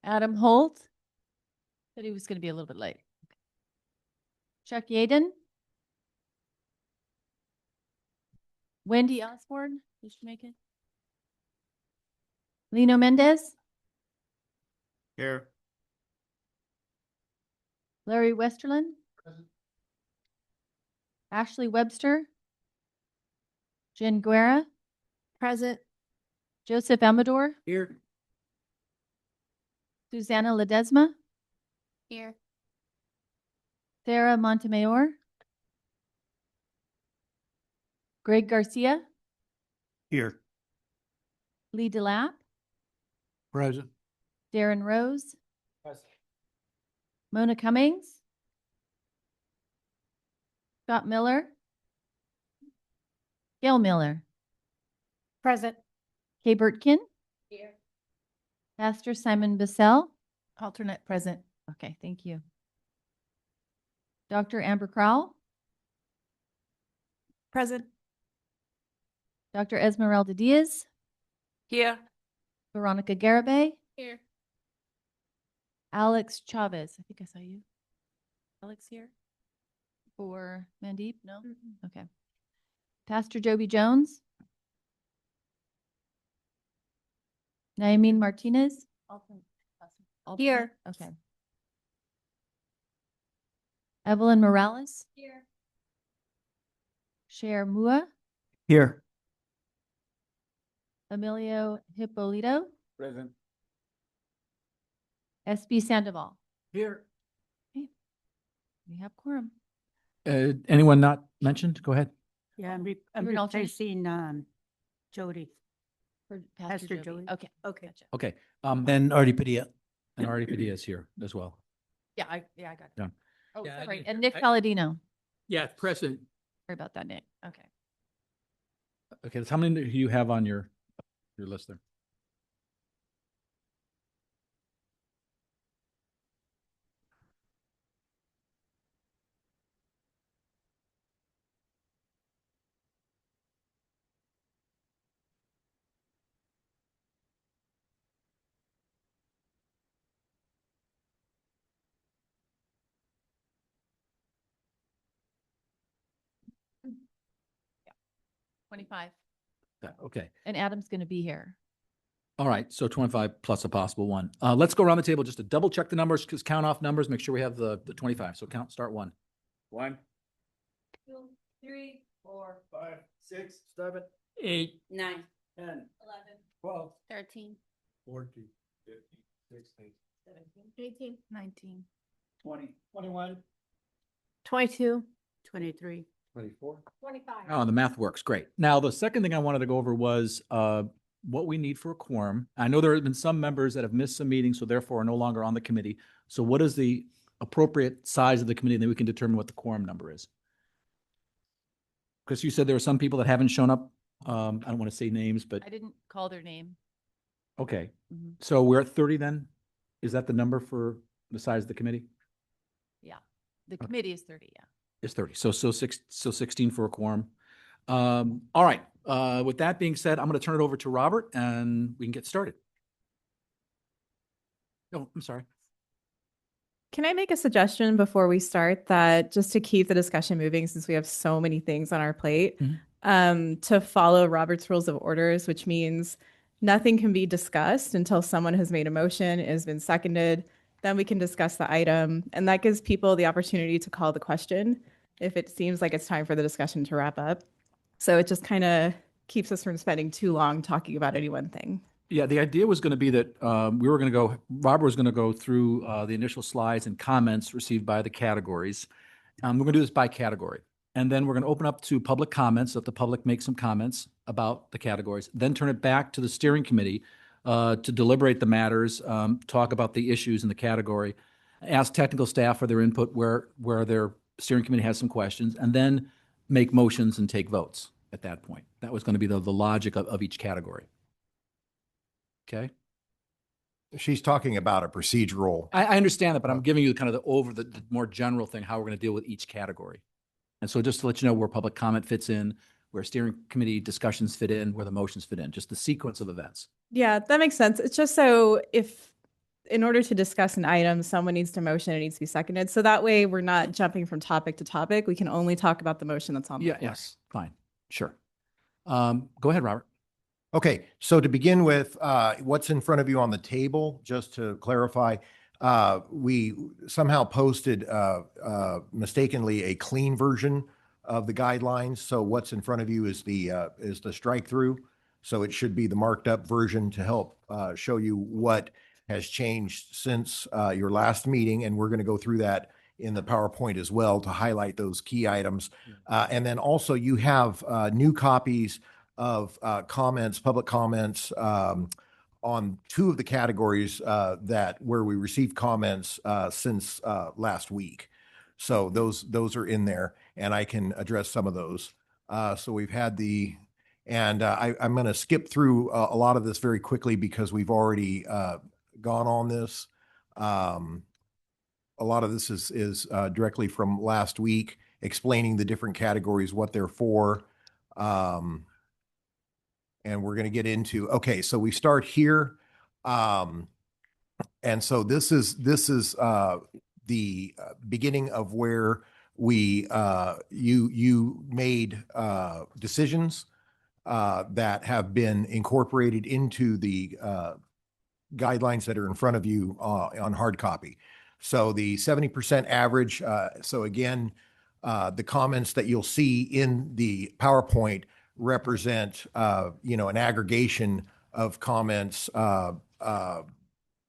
Adam Holt said he was going to be a little bit late. Chuck Yaden. Wendy Osborne, did she make it? Lino Mendez. Here. Larry Westerlin. Present. Ashley Webster. Jen Guerra. Present. Joseph Amador. Here. Susanna Ledesma. Here. Sarah Montemayor. Greg Garcia. Here. Lee DeLapp. Present. Darren Rose. Present. Mona Cummings. Scott Miller. Gail Miller. Present. Kay Burtkin. Here. Pastor Simon Bissell. Alternate present. Okay, thank you. Dr. Amber Crowell. Present. Dr. Esmeralda Diaz. Here. Veronica Garibay. Here. Alex Chavez. I think I saw you. Alex here? For Mandeep? No? Okay. Pastor Joby Jones. Naimeen Martinez. Here. Okay. Evelyn Morales. Here. Cher Mua. Here. Emilio Hippolito. Present. SB Sandoval. Here. We have quorum. Anyone not mentioned? Go ahead. Yeah, I'm You're an alternate? replacing Jody. For Pastor Joby. Joey. Okay. Okay. Gotcha. Okay. And Artie Padilla. And Artie Padilla is here as well. Yeah, I got it. Done. Oh, Yeah, I sorry. didn't And hear- Nick Palladino. Yeah, present. Sorry about that, Nick. Okay. Okay. So how many do you have on your list there? Yeah. 25. Okay. And Adam's going to be here. All right. So 25 plus a possible one. Let's go around the table just to double check the numbers, because count off numbers, make sure we have the 25. So start one. 1, 2, 3, 4, 5, 6, 7, 8, 9, 10, 11, 12, 13, 14, 15, 16, 17, 18, 19, 20, 21, 22, 23. 24. 25. Oh, the math works. Great. Now, the second thing I wanted to go over was what we need for a quorum. I know there have been some members that have missed some meetings, so therefore are no longer on the committee. So what is the appropriate size of the committee? And then we can determine what the quorum number is. Chris, you said there are some people that haven't shown up. I don't want to say names, but I didn't call their name. okay. Mhm. So we're at 30 then? Is that the number for the size of the committee? Yeah. The committee is 30. Yeah. It's 30. So 16 for a quorum. All right. With that being said, I'm going to turn it over to Robert and we can get started. Oh, I'm sorry. Can I make a suggestion before we start, that just to keep the discussion moving, since we have so many things on our plate, to follow Robert's Rules of Orders, which means nothing can be discussed until someone has made a motion, it has been seconded, then we can discuss the item. And that gives people the opportunity to call the question if it seems like it's time for the discussion to wrap up. So it just kind of keeps us from spending too long talking about any one thing. Yeah, the idea was going to be that Robert was going to go through the initial slides and comments received by the categories. We're going to do this by category. And then we're going to open up to public comments, if the public makes some comments about the categories, then turn it back to the steering committee to deliberate the matters, talk about the issues in the category, ask technical staff for their input where their steering committee has some questions, and then make motions and take votes at that point. That was going to be the logic of each category. Okay? She's talking about a procedural. I understand that, but I'm giving you kind of the more general thing, how we're going to deal with each category. And so just to let you know where public comment fits in, where steering committee discussions fit in, where the motions fit in, just the sequence of events. Yeah, that makes sense. It's just so if, in order to discuss an item, someone needs to motion, it needs to be seconded. So that way we're not jumping from topic to topic. We can only talk about the motion that's on the Yeah, floor. yes, fine, sure. Go ahead, Robert. Okay, so to begin with, what's in front of you on the table, just to clarify, we somehow posted mistakenly a clean version of the guidelines. So what's in front of you is the strike through. So it should be the marked up version to help show you what has changed since your last meeting. And we're going to go through that in the PowerPoint as well to highlight those key items. And then also you have new copies of comments, public comments on two of the categories where we received comments since last week. So those are in there, and I can address some of those. So we've had I'm going to skip through a lot of this very quickly because we've already gone on this. A lot of this is directly from last week, explaining the different categories, what they're for. And we're going to get into, okay, so we start here. And so this is the beginning of where you made decisions that have been incorporated into the guidelines that are in front of you on hard copy. So the 70% average, so again, the comments that you'll see in the PowerPoint represent, an aggregation of comments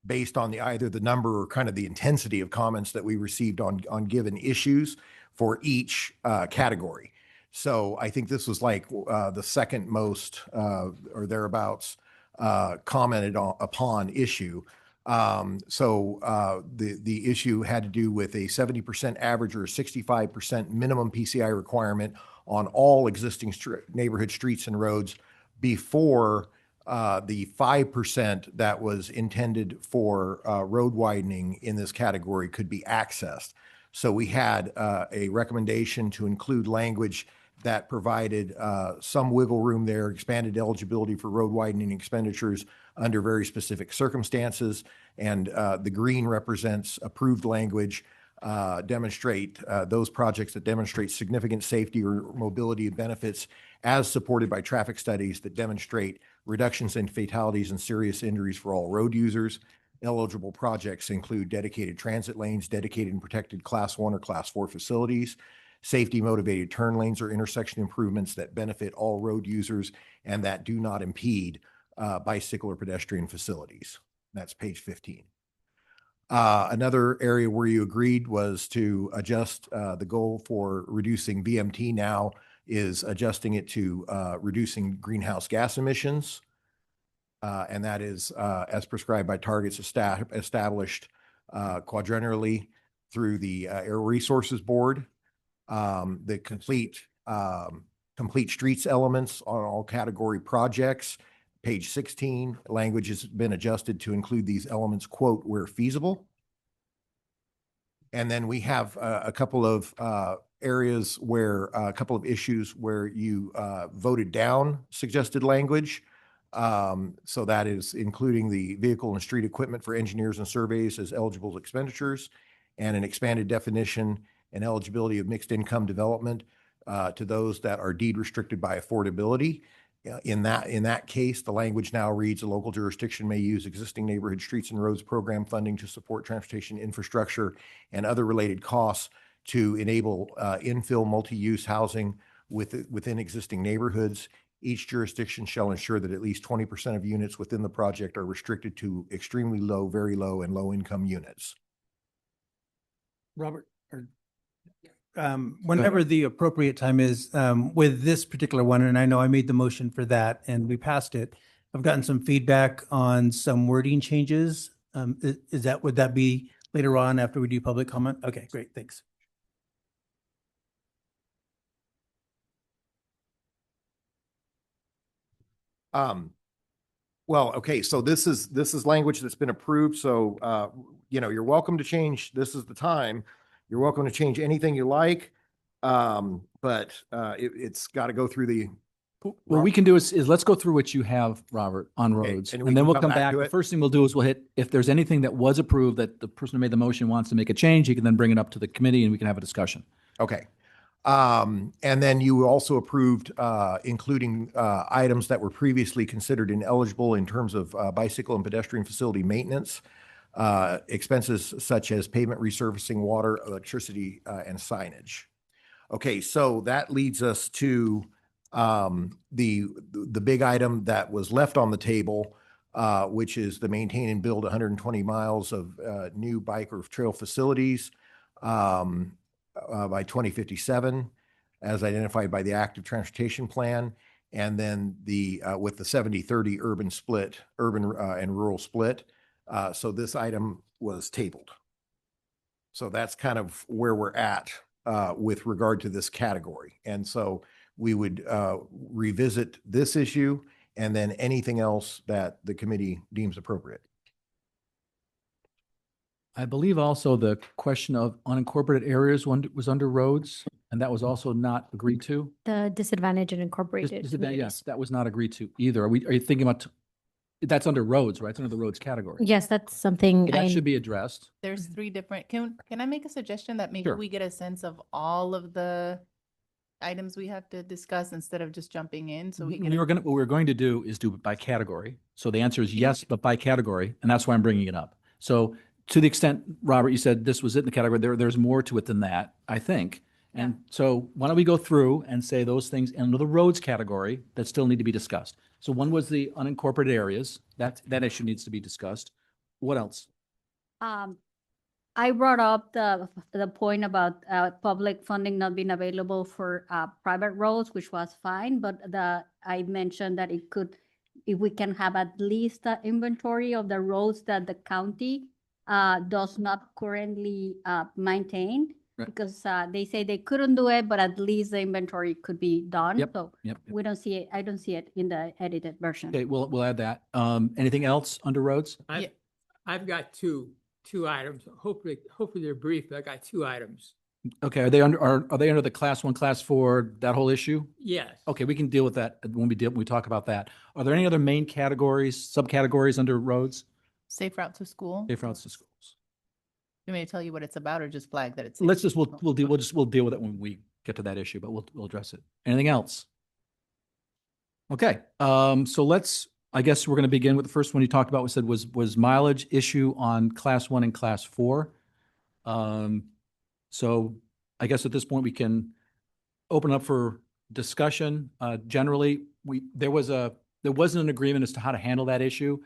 based on either the number or kind of the intensity of comments that we received on given issues for each category. So I think this was like the second most or thereabouts commented upon issue. So the issue had to do with a 70% average or a 65% minimum PCI requirement on all existing neighborhood streets and roads before the 5% that was intended for road widening in this category could be accessed. So we had a recommendation to include language that provided some wiggle room there, expanded eligibility for road widening expenditures under very specific circumstances. And the green represents approved language, demonstrate those projects that demonstrate significant safety or mobility benefits as supported by traffic studies that demonstrate reductions in fatalities and serious injuries for all road users. Eligible projects include dedicated transit lanes, dedicated and protected Class 1 or Class 4 facilities, safety-motivated turn lanes or intersection improvements that benefit all road users and that do not impede bicycle or pedestrian facilities. That's page 15. Another area where you agreed was to adjust the goal for reducing VMT now is adjusting it to reducing greenhouse gas emissions. And that is as prescribed by targets established quadrennially through the Air Resources Board. The complete streets elements on all category projects. Page 16, language has been adjusted to include these elements, quote, where feasible. And then we have a couple of areas where a couple of issues where you voted down suggested language. So that is including the vehicle and street equipment for engineers and surveys as eligible expenditures, and an expanded definition and eligibility of mixed income development to those that are deed restricted by affordability. In that case, the language now reads: a local jurisdiction may use existing neighborhood streets and roads program funding to support transportation infrastructure and other related costs to enable infill multi-use housing within existing neighborhoods. Each jurisdiction shall ensure that at least 20% of units within the project are restricted to extremely low, very low, and low income units. Robert, whenever the appropriate time is with this particular one, and I know I made the motion for that and we passed it, I've gotten some feedback on some wording changes. Would that be later on after we do public comment? Okay, great, thanks. Well, okay, so this is language that's been approved, so, you're welcome to change, this is the time. You're welcome to change anything you like, but, it's got to go through the. What we can do is let's go through what you have, Robert, on Okay, roads. and And we then can we'll come come back back. to The it? first thing we'll do is we'll hit, if there's anything that was approved that the person who made the motion wants to make a change, he can then bring it up to the committee and we can have a discussion. Okay. And then you also approved, including, items that were previously considered ineligible in terms of, bicycle and pedestrian facility maintenance, expenses such as pavement resurfacing, water, electricity, and signage. Okay, so that leads us to, the big item that was left on the table, which is the maintain and build 120 miles of, new bike or trail facilities, by 2057, as identified by the active transportation plan. And then with the 70-30 urban split, and rural split. So this item was tabled. So that's kind of where we're at, with regard to this category. And so we would, revisit this issue and then anything else that the committee deems appropriate. I believe also the question of unincorporated areas was under roads, and that was also not agreed to. The disadvantaged and incorporated Yes, communities. that was not agreed to either. Are you thinking about, that's under roads, right? It's under the roads category. Yes, that's something That should be addressed. There's three different, can I make a suggestion that maybe Sure. we get a sense of all of the items we have to discuss instead of just jumping in, so we What get. we're going to do is do it by category. So the answer is yes, but by category, and that's why I'm bringing it up. So to the extent, Robert, you said this was it in the category, there's more to it than that, I think. And so why don't we go through and say those things under the roads category that still need to be discussed? So one was the unincorporated areas. That issue needs to be discussed. What else? I brought up the point about public funding not being available for private roads, which was fine, but I mentioned that it could, if we can have at least an inventory of the roads that the county does not currently maintain. Right. Because they say they couldn't do it, but at least the inventory could be done. Yep, So yep. we don't see it, I don't see it in the edited version. Okay, we'll add that. Anything else under roads? I've got two items. Hopefully they're brief, but I got two items. Okay, are they under the class 1, class 4, that whole issue? Yes. Okay, we can deal with that when we talk about that. Are there any other main categories, subcategories under roads? Safe route to school. Safe routes to schools. You may tell you what it's about or just flag that it's. Let's just, we'll deal with it when we get to that issue, but we'll address it. Anything else? Okay, so I guess we're going to begin with the first one you talked about, was mileage issue on class 1 and class 4. So I guess at this point we can open up for discussion. Generally, there wasn't an agreement as to how to handle that issue.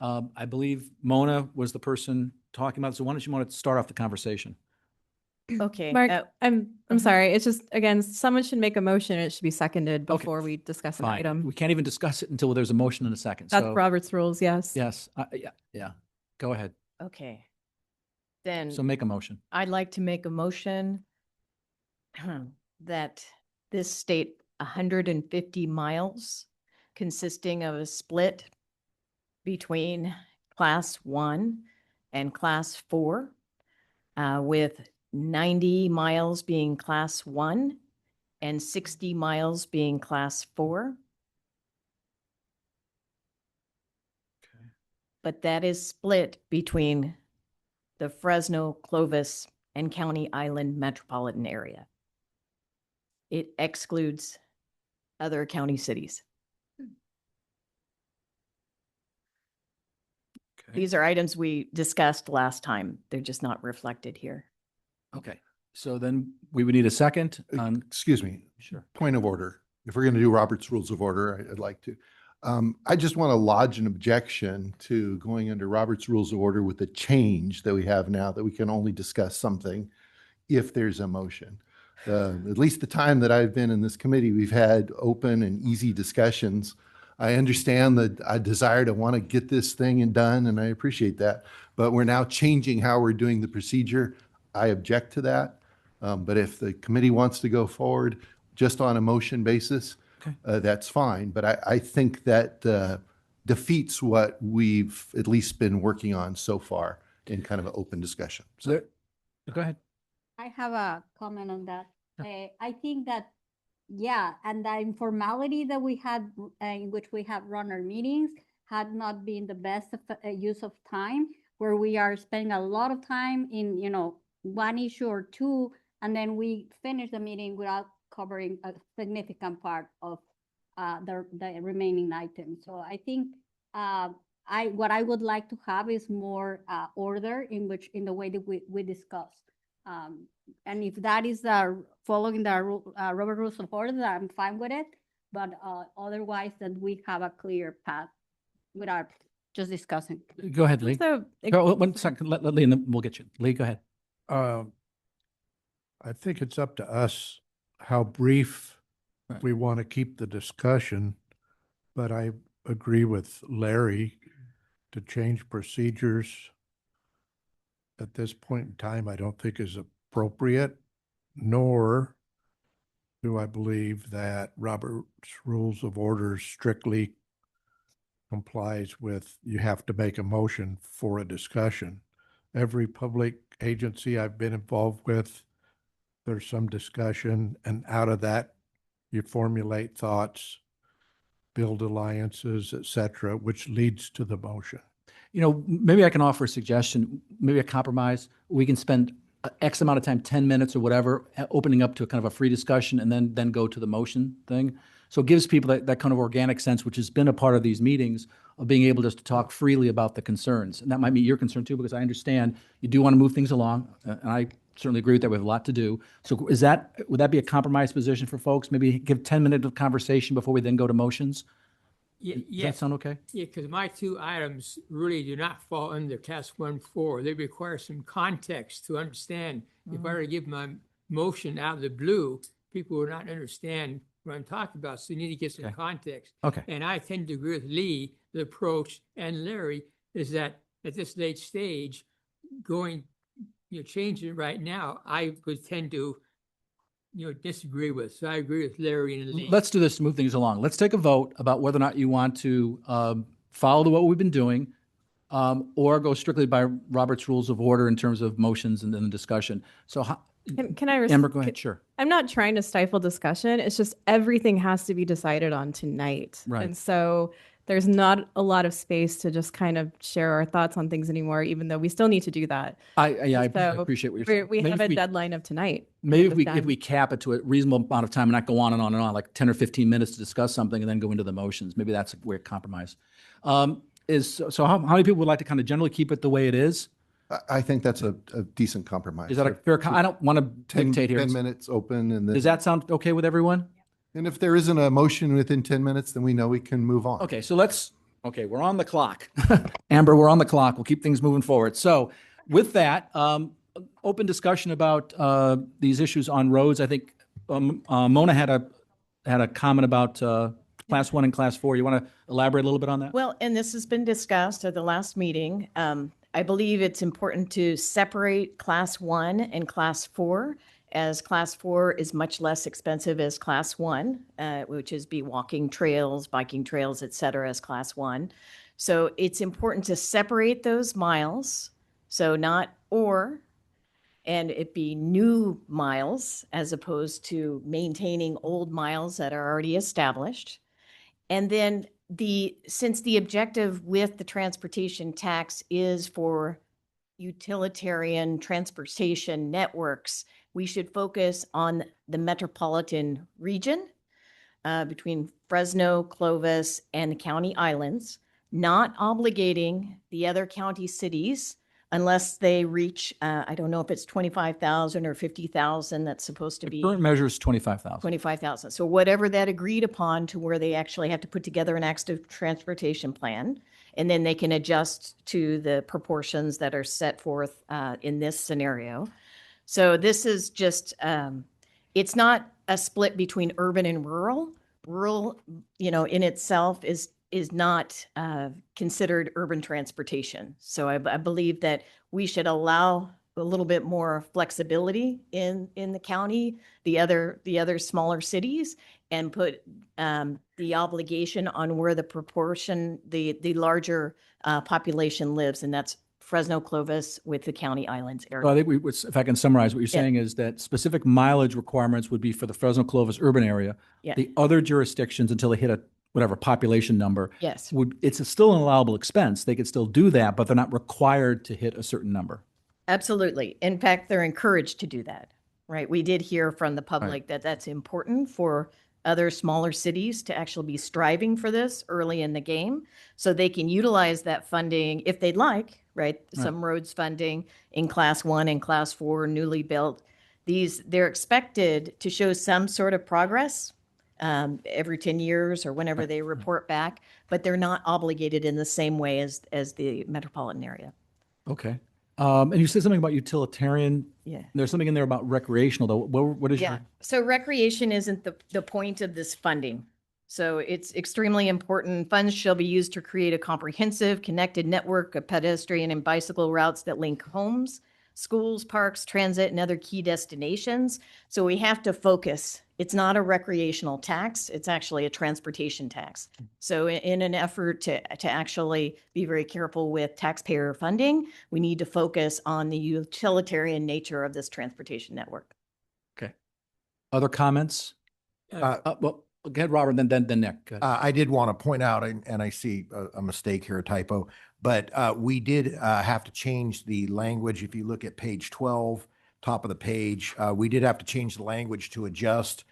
I believe Mona was the person talking about it. So why don't you want to start off the conversation? Okay. Mark, I'm sorry. It's just, again, someone should make a motion and it should be seconded Okay. before we discuss an Fine. item. We can't even discuss it until there's a motion in a second. That's So, Robert's rules, yes. yes, yeah. Go ahead. Okay. Then So make a motion. I'd like to make a motion that this state 150 miles consisting of a split between class 1 and class 4, with 90 miles being class 1 and 60 miles being class 4. Okay. But that is split between the Fresno, Clovis, and County Island metropolitan area. It excludes other county cities. Okay. These are items we discussed last time. They're just not reflected here. Okay. So then we would need a second on, Excuse me, sure. point of order. If we're going to do Robert's Rules of Order, I'd like to. I just want to lodge an objection to going under Robert's Rules of Order with the change that we have now, that we can only discuss something if there's a motion. At least the time that I've been in this committee, we've had open and easy discussions. I understand the desire to want to get this thing done, and I appreciate that. But we're now changing how we're doing the procedure. I object to that. But if the committee wants to go forward just on a motion basis, Okay. that's fine. But I think that defeats what we've at least been working on so far in kind of an open discussion. So there, go ahead. I have a comment on that. I think that, yeah, and the informality that we had, in which we have run our meetings, had not been the best use of time, where we are spending a lot of time in, one issue or two, and then we finish the meeting without covering a significant part of the remaining items. So I think what I would like to have is more order in the way that we discuss. And if that is following the Robert Rules of Order, I'm fine with it. But otherwise, that we have a clear path without just discussing. Go ahead, Lee. So, Go, 1 second, let Lee, and then we'll get you. Lee, go ahead. I think it's up to us how brief Right. we want to keep the discussion, but I agree with Larry to change procedures at this point in time, I don't think is appropriate, nor do I believe that Robert's Rules of Order strictly complies with, you have to make a motion for a discussion. Every public agency I've been involved with, there's some discussion, and out of that, you formulate thoughts, build alliances, et cetera, which leads to the motion. Maybe I can offer a suggestion, maybe a compromise. We can spend X amount of time, 10 minutes or whatever, opening up to a kind of a free discussion and then go to the motion thing. So it gives people that kind of organic sense, which has been a part of these meetings, of being able just to talk freely about the concerns. And that might be your concern too, because I understand you do want to move things along. And I certainly agree with that. We have a lot to do. So would that be a compromise position for folks? Maybe give 10 minutes of conversation before we then go to motions? Does Yeah, that sound okay? yeah, because my two items really do not fall under class 1-4. They require some context to understand. If I were to give my motion out of the blue, people would not understand what I'm talking about. So you need to get some Okay. context. Okay. And I tend to agree with Lee, the approach, and Larry, is that at this late stage, changing it right now, I would tend to, disagree with. So I agree with Larry and Lee. Let's do this to move things along. Let's take a vote about whether or not you want to follow what we've been doing or go strictly by Robert's Rules of Order in terms of motions and then the discussion. So, can I Amber, go ahead. Sure. I'm not trying to stifle discussion. It's just everything has to be decided on tonight. Right. And so there's not a lot of space to just kind of share our thoughts on things anymore, even though we still need to do that. I So appreciate what you're saying. We Maybe have if a we- deadline of tonight. to Maybe get if this we done. cap it to a reasonable amount of time and not go on and on and on, like 10 or 15 minutes to discuss something and then go into the motions. Maybe that's a weird compromise. So how many people would like to kind of generally keep it the way it is? I think that's a decent compromise. Is that a fair, I don't want to 10 dictate here. 10 minutes open and then. Does that sound okay with everyone? And if there isn't a motion within 10 minutes, then we know we can move on. Okay, so we're on the clock. Amber, we're on the clock. We'll keep things moving forward. So with that, open discussion about these issues on roads. I think Mona had a comment about class 1 and class 4. You want to elaborate a little bit on that? Well, and this has been discussed at the last meeting. I believe it's important to separate class 1 and class 4, as class 4 is much less expensive as class 1, which is be walking trails, biking trails, et cetera, as class 1. So it's important to separate those miles. So and it be new miles as opposed to maintaining old miles that are already established. And then since the objective with the transportation tax is for utilitarian transportation networks, we should focus on the metropolitan region between Fresno, Clovis, and the county islands, not obligating the other county cities unless they reach, I don't know if it's 25,000 or 50,000, that's supposed to The be. current measure is 25,000. 25,000. So whatever that agreed upon to where they actually have to put together an active transportation plan, and then they can adjust to the proportions that are set forth in this scenario. So this is just, it's not a split between urban and rural. Rural, in itself is not considered urban transportation. So I believe that we should allow a little bit more flexibility in the county, the other smaller cities, and put the obligation on where the proportion, the larger population lives, and that's Fresno, Clovis with the County Islands So I area. think if I can summarize, what you're Yeah. saying is that specific mileage requirements would be for the Fresno Clovis urban area. Yeah. The other jurisdictions, until they hit a whatever population number, Yes. it's still an allowable expense. They could still do that, but they're not required to hit a certain number. Absolutely. In fact, they're encouraged to do that, right? We did hear from the public that that's important for other smaller cities to actually be striving for this early in the game so they can utilize that funding if they'd like, right? Some roads funding in class 1 and class 4 newly built. They're expected to show some sort of progress every 10 years or whenever they report back, but they're not obligated in the same way as the metropolitan area. Okay. And you said something about utilitarian. Yeah. There's something in there about recreational, though. What is Yeah. your? So recreation isn't the point of this funding. So it's extremely important. Funds shall be used to create a comprehensive, connected network of pedestrian and bicycle routes that link homes, schools, parks, transit, and other key destinations. So we have to focus. It's not a recreational tax. It's actually a transportation tax. So in an effort to actually be very careful with taxpayer funding, we need to focus on the utilitarian nature of this transportation network. Okay. Other comments? Well, go ahead, Robert, then Nick. Go ahead. I did want to point out, and I see a mistake here, a typo, but we did have to change the language. If you look at page 12, top of the page, we did have to change the language to adjust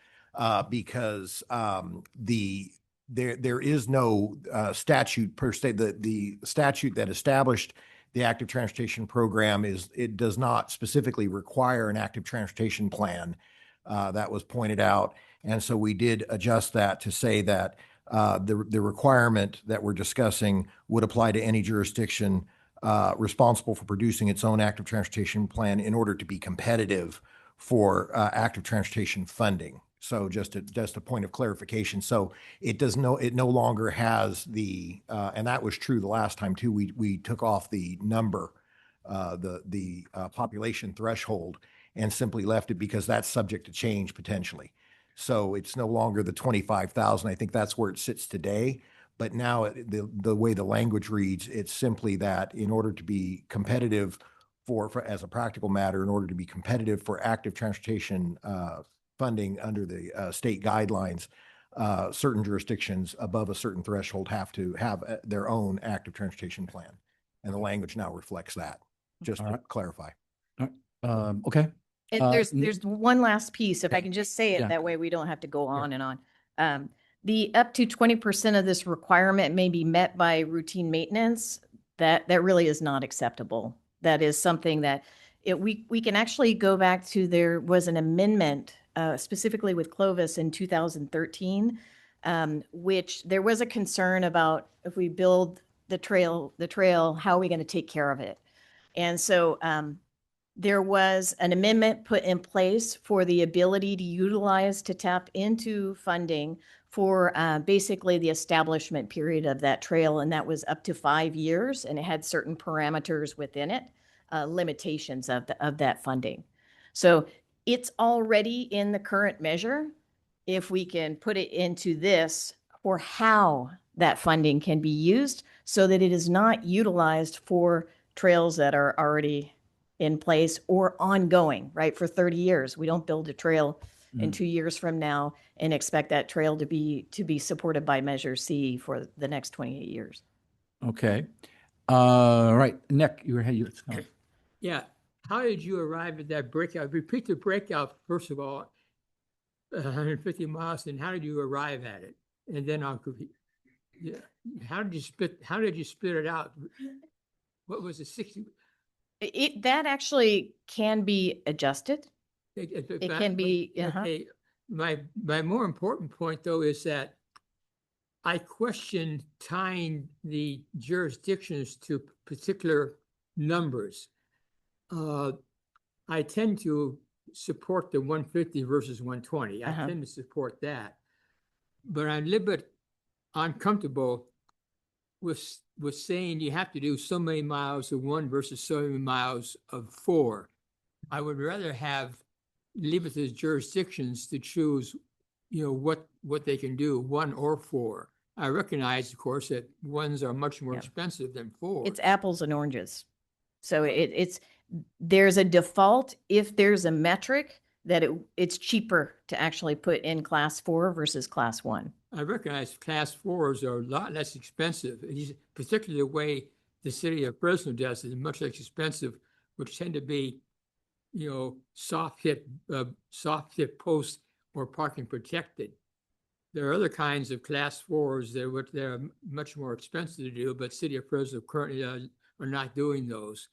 because there is no statute per se. The statute that established the active transportation program it does not specifically require an active transportation plan. That was pointed out. And so we did adjust that to say that the requirement that we're discussing would apply to any jurisdiction responsible for producing its own active transportation plan in order to be competitive for active transportation funding. So just a point of clarification. So it no longer has and that was true the last time too. We took off the number, the population threshold, and simply left it because that's subject to change potentially. So it's no longer the 25,000. I think that's where it sits today. But now the way the language reads, it's simply that in order to be competitive as a practical matter, in order to be competitive for active transportation funding under the state guidelines, certain jurisdictions above a certain threshold have to have their own active transportation plan. And the language now reflects that, just to clarify. Okay. And there's one last piece, if I can just say it, Yeah. that way we don't have to go on and on. The up to 20% of this requirement may be met by routine maintenance. That really is not acceptable. That is something that we can actually go back to. There was an amendment specifically with Clovis in 2013, which there was a concern about if we build the trail, how are we going to take care of it? And so there was an amendment put in place for the ability to tap into funding for basically the establishment period of that trail. And that was up to 5 years, and it had certain parameters within it, limitations of that funding. So it's already in the current measure. If we can put it into this for how that funding can be used so that it is not utilized for trails that are already in place or ongoing, right? For 30 years, we don't build a trail in 2 years from now and expect that trail to be supported by Measure C for the next 28 years. Okay. All right, Nick, let's go. Yeah. How did you arrive at that breakout? Repeat the breakout, first of all, 150 miles, and how did you arrive at it? And then how did you split it out? What was it, 60? That actually can be adjusted. It can be. Okay. My more important point, though, is that I question tying the jurisdictions to particular numbers. I tend to support the 150 versus 120. I tend to support that. But I'm a little bit uncomfortable with saying you have to do so many miles of one versus so many miles of four. I would rather leave it to the jurisdictions to choose what they can do, 1 or 4. I recognize, of course, that 1s are much more Yeah. expensive than 4. It's apples and oranges. So there's a default, if there's a metric, that it's cheaper to actually put in class 4 versus class 1. I recognize class 4s are a lot less expensive, particularly the way the city of Fresno does it is much less expensive, which tend to be, soft hit posts or parking protected. There are other kinds of class 4s that are much more expensive to do, but city of Fresno currently are not doing those.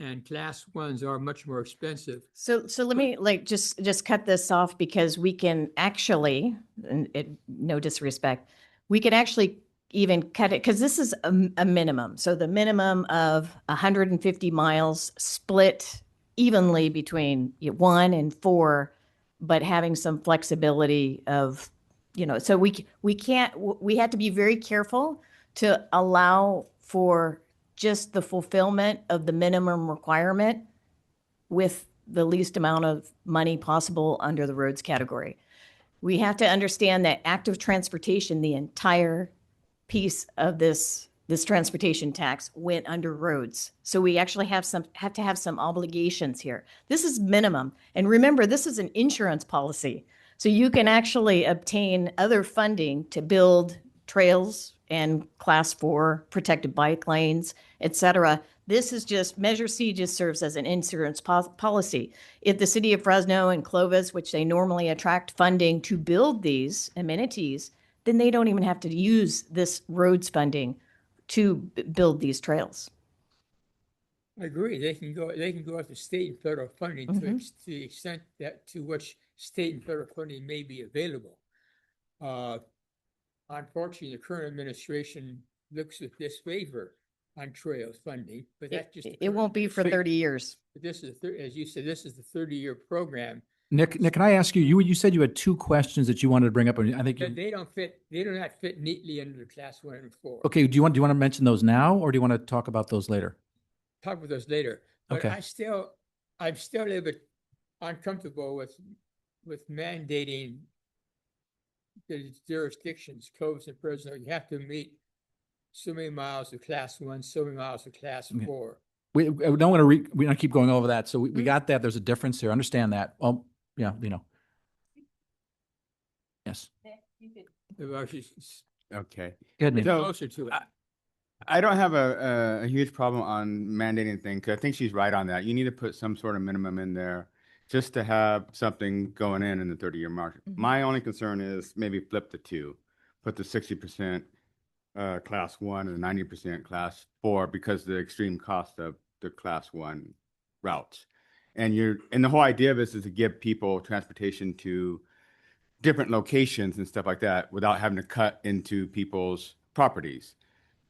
And class 1s are much more expensive. So let me just cut this off, because we can actually, no disrespect, we can actually even cut it, because this is a minimum. So the minimum of 150 miles split evenly between 1 and 4, but having some flexibility of, so we have to be very careful to allow for just the fulfillment of the minimum requirement with the least amount of money possible under the roads category. We have to understand that active transportation, the entire piece of this transportation tax, went under roads. So we actually have to have some obligations here. This is minimum. And remember, this is an insurance policy. So you can actually obtain other funding to build trails and class 4 protected bike lanes, et cetera. This is just, Measure C just serves as an insurance policy. If the city of Fresno and Clovis, which they normally attract funding to build these amenities, then they don't even have to use this roads funding to build these trails. I agree. They can go after state and federal funding to the extent that to which state and federal funding may be available. Unfortunately, the current administration looks with disfavor on trails funding, but that's just it won't be for 30 years. But this is, as you said, this is the 30-year program. Nick, can I ask you? You said you had 2 questions that you wanted to bring up. I think They do not fit neatly under the class 1 and 4. Okay. Do you want to mention those now, or do you want to talk about those later? Talk with us later. But Okay. I'm still a little bit uncomfortable with mandating the jurisdictions, Clovis and Fresno. You have to meet so many miles of class 1, so many miles of class 4. We don't want to we don't keep going over that. So we got that. There's a difference here. Understand that. Well, yeah, Yes. Okay. Good. Get So, closer to it. I don't have a huge problem on mandating things, because I think she's right on that. You need to put some sort of minimum in there just to have something going in the 30-year mark. My only concern is maybe flip the 2, put the 60% class 1 and the 90% class 4, because of the extreme cost of the class 1 routes. And the whole idea of this is to give people transportation to different locations and stuff like that without having to cut into people's properties.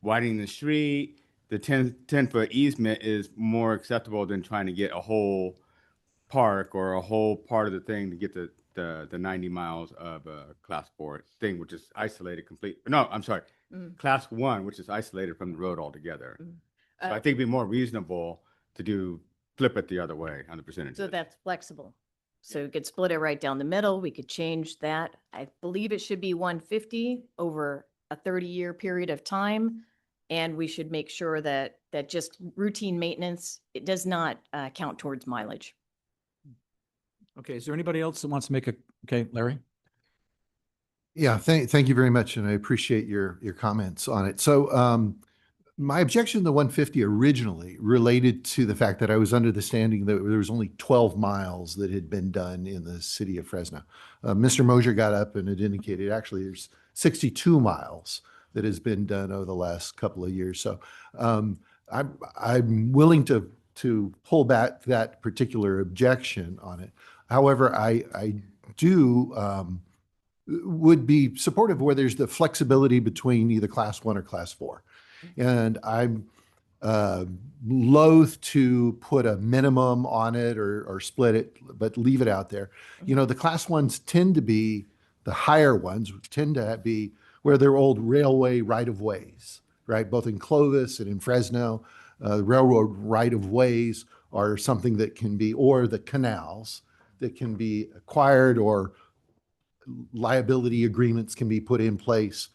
Widening the street, the 10-foot easement is more acceptable than trying to get a whole park or a whole part of the thing to get the 90 miles of class 4 thing, which is isolated complete. No, I'm sorry. Class 1, which is isolated from the road altogether. So I think it'd be more reasonable to flip it the other way on the percentage. So that's flexible. So we could split it right down the middle. We could change that. I believe it should be 150 over a 30-year period of time. And we should make sure that just routine maintenance, it does not count towards mileage. Okay. Is there anybody else that wants to make okay, Larry? Yeah, thank you very much, and I appreciate your comments on it. So my objection to the 150 originally related to the fact that I was under the standing that there was only 12 miles that had been done in the city of Fresno. Mr. Mosier got up and it indicated actually there's 62 miles that has been done over the last couple of years. So I'm willing to pull back that particular objection on it. However, I would be supportive where there's the flexibility between either class 1 or class 4. And I'm loath to put a minimum on it or split it, but leave it out there. The class 1s tend to be, the higher ones tend to be where they're old railway right-of-ways, right? Both in Clovis and in Fresno, railroad right-of-ways are something that can be, or the canals that can be acquired or liability agreements can be put in place,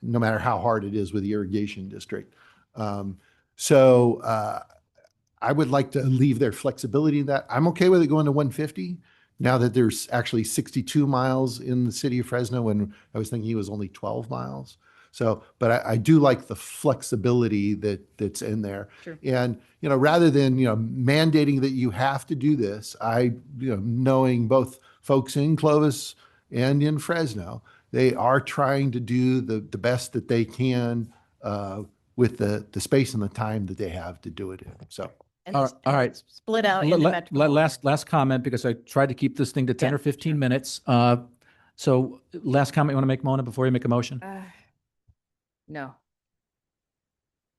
no matter how hard it is with the irrigation district. I would like to leave their flexibility in that. I'm okay with it going to 150 now that there's actually 62 miles in the city of Fresno, and I was thinking it was only 12 miles. So, but I do like the flexibility that's in there. Sure. And, rather than, mandating that you have to do this, knowing both folks in Clovis and in Fresno, they are trying to do the best that they can with the space and the time that they have to do it in. So. And All it's right. split out in the metropolitan. Last comment, because I tried to keep this thing to 10 Yeah, or 15 minutes. So last comment you want to make, Mona, before you make a motion? No.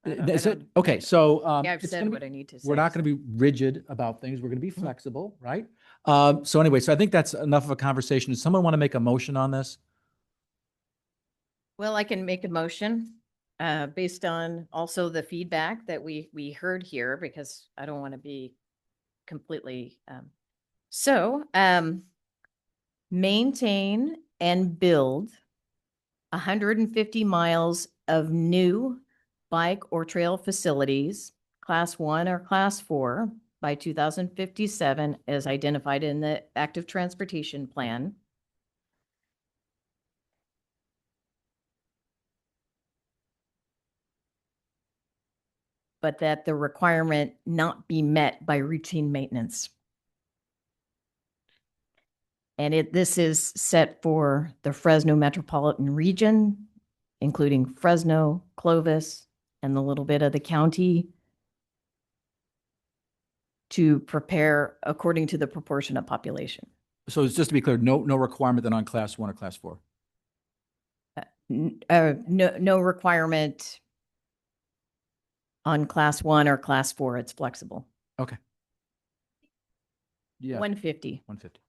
Is it? Okay, so. Yeah, I've it's said gonna what be- I need to say. We're not going to be rigid about things. We're going to be flexible, right? So anyway, so I think that's enough of a conversation. Does someone want to make a motion on this? Well, I can make a motion based on also the feedback that we heard here, because I don't want to be completely. Maintain and build 150 miles of new bike or trail facilities, class 1 or class 4 by 2057 as identified in the active transportation plan. But that the requirement not be met by routine maintenance. And this is set for the Fresno metropolitan region, including Fresno, Clovis, and the little bit of the county, to prepare according to the proportionate population. So it's just to be clear, no requirement then on class 1 or class 4? No requirement on class 1 or class 4. It's flexible. Okay. Yeah. 150. 150.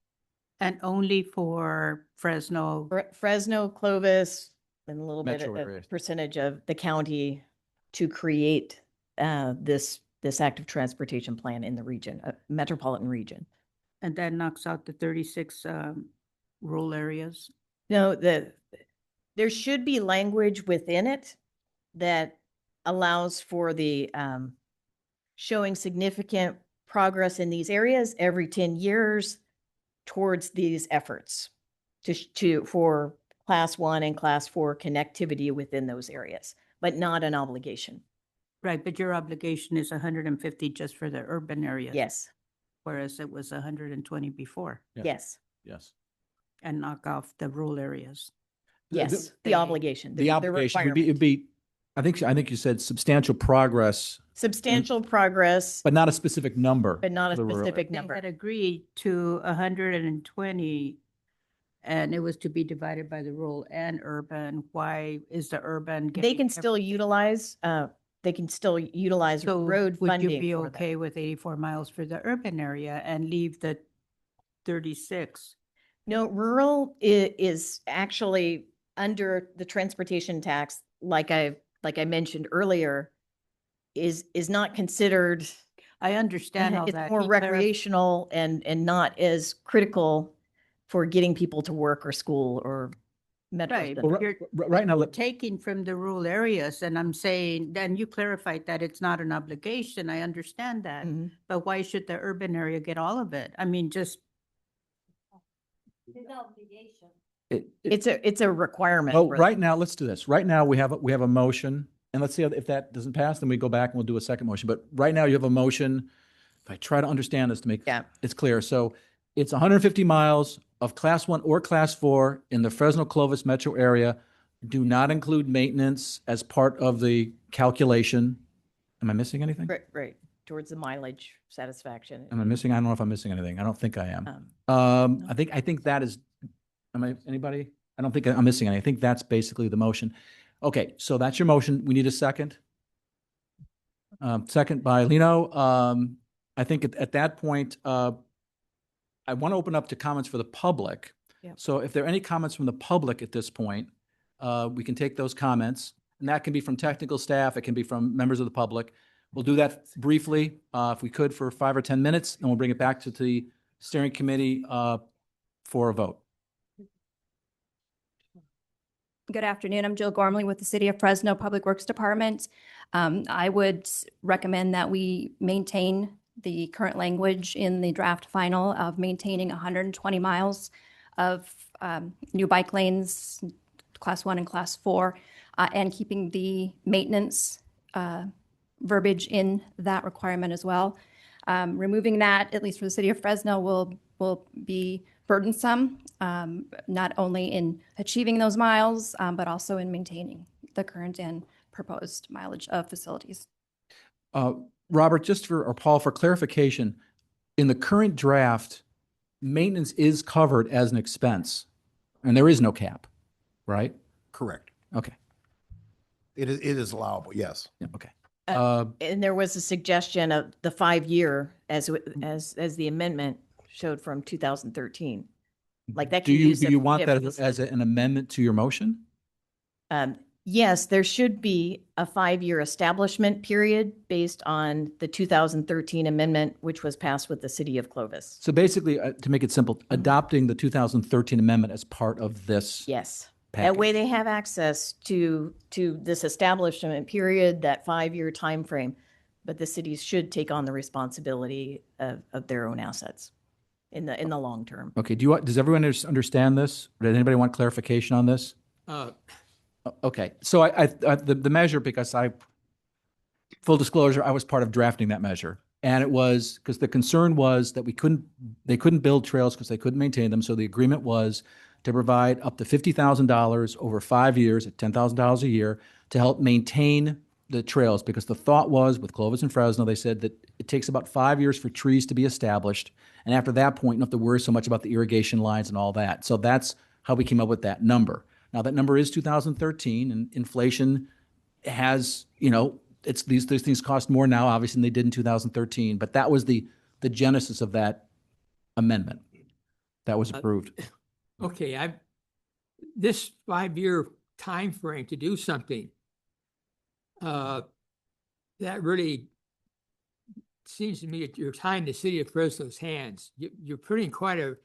And only for Fresno. Fresno, Clovis, and a little bit Metro of areas. percentage of the county to create this active transportation plan in the region, metropolitan region. And that knocks out the 36 rural areas. No, there should be language within it that allows for the showing significant progress in these areas every 10 years towards these efforts for class 1 and class 4 connectivity within those areas, but not an obligation. Right, but your obligation is 150 just for the urban areas. Yes, Whereas it was 120 before, yes, Yes. and knock off the rural areas. yes, the obligation. The obligation would be, it'd be, I think you said substantial progress, Substantial progress, but not a specific number. but not a for the rural specific They number. had agreed to 120, and it was to be divided by the rural and urban. Why is the urban? They getting can still utilize, So road would funding you be for that. okay with 84 miles for the urban area and leave the 36? No, rural is actually under the transportation tax, like I mentioned earlier, is not considered. I understand all It's that. more He clarif- recreational and not as critical for getting people to work or school or metro. Right, center. but you're Right now, taking from the rural areas, and I'm saying, then you clarified that it's not an obligation. I understand that. Mhm. But why should the urban area get all of it? I mean, just, It's a requirement. well, for right them. now, let's do this. Right now, we have a motion, and let's see if that doesn't pass, then we go back and we'll do a second motion. But right now, you have a motion. If I try to understand this to make Yeah. it's clear. So it's 150 miles of class 1 or class 4 in the Fresno Clovis metro area. Do not include maintenance as part of the calculation. Am I missing anything? Right, towards the mileage satisfaction. Am I missing? I don't know if I'm missing anything. I don't think I am. Um, I think that is, anybody? I don't think I'm missing any. I think that's basically the motion. Okay, so that's your motion. We need a second. Second by Lino. I think at that point, I want to open up to comments for the public. Yeah. So if there are any comments from the public at this point, we can take those comments. And that can be from technical staff. It can be from members of the public. We'll do that briefly, if we could, for 5 or 10 minutes, and we'll bring it back to the steering committee for a vote. Good afternoon. I'm Jill Gormley with the City of Fresno Public Works Department. I would recommend that we maintain the current language in the draft final of maintaining 120 miles of new bike lanes, Class 1 and Class 4, and keeping the maintenance verbiage in that requirement as well. Removing that, at least for the City of Fresno, will be burdensome, not only in achieving those miles, but also in maintaining the current and proposed mileage of facilities. Robert, or Paul, for clarification, in the current draft, maintenance is covered as an expense, and there is no cap, right? Correct. Okay. It is allowable, yes. Yeah, okay. And there was a suggestion of the 5-year as the amendment showed from 2013. Like that. Do you want that as an amendment to your motion? Yes, there should be a 5-year establishment period based on the 2013 amendment, which was passed with the city of Clovis. So basically, to make it simple, adopting the 2013 amendment as part of this. Yes. Package. That way they have access to this establishment period, that 5-year time frame, but the cities should take on the responsibility of their own assets in the long term. Okay. Does everyone understand this? Does anybody want clarification on this? Okay. So the measure, because full disclosure, I was part of drafting that measure, and it was because the concern was that they couldn't build trails because they couldn't maintain them. So the agreement was to provide up to $50,000 over 5 years at $10,000 a year to help maintain the trails, because the thought was with Clovis and Fresno, they said that it takes about 5 years for trees to be established. And after that point, you don't have to worry so much about the irrigation lines and all that. So that's how we came up with that number. Now that number is 2013, and inflation has, it's these things cost more now, obviously, than they did in 2013. But that was the genesis of that amendment that was approved. Okay, this 5-year time frame to do something, that really seems to me that you're tying the city of Fresno's hands. You're putting quite a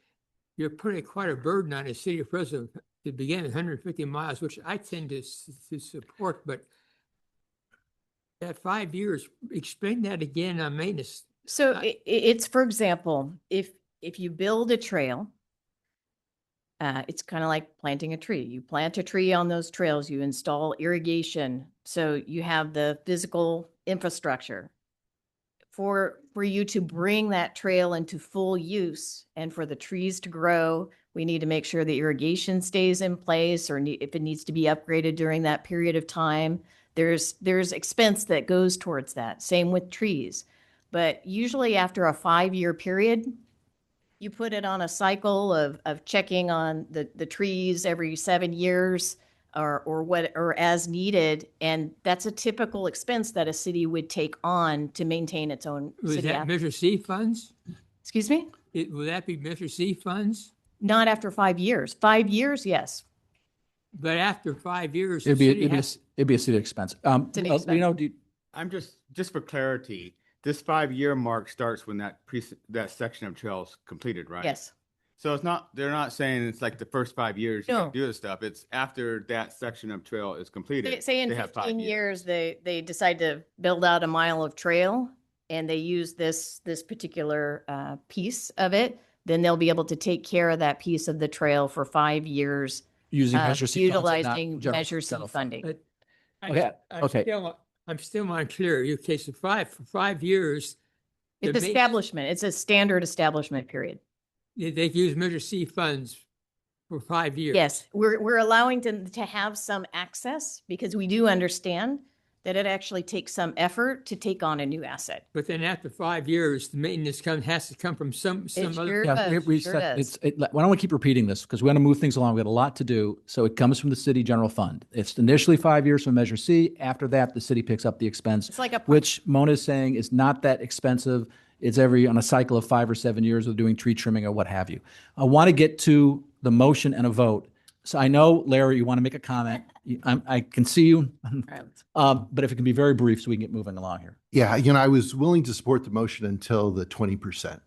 burden on the city of Fresno to begin at 150 miles, which I tend to support. But that 5 years, explain that again on maintenance. So it's, for example, if you build a trail, it's kind of like planting a tree. You plant a tree on those trails, you install irrigation. So you have the physical infrastructure for you to bring that trail into full use and for the trees to grow. We need to make sure the irrigation stays in place, or if it needs to be upgraded during that period of time, there's expense that goes towards that. Same with trees. But usually after a 5-year period, you put it on a cycle of checking on the trees every 7 years or as needed. And that's a typical expense that a city would take on to maintain its own Was city. that Measure C funds? Excuse me? Will that be Measure C funds? Not after 5 years. 5 years, yes. But after 5 years, It'd be a city expense. City expense. I'm just for clarity, this 5-year mark starts when that section of trail is completed, right? Yes. So they're not saying it's like the first 5 years you No. can do this stuff. It's after that section of trail is completed. Say in they have 15 years, they decide to build out a mile of trail and they use this particular piece of it, then they'll be able to take care of that piece of the trail for 5 years. Using Measure C funds and not utilizing general Measure C federal funding. funding. Okay. I'm still unclear. Okay, so for 5 years. It's establishment. It's a standard establishment period. They use Measure C funds for 5 years. Yes, we're allowing them to have some access because we do understand that it actually takes some effort to take on a new asset. But then after 5 years, the maintenance has to come from some It other. sure Yeah, does, we sure said does. why don't we keep repeating this? Because we want to move things along. We got a lot to do. So it comes from the city general fund. It's initially 5 years from Measure C. After that, the city picks up the expense, It's like a which Mona is saying is not that expensive. It's on a cycle of 5 or 7 years of doing tree trimming or what have you. I want to get to the motion and a vote. So I know, Larry, you want to make a comment. I can see you. But if it can be very brief so we can get moving along here. Yeah, I was willing to support the motion until the 20%.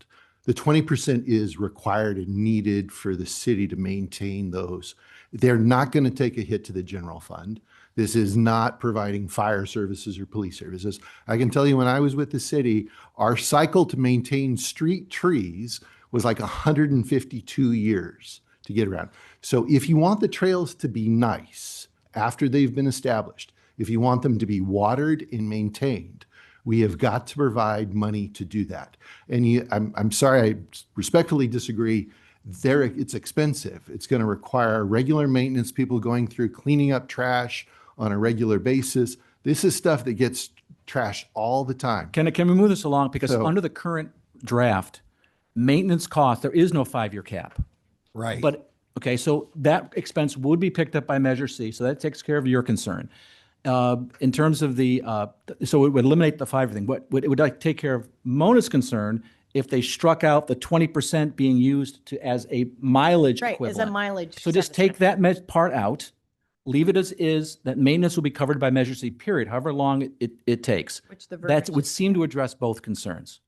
The 20% is required and needed for the city to maintain those. They're not going to take a hit to the general fund. This is not providing fire services or police services. I can tell you when I was with the city, our cycle to maintain street trees was like 152 years to get around. So if you want the trails to be nice after they've been established, if you want them to be watered and maintained, we have got to provide money to do that. And I'm sorry, I respectfully disagree. It's expensive. It's going to require regular maintenance, people going through cleaning up trash on a regular basis. This is stuff that gets trashed all the time. Can we move this along? Because So- under the current draft, maintenance cost, there is no 5-year cap. Right. But, okay, so that expense would be picked up by Measure C, so that takes care of your concern. In terms of the, so it would eliminate the 5-year thing. What it would like take care of Mona's concern if they struck out the 20% being used as a mileage Right, equivalent. as a mileage. So just take that part out, leave it as is, that maintenance will be covered by Measure C, period, however long it takes. Which the That verbiage would is- seem to address both concerns.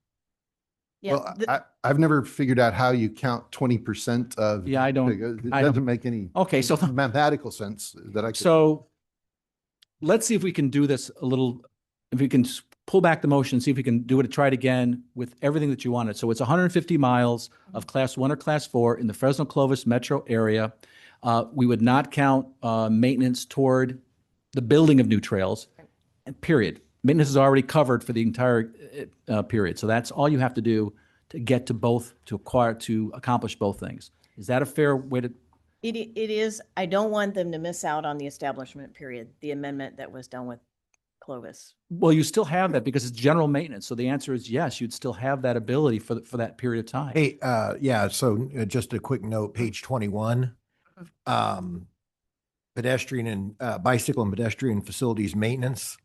Yeah, Well, I've never figured out how you count 20% of. Yeah, I don't- It I don't- doesn't make any Okay, so mathematical sense that I could. So let's see if we can do this a little, if we can pull back the motion, see if we can do it, try it again with everything that you wanted. So it's 150 miles of Class 1 or Class 4 in the Fresno-Clovis metro area. We would not count maintenance toward the building of new trails, period. Maintenance is already covered for the entire period. So that's all you have to do to get to both, to accomplish both things. Is that a fair way to? It is, I don't want them to miss out on the establishment period, the amendment that was done with Clovis. Well, you still have that because it's general maintenance. So the answer is yes, you'd still have that ability for that period of time. Hey, yeah, so just a quick note, page 21. Pedestrian and bicycle and pedestrian facilities maintenance,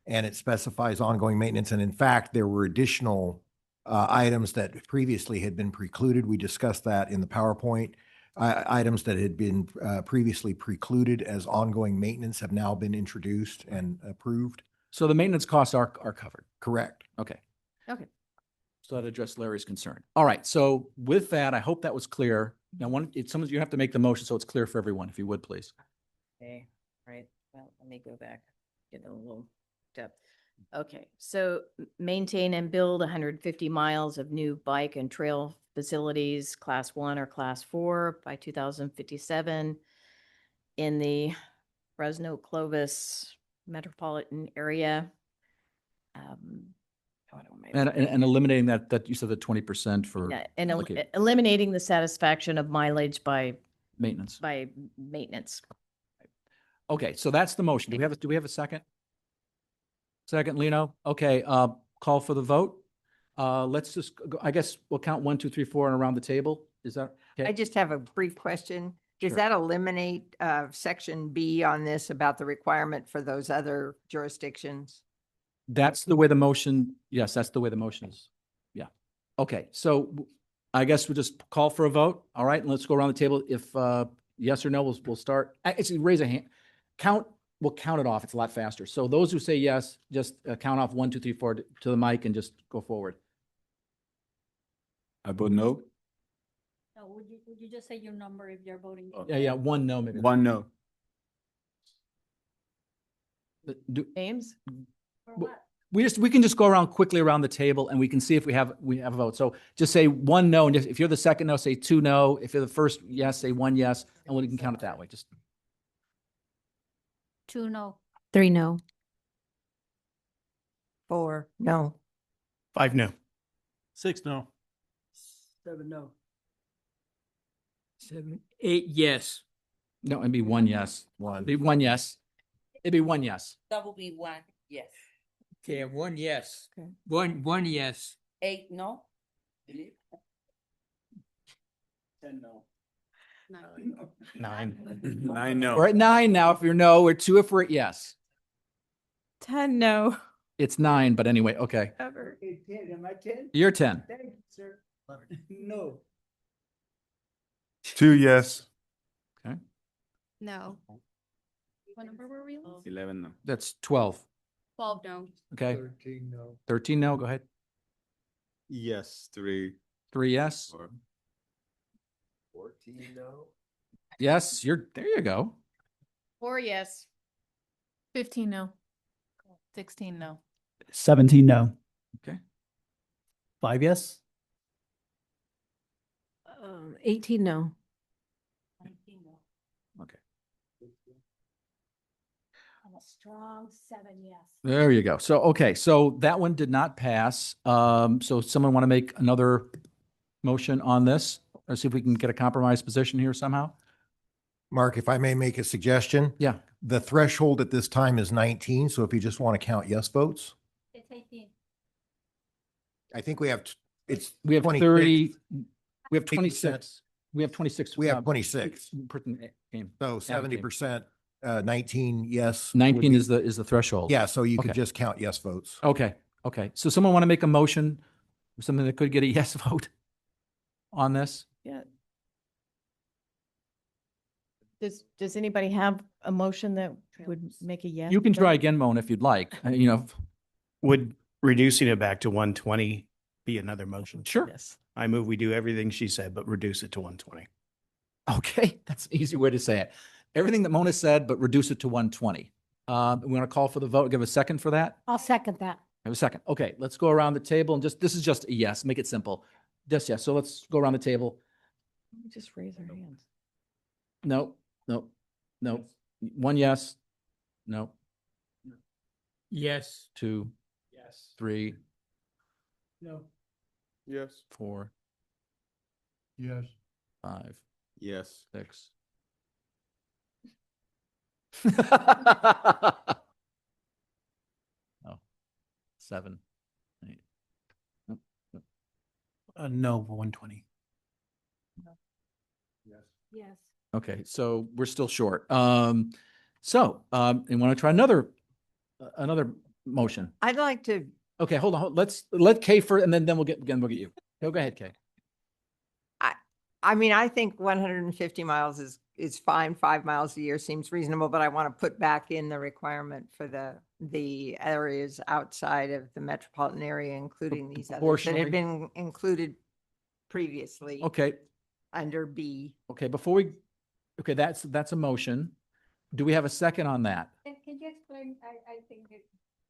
and it specifies ongoing maintenance. And in fact, there were additional items that previously had been precluded. We discussed that in the PowerPoint. Items that had been previously precluded as ongoing maintenance have now been introduced and approved. So the maintenance costs are covered. Correct. Okay. Okay. So that addressed Larry's concern. All right. So with that, I hope that was clear. Now, some of you have to make the motion so it's clear for everyone, if you would, please. Okay, right. Well, let me go back, get a little depth. Okay, so maintain and build 150 miles of new bike and trail facilities, Class 1 or Class 4 by 2057 in the Fresno-Clovis metropolitan area. And eliminating that you said the 20% for Yeah, and okay, eliminating the satisfaction of mileage by maintenance. maintenance. Okay, so that's the motion. Do we have a second? Second, Lino? Okay, call for the vote. Let's just go, I guess we'll count 1, 2, 3, 4 and around the table. Is that I okay? just have a brief question. Does Sure. that eliminate section B on this about the requirement for those other jurisdictions? That's the way the motion, yes, that's the way the motion is. Yeah. Okay, so I guess we'll just call for a vote. All right, and let's go around the table. If yes or no, we'll start. Actually, raise a hand. We'll count it off. It's a lot faster. So those who say yes, just count off 1, 2, 3, 4 to the mic and just go forward. I vote no. So would you just say your number if you're voting? Yeah, 1 no maybe. One no. Names? For what? We can just go around quickly around the table and we can see if we have a vote. So just say 1 no, and if you're the second no, say 2 no. If you're the first yes, say 1 yes, and we can count it that way. Just 2 no. 3 no. 4 no. 5 no. 6 no. 7 no. 7, 8 yes. no, it'd be 1 yes. It'd be 1 yes. It'd be 1 yes. That will be 1 yes. Okay, 1 yes. Okay. One yes. 8 no. 10 no. 9. 9 no. We're at 9 now. If you're no, we're 2 if we're at yes. 10 no. It's 9, but anyway, okay. Ever. 10, am I 10? You're 10. Thank you, sir. No. 2 yes. No. What number were we on? 11 no. That's 12. 12 no. Okay. 13 no. 13 no, go ahead. Yes, 3. 3 yes. 14 no. Yes, there you go. 4 yes. 15 no. 16 no. 17 no. Okay. 5 yes. 18 no. Okay. And a strong 7 yes. There you go. So, okay, so that one did not pass. So someone want to make another motion on this? Or see if we can get a compromise position here somehow? Mark, if I may make a suggestion, Yeah. the threshold at this time is 19. So if you just want to count yes votes, It's 18. I think we have, We have 26. 30, we have 8%. 26. We have 26. We have 26. Game. So 70%, 19 yes. would 19 be- is the threshold. Yeah, so you could Okay. just count yes votes. Okay, okay. So someone want to make a motion, for something that could get a yes vote on this? Yeah. Does anybody have a motion that would make a yes? You can vote? try again, Moan, if you'd like. Would reducing it back to 120 be another motion? Sure. Yes. I move we do everything she said, but reduce it to 120. Okay, that's an easy way to say it. Everything that Mona said, but reduce it to 120. We want to call for the vote. Give a second for that? I'll second that. Have a second. Okay, let's go around the table and this is just a yes, make it simple. Just yes. So let's go around the table. Just raise our hands. No, no, no. 1 yes. No. Yes. 2, Yes. 3, No. Yes. 4, Yes. 5, Yes. 6. Oh, 7, 8. Nope, nope. No, 120. Yes. Okay, so we're still short. And want to try another motion. I'd like to, Okay, hold on. Let's let Kay first, and then we'll get you. Go ahead, Kay. I mean, I think 150 miles is fine. 5 miles a year seems reasonable, but I want to put back in the requirement for the areas outside of the metropolitan area, including these others that had been included previously Okay, under B. okay. That's a motion. Do we have a second on that? Can you explain? I think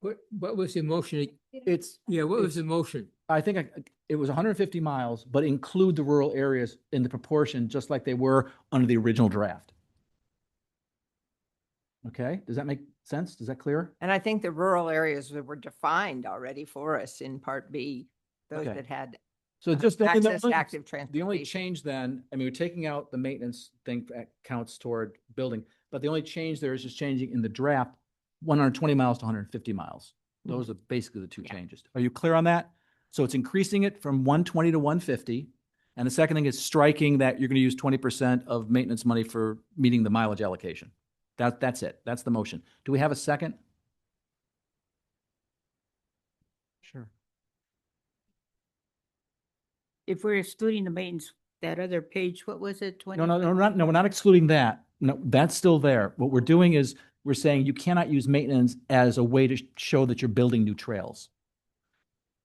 What was the motion? It's What was the motion? I think it was 150 miles, but include the rural areas in the proportion just like they were under the original draft. Okay, does that make sense? Is that clear? And I think the rural areas that were defined already for us in Part B, those Okay. that had So just access to active the only transportation. change then, I mean, we're taking out the maintenance thing that counts toward building, but the only change there is just changing in the draft, 120 miles to 150 miles. Those are basically the two changes. Are you clear on that? So it's increasing it from 120 to 150. And the second thing is striking that you're going to use 20% of maintenance money for meeting the mileage allocation. That's it. That's the motion. Do we have a second? Sure. If we're excluding the maintenance, that other page, what was it? 20? No, we're not excluding that. No, that's still there. What we're doing is we're saying you cannot use maintenance as a way to show that you're building new trails.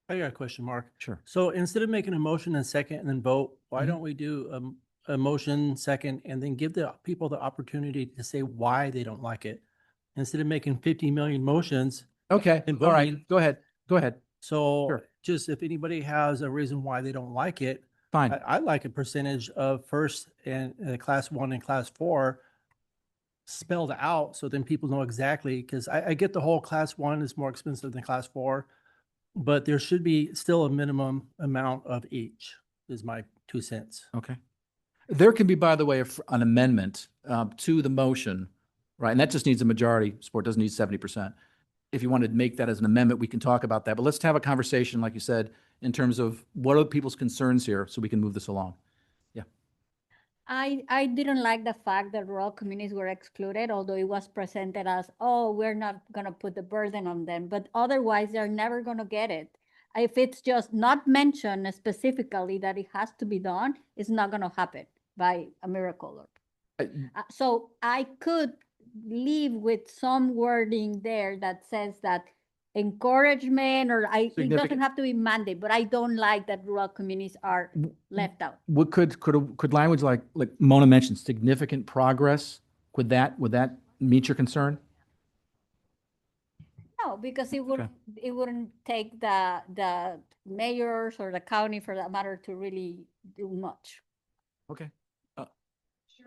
I got a question, Mark. Sure. So instead of making a motion and second and then vote, why Mhm. don't we do a motion, second, and then give the people the opportunity to say why they don't like it? Instead of making 50 million motions. Okay, And all right, voting. go ahead. So Sure. just if anybody has a reason why they don't like it, Fine. I like a percentage of first and class 1 and class 4 spelled out. So then people know exactly, because I get the whole class 1 is more expensive than class 4, but there should be still a minimum amount of each is my 2 cents. Okay. There can be, by the way, an amendment to the motion, right? And that just needs a majority support, doesn't need 70%. If you want to make that as an amendment, we can talk about that. But let's have a conversation, like you said, in terms of what are people's concerns here so we can move this along. Yeah. I didn't like the fact that rural communities were excluded, although it was presented as, oh, we're not going to put the burden on them, but otherwise they're never going to get it. If it's just not mentioned specifically that it has to be done, it's not going to happen by a miracle. So I could leave with some wording there that says that encouragement, or it doesn't Significant. have to be mandate, but I don't like that rural communities are left out. What could language like Mona mentioned, significant progress, would that meet your concern? No, because it wouldn't take the mayors or the county for that matter to really do much. Okay.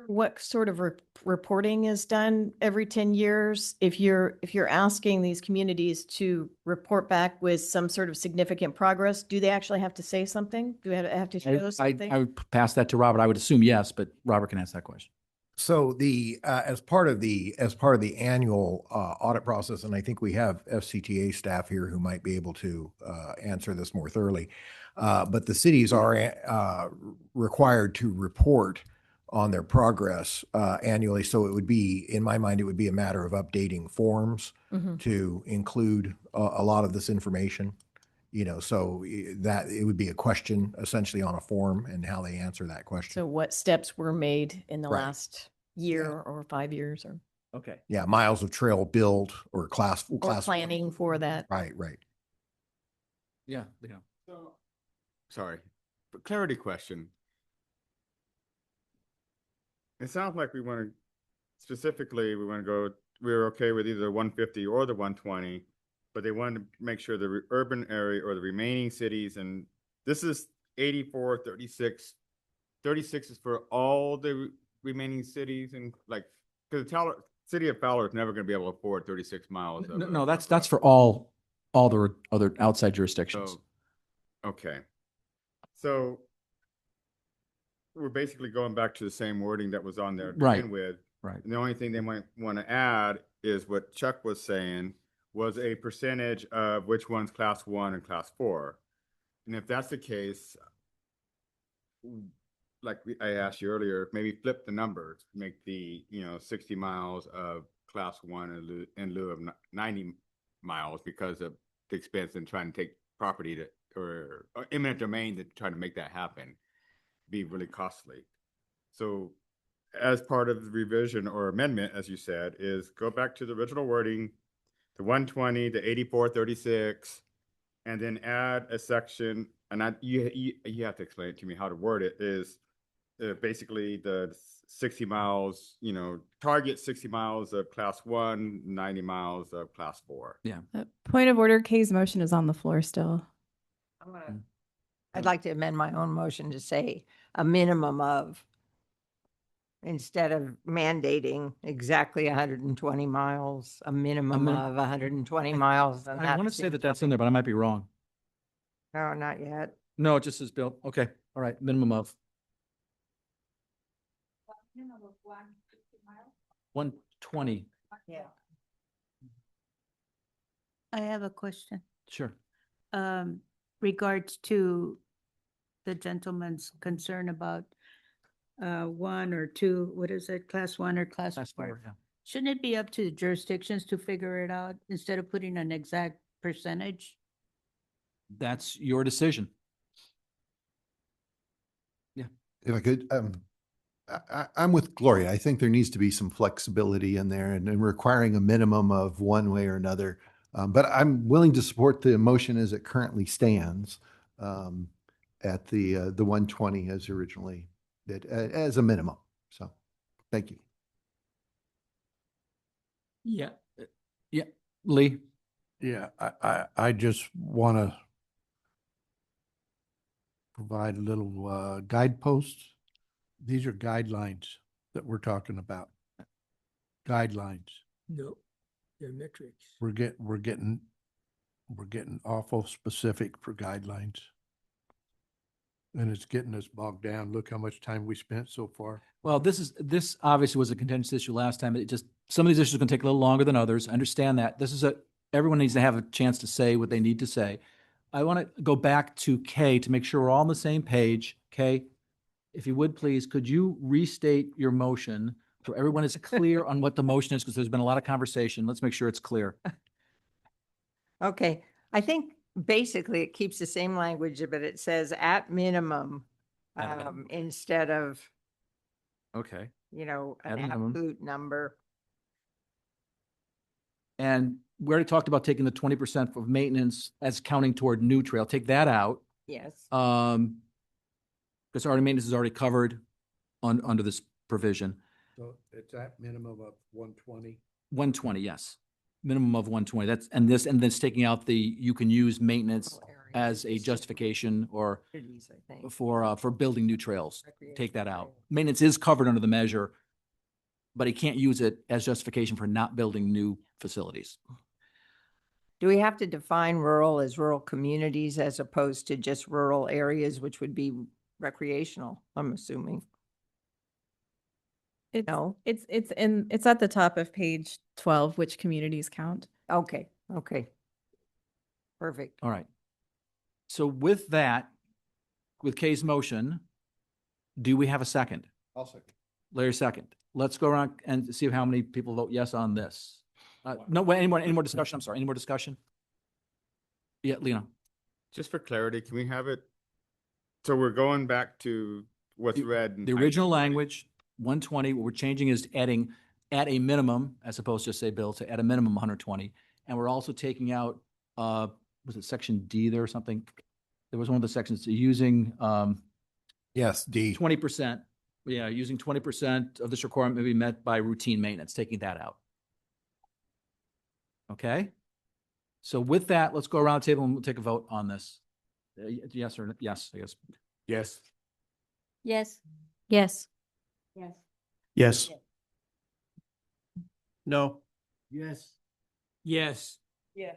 What sort of reporting is done every 10 years? If you're asking these communities to report back with some sort of significant progress, do they actually have to say something? Do they have to show something? I would pass that to Robert. I would assume yes, but Robert can answer that question. So the as part of the annual audit process, and I think we have FCTA staff here who might be able to answer this more thoroughly, but the cities are required to report on their progress annually. So it would be, in my mind, it would be a matter of updating forms to include a lot of this information. So that it would be a question essentially on a form and how they answer that question. So what steps were made in the Right. last year or 5 years or Okay. Yeah, miles of trail built or class planning for that? Right. Yeah. So, sorry, but clarity question. It sounds like we want to, specifically, we're okay with either the 150 or the 120, but they wanted to make sure the urban area or the remaining cities, and this is 84, 36. 36 is for all the remaining cities, and because the city of Fowler is never going to be able to afford 36 miles. No, that's for all the other outside jurisdictions. Okay. So we're basically going back to the same wording that was on there to begin with. Right. And the only thing they might want to add is what Chuck was saying was a percentage of which one's class 1 and class 4. And if that's the case, like I asked you earlier, maybe flip the numbers, make the 60 miles of class 1 in lieu of 90 miles because of the expense in trying to take property or eminent domain to try to make that happen be really costly. So as part of the revision or amendment, as you said, is go back to the original wording, the 120, the 8436, and then add a section, and you have to explain it to me how to word it, is basically the 60 miles, target 60 miles of class 1, 90 miles of class 4. Yeah. Point of order, Kay's motion is on the floor still. I'd like to amend my own motion to say a minimum of, instead of mandating exactly 120 miles, a minimum of 120 miles. And I want to say that that's in there, but I might be wrong. No, not yet. No, it just says built. Okay. All right. Minimum of 120. Yeah. I have a question. Sure. Regards to the gentleman's concern about 1 or 2, what is it, class 1 or class 4? Yeah. Shouldn't it be up to the jurisdictions to figure it out instead of putting an exact percentage? That's your decision. Yeah. If I could, I'm with Gloria. I think there needs to be some flexibility in there and requiring a minimum of one way or another. But I'm willing to support the motion as it currently stands at the 120 as originally did, as a minimum. So, thank you. Yeah. Yeah. Lee? Yeah, I just want to provide a little guideposts. These are guidelines that we're talking about. Guidelines. No, they're metrics. We're getting awful specific for guidelines. And it's getting us bogged down. Look how much time we spent so far. Well, this obviously was a contentious issue last time. Some of these issues are going to take a little longer than others. I understand that. Everyone needs to have a chance to say what they need to say. I want to go back to Kay to make sure we're all on the same page. Kay, if you would please, could you restate your motion so everyone is clear on what the motion is? Because there's been a lot of conversation. Let's make sure it's clear. Okay, I think basically it keeps the same language, but it says at minimum, instead of, Okay. an At minimum. absolute number. And we already talked about taking the 20% of maintenance as counting toward new trail. Take that out. Yes. Because already maintenance is already covered under this provision. So it's at minimum of 120. 120, yes. Minimum of 120. That's, and this taking out the, you can use maintenance as a justification or for building new trails. Take that out. Maintenance is covered under the measure, but he can't use it as justification for not building new facilities. Do we have to define rural as rural communities as opposed to just rural areas, which would be recreational, I'm assuming? It's, No? it's at the top of page 12, which communities count. Okay, okay. Perfect. All right. So with that, with Kay's motion, do we have a second? I'll second. Larry, second. Let's go around and see how many people vote yes on this. No, wait, any more discussion? I'm sorry, any more discussion? Yeah, Lena. Just for clarity, can we have it? So we're going back to what's read. in The item original 40. language, 120, what we're changing is adding at a minimum, as opposed to say, Bill, to at a minimum 120. And we're also taking out, was it section D there or something? There was one of the sections using Yes, D. 20%. Yeah, using 20% of this requirement may be met by routine maintenance, taking that out. Okay? So with that, let's go around the table and we'll take a vote on this. Yes or yes, I guess. Yes. Yes. Yes. Yes. Yes. No. Yes. Yes. Yeah.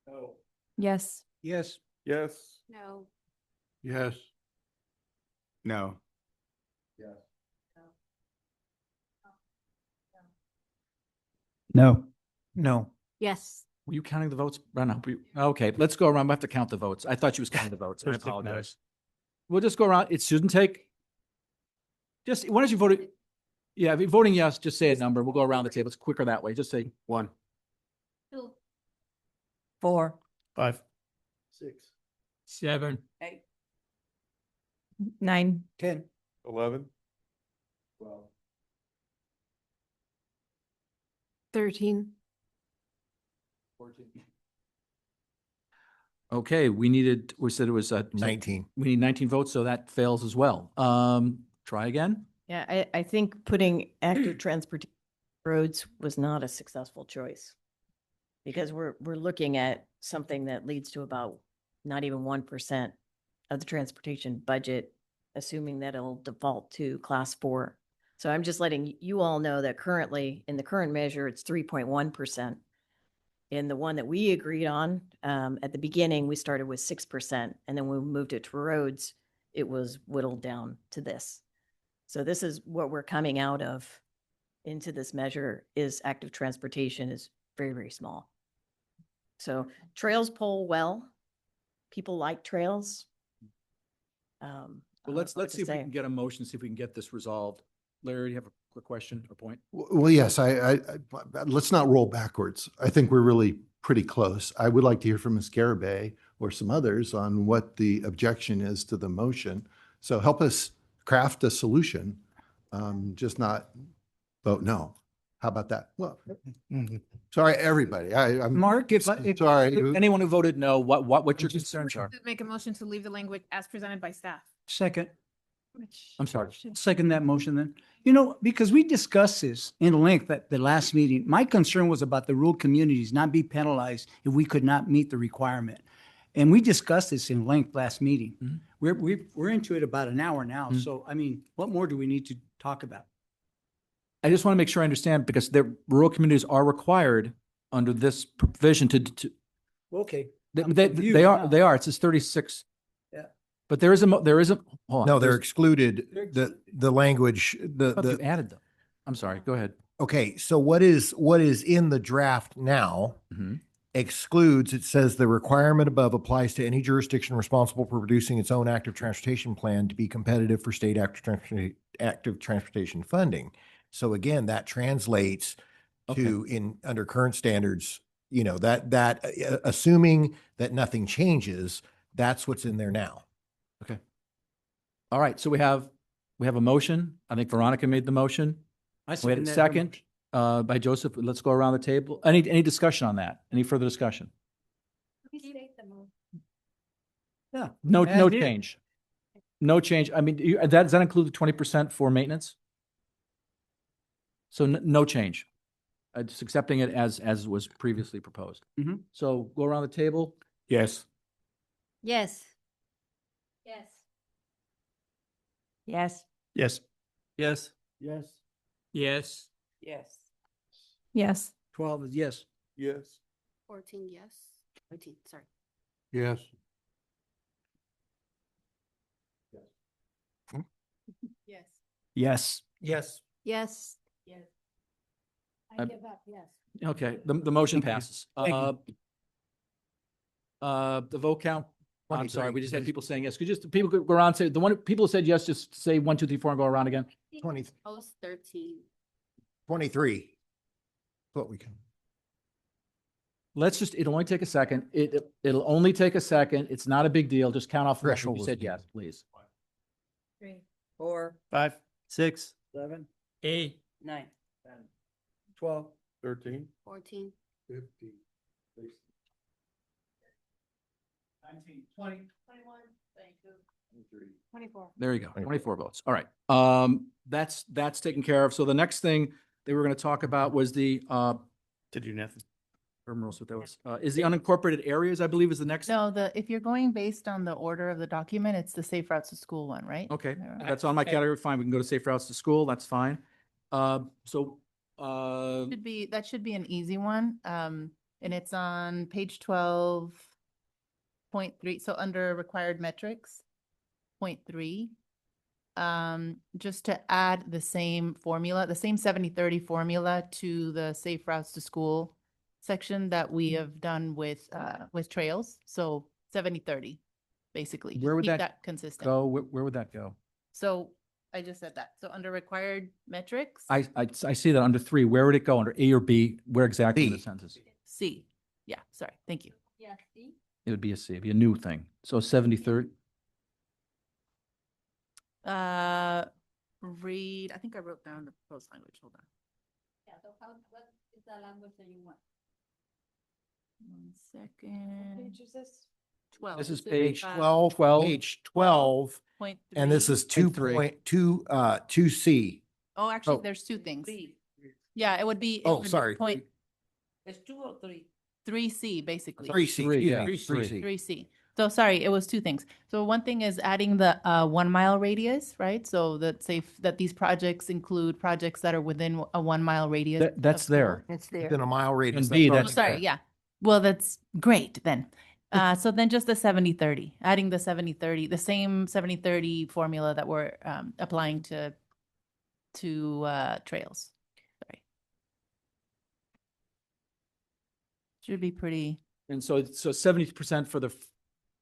No. Yes. Yes. Yes. No. Yes. No. Yes. No. No. Yes. Were you counting the votes? No. Okay, let's go around. We have to count the votes. I thought you was counting the votes. I Just take apologize. notes. We'll just go around. It shouldn't take. Just, why don't you vote it? Yeah, if you're voting yes, just say a number. We'll go around the table. It's quicker that way. Just say 1. 2. 4. 5. 6. 7. 9. 10. 11. 12. 13. 14. Okay, we said it was 19. We need 19 votes, so that fails as well. Try again. Yeah, I think putting active transportation roads was not a successful choice. Because we're looking at something that leads to about not even 1% of the transportation budget, assuming that it'll default to class 4. So I'm just letting you all know that currently, in the current measure, it's 3.1%. In the one that we agreed on, at the beginning, we started with 6%, and then when we moved it to roads, it was whittled down to this. So this is what we're coming out of into this measure is active transportation is very, very small. So trails poll well. People like trails. Well, let's see if we can get a motion, see if we can get this resolved. Larry, do you have a quick question or point? Well, yes, let's not roll backwards. I think we're really pretty close. I would like to hear from Ms. Garabay or some others on what the objection is to the motion. So help us craft a solution, just not vote no. How about that? Well, sorry, everybody. I'm Mark, if sorry. Anyone who voted no, what your concerns are? Make a motion to leave the language as presented by staff. Second. I'm sorry. Second that motion then. You know, because we discussed this in length at the last meeting. My concern was about the rural communities not be penalized if we could not meet the requirement. And we discussed this in length last meeting. Mm-hmm. We're into it about an hour now. So, I mean, what more do we need to talk about? I just want to make sure I understand because the rural communities are required under this provision to Okay. they are. It says 36. Yeah. But there is a, hold on. No, they're There's- excluded, the language, I thought you added them. I'm sorry, go ahead. okay, so what is in the draft now Mhm. excludes, it says the requirement above applies to any jurisdiction responsible for producing its own active transportation plan to be competitive for state active transportation funding. So again, that translates to under current standards, you know, that assuming that nothing changes, that's what's in there now. Okay. All right, so we have a motion. I think Veronica made the motion. I We had a that second. by Joseph. Let's go around the table. Any discussion on that? Any further discussion? Yeah. No Mandip. change. No change. I mean, does that include the 20% for maintenance? So no change. Just accepting it as was previously proposed. Mhm. So go around the table. Yes. Yes. Yes. Yes. Yes. Yes. Yes. Yes. Yes. Yes. 12 is yes. Yes. 14, yes. 13, sorry. Yes. Yes. Yes. Yes. Yes. Yes. I I give up, yes. Okay, the motion Thank you. passes. Thank The vote count, I'm sorry, 23. we just had people saying yes. Could you just, people could go around, and say, the one, people who said yes, just say 1, 2, 3, 4 and go around again. 20, Post 13. 23. What we can. It'll only take a second. It'll only take a second. It's not a big deal. Just count off the numbers. Threshold You was said good. yes, please. 3, 4, 5, 6, 7, 8, 9, 12, 13. 14, 15. 19, 20. 21, thank you. 24. There you go. 24 votes. All right. That's taken care of. So the next thing they were going to talk about was the, To do nothing. is the unincorporated areas, I believe, is the next. No, if you're going based on the order of the document, it's the Safe Routes to School one, right? Okay, Am I right? that's on my category. Fine. We can go to safe routes to school. That's fine. So, That should be an easy one. And it's on page 12.3. So under required metrics, 0.3. Just to add the same formula, the same 70-30 formula to the Safe Routes to School section that we have done with trails. So 70-30, basically. Just where would keep that consistent? go? Where would that go? So I just said that. So under required metrics, I see that under 3. Where would it go? Under A or B? Where exactly in the B. sentence? C. Yeah, sorry. Thank you. Yes, see? It would be a C. It'd be a new thing. So 70-30. Read, I think I wrote down the proposed language. Hold on. Yeah, so what is the language that you want? 1 second. Page is this? 12. This is So, page 12, 12. page 12, 0.3. and this is 2.2C. Oh, actually, oh. there's two things. 3. Yeah, it would be. Oh, sorry. Point It's 2 or 3? 3C, basically. 3C. Three, yeah, 3C. 3C. So sorry, it was two things. So one thing is adding the 1 mile radius, right? So that these projects include projects that are within a 1 mile radius. That's of school. there. It's there. Within a mile radius. And B, Oh, that's sorry, yeah. Well, that's great then. So then just the 70-30, adding the 70-30, the same 70-30 formula that we're applying to trails. Sorry. Should be pretty. And so 70% for the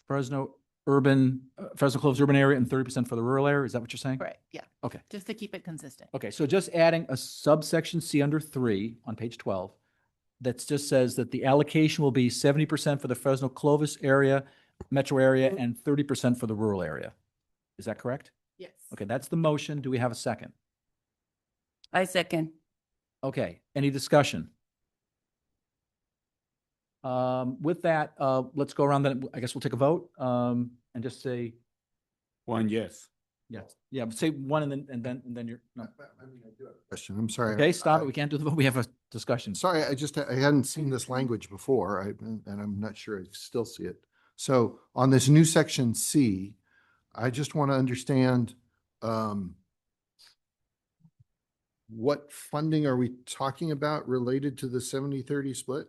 Fresno Clovis urban area and 30% for the rural area. Is that what you're saying? Correct, yeah. Okay. Just to keep it consistent. Okay, so just adding a subsection C under 3 on page 12, that just says that the allocation will be 70% for the Fresno Clovis area, metro area, and 30% for the rural area. Is that correct? Yes. Okay, that's the motion. Do we have a second? I second. Okay, any discussion? With that, let's go around then. I guess we'll take a vote, and just say 1, yes. yes. Yeah, but say 1 and then you're, no. Question, I'm sorry. Okay, stop it. We can't do the vote. We have a discussion. Sorry, I hadn't seen this language before, and I'm not sure I still see it. So on this new section C, I just want to understand what funding are we talking about related to the 70-30 split?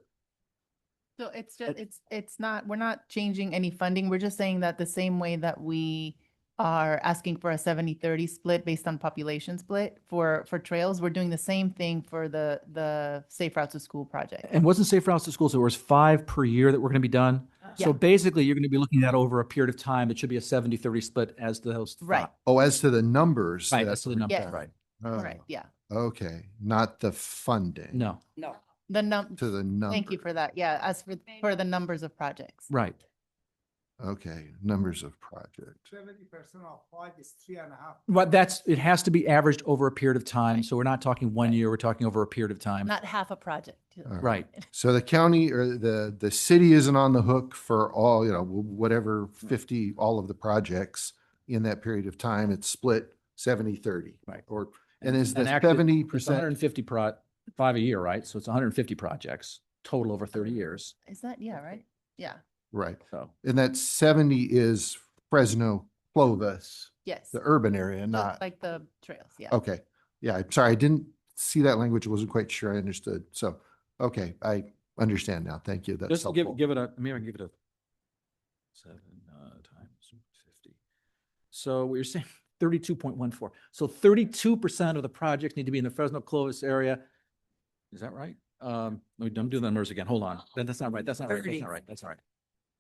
So it's just, it's not, we're not changing any funding. We're just saying that the same way that we are asking for a 70-30 split based on population split for trails, we're doing the same thing for the Safe Routes to School project. And wasn't Safe Routes to School, so it was 5 per year that we're going to be done? So Yeah. basically, you're going to be looking at over a period of time. It should be a 70-30 split as to those. Right. Oh, as to the numbers. Right, that- as to the numbers, Yes. right. Oh, Right, yeah. Okay, not the funding. No, No. The To the number. thank you for that. Yeah, as for the numbers of projects. right. Okay, numbers of projects. 70% of 5 is 3.5. But it has to be averaged over a period of time. So we're not talking 1 year, we're talking over a period of time. Not half a project. All Right. So the county or the city isn't on the hook for all, whatever 50, all of the projects in that period of time. It's split 70-30. Right. And is the actually, it's 70%? 150 5 a year, right? So it's 150 projects total over 30 years. Is that, yeah, right? Yeah, Right. So And that 70 is Fresno, Clovis, yes. the urban area, So not, like the trails, yeah. okay. Yeah, I'm sorry, I didn't see that language. I wasn't quite sure I understood. So, okay, I understand now. Thank you. That's just helpful. give it a, maybe I can give it a 7 times 50. So what you're saying, 32.14. So 32% of the projects need to be in the Fresno Clovis area. Is that right? I'm doing the numbers again. Hold on. That's not right. That's not right. That's not right. That's not right.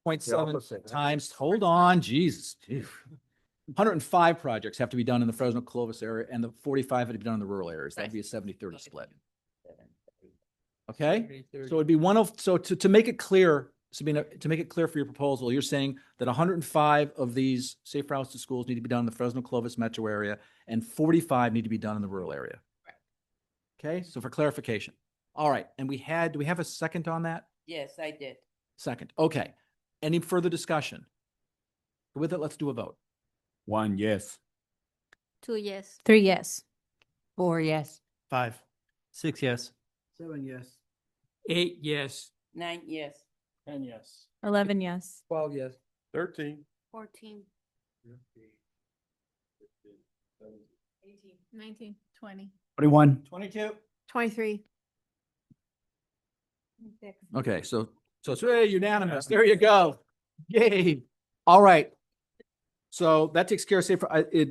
0.7 times, hold on, Jesus. 105 projects have to be done in the Fresno Clovis area and the 45 had to be done in the rural areas. That'd be a 70-30 split. Okay? So it'd be so to make it clear, Sabina, to make it clear for your proposal, you're saying that 105 of these safe routes to schools need to be done in the Fresno Clovis metro area and 45 need to be done in the rural area. Okay? So for clarification. All right. And do we have a second on that? Yes, I did. Second. Okay. Any further discussion? With it, let's do a vote. 1, yes. 2 yes. 3 yes. 4 yes. 5. 6 yes. 7 yes. 8 yes. 9 yes. 10 yes. 11 yes. 12 yes. 13. 14. 18, 19, 20. 21. 22. 23. Okay. So it's unanimous. There you go. Yay. All right. So that takes care of safe.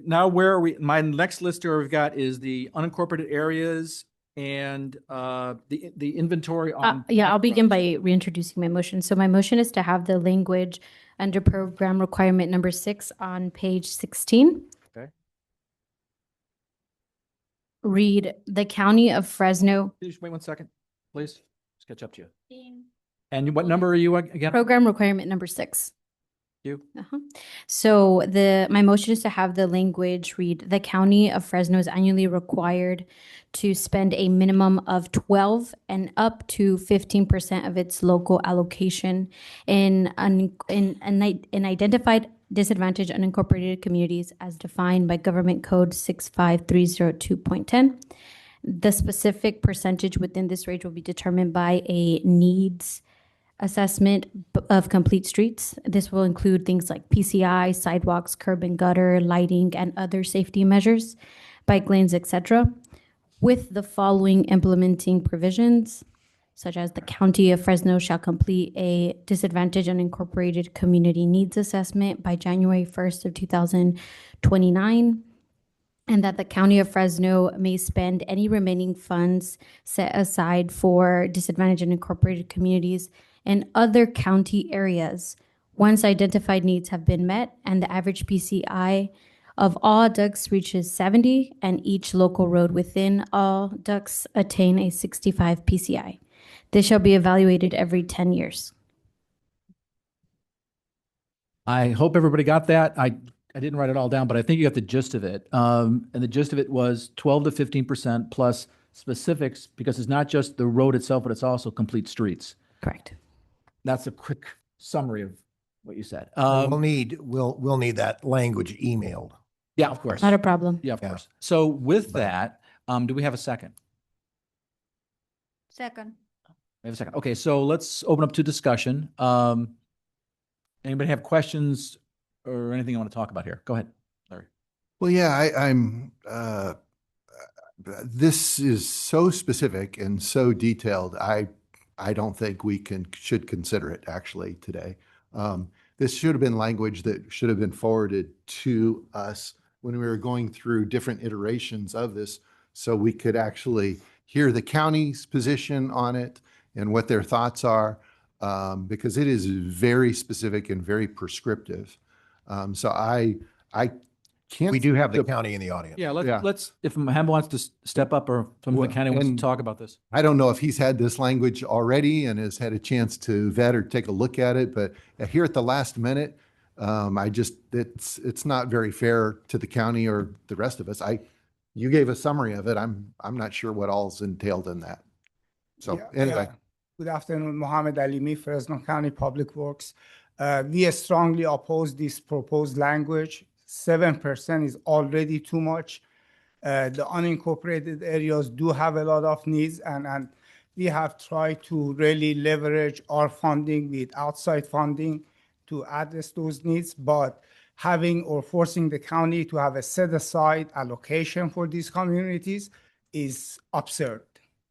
Now where are we? My next list here we've got is the unincorporated areas and the inventory on. Yeah, I'll begin by reintroducing my motion. So my motion is to have the language under program requirement number 6 on page 16. Okay. Read the County of Fresno. Can you just wait 1 second, please? Let's catch up to you. And what number are you again? Program requirement number 6. You. So my motion is to have the language read, the County of Fresno is annually required to spend a minimum of 12 and up to 15% of its local allocation in identified disadvantaged unincorporated communities as defined by Government Code 65302.10. The specific percentage within this range will be determined by a needs assessment of complete streets. This will include things like PCI, sidewalks, curb and gutter, lighting, and other safety measures, bike lanes, etc., with the following implementing provisions, such as the County of Fresno shall complete a disadvantaged unincorporated community needs assessment by January 1st of 2029, and that the County of Fresno may spend any remaining funds set aside for disadvantaged unincorporated communities and other county areas once identified needs have been met and the average PCI of all ducts reaches 70 and each local road within all ducts attain a 65 PCI. This shall be evaluated every 10 years. I hope everybody got that. I didn't write it all down, but I think you got the gist of it. And the gist of it was 12 to 15% plus specifics because it's not just the road itself, but it's also complete streets. Correct. That's a quick summary of what you said. We'll need that language emailed. Yeah, of course. Not a problem. Yeah, of course. So with that, do we have a second? Second. We have a second. Okay, so let's open up to discussion. Anybody have questions or anything you want to talk about here? Go ahead, Larry. Well, yeah, this is so specific and so detailed. I don't think we should consider it actually today. This should have been language that should have been forwarded to us when we were going through different iterations of this, so we could actually hear the county's position on it and what their thoughts are, because it is very specific and very prescriptive. So I can't. We do have the county in the audience. Yeah, let's if Mahamba wants to step up or from the county wants to talk about this. I don't know if he's had this language already and has had a chance to vet or take a look at it, but here at the last minute, It's not very fair to the county or the rest of us. You gave a summary of it. I'm not sure what all's entailed in that. So anyway. Good afternoon, Mohammed Alimi, Fresno County Public Works. We strongly oppose this proposed language. 7% is already too much. The unincorporated areas do have a lot of needs, and we have tried to really leverage our funding with outside funding to address those needs, but having or forcing the county to have a set aside allocation for these communities is absurd.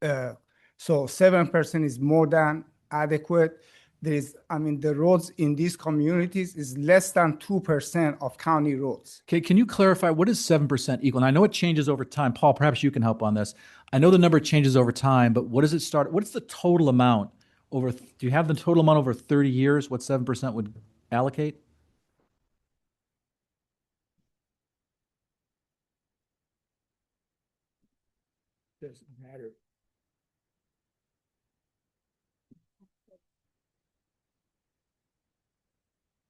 So 7% is more than adequate. The roads in these communities is less than 2% of county roads. Okay, can you clarify what is 7% equal? And I know it changes over time. Paul, perhaps you can help on this. I know the number changes over time, but what does it start? What's the total amount over? Do you have the total amount over 30 years? What 7% would allocate? Doesn't matter.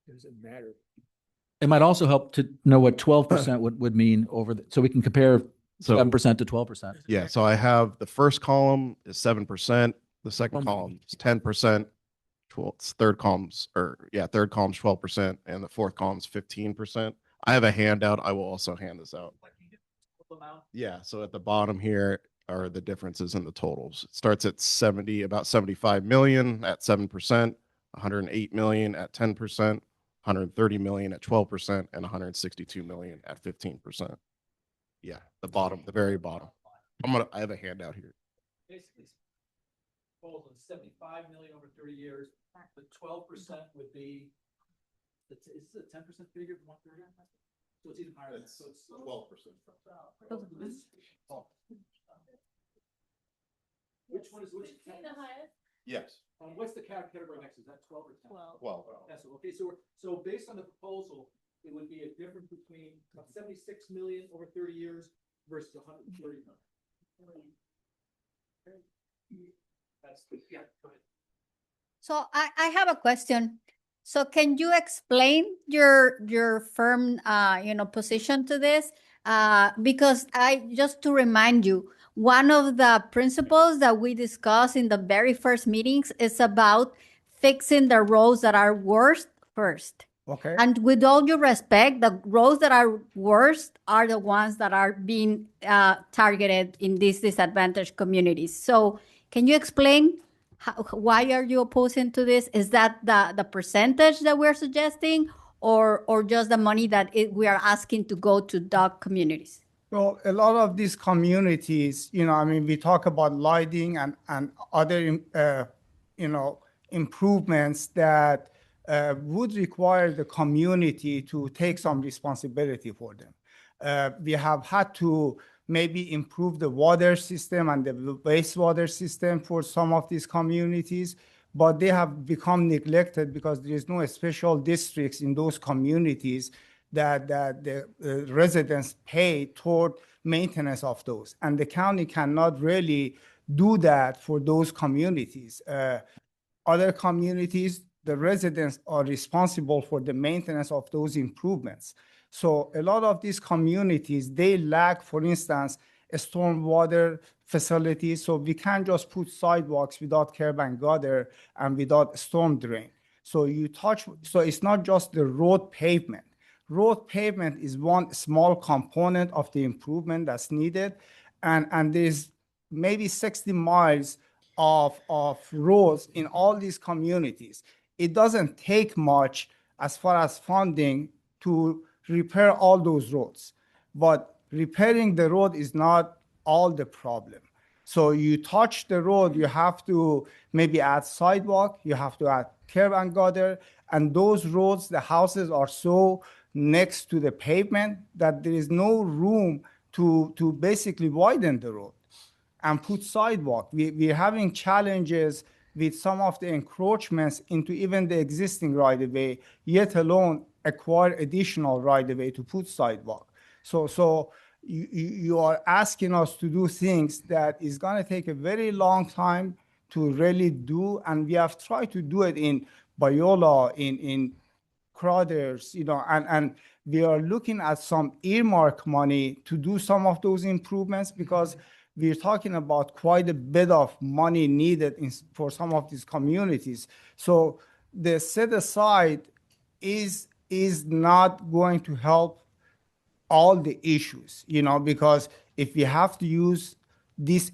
Doesn't matter. It might also help to know what 12% would mean so we can compare 7% to 12%. Yeah, so I have the first column is 7%, the second column is 10%, third column's 12%, and the fourth column's 15%. I have a handout. I will also hand this out. Yeah, so at the bottom here are the differences in the totals. It starts at about 75 million at 7%, 108 million at 10%, 130 million at 12%, and 162 million at 15%. Yeah, the very bottom. I have a handout here. Basically, 75 million over 30 years. The 12% would be, is this a 10% figure from 130? So it's even higher than that. So it's 12%. Which one is the highest? Yes. What's the category next? Is that 12 or 10? 12. Yes, okay, so based on the proposal, it would be a difference between 76 million over 30 years versus 130 million. That's good. Yeah, go ahead. So I have a question. So can you explain your firm, position to this? Because just to remind you, one of the principles that we discussed in the very first meetings is about fixing the roads that are worst first. Okay. And with all due respect, the roads that are worst are the ones that are being targeted in these disadvantaged communities. So can you explain why are you opposing to this? Is that the percentage that we're suggesting, or just the money that we are asking to go to DOC communities? Well, a lot of these communities, we talk about lighting and other, improvements that would require the community to take some responsibility for them. We have had to maybe improve the water system and the wastewater system for some of these communities, but they have become neglected because there is no special districts in those communities that the residents pay toward maintenance of those. And the county cannot really do that for those communities. Other communities, the residents are responsible for the maintenance of those improvements. So a lot of these communities, they lack, for instance, a stormwater facilities. So we can't just put sidewalks without curb and gutter and without storm drain. So it's not just the road pavement. Road pavement is one small component of the improvement that's needed. And there's maybe 60 miles of roads in all these communities. It doesn't take much as far as funding to repair all those roads. But repairing the road is not all the problem. So you touch the road, you have to maybe add sidewalk, you have to add curb and gutter, and those roads, the houses are so next to the pavement that there is no room to basically widen the road and put sidewalk. We're having challenges with some of the encroachments into even the existing right-of-way, yet alone acquire additional right-of-way to put sidewalk. So you are asking us to do things that is going to take a very long time to really do, and we have tried to do it in Biola, in Crowders, and we are looking at some earmark money to do some of those improvements because we're talking about quite a bit of money needed for some of these communities. So the set aside is not going to help all the issues, because if we have to use this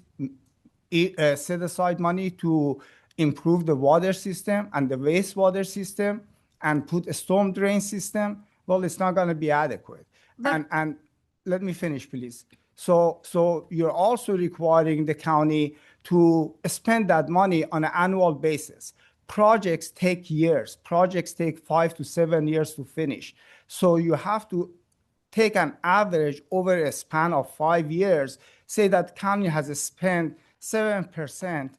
set aside money to improve the water system and the wastewater system and put a storm drain system, well, it's not going to be adequate. And let me finish, please. So you're also requiring the county to spend that money on an annual basis. Projects take years. Projects take 5 to 7 years to finish. So you have to take an average over a span of 5 years, say that county has spent 7%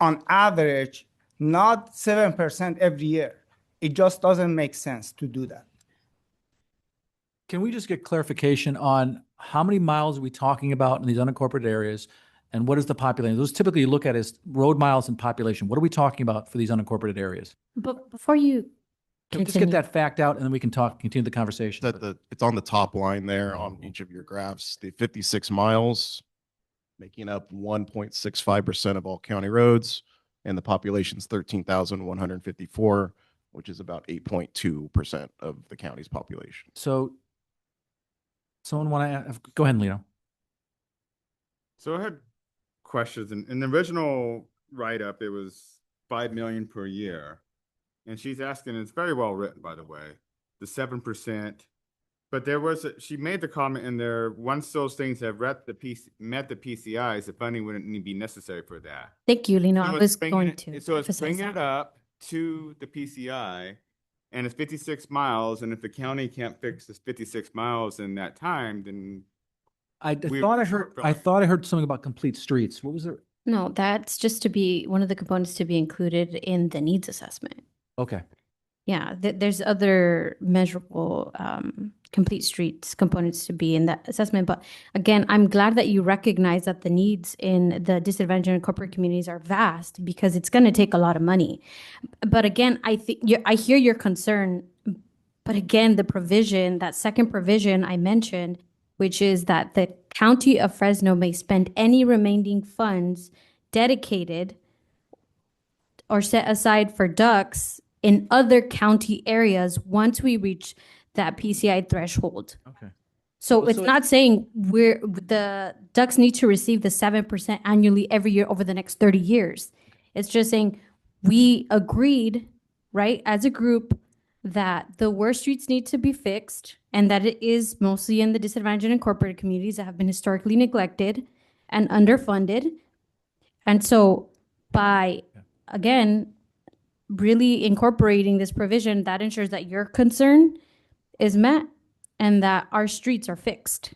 on average, not 7% every year. It just doesn't make sense to do that. Can we just get clarification on how many miles are we talking about in these unincorporated areas? And what is the population? Those typically you look at as road miles and population. What are we talking about for these unincorporated areas? But before you Can we just continue, get that fact out and then we can continue the conversation? It's on the top line there on each of your graphs. The 56 miles making up 1.65% of all county roads, and the population's 13,154, which is about 8.2% of the county's population. So someone want to, go ahead, Lino. So I had questions. In the original write-up, it was 5 million per year. And she's asking, it's very well written, by the way, the 7%. But she made the comment in there, once those things have met the PCIs, the funding wouldn't be necessary for that. thank you, Lino. So I it's was bringing going it- to So it's emphasize bringing that. it up to the PCI, and it's 56 miles, and if the county can't fix this 56 miles in that time, then I thought I heard something about complete streets. What was it? No, that's just to be one of the components to be included in the needs assessment. Okay. Yeah, there's other measurable complete streets components to be in that assessment. But again, I'm glad that you recognize that the needs in the disadvantaged and corporate communities are vast because it's going to take a lot of money. But again, I hear your concern. But again, the provision, that second provision I mentioned, which is that the county of Fresno may spend any remaining funds dedicated or set aside for ducts in other county areas once we reach that PCI threshold. Okay. So it's not saying the ducts need to receive the 7% annually every year over the next 30 years. It's just saying we agreed, right, as a group, that the worst streets need to be fixed and that it is mostly in the disadvantaged and incorporated communities that have been historically neglected and underfunded. And so by, again, really incorporating this provision, that ensures that your concern is met and that our streets are fixed.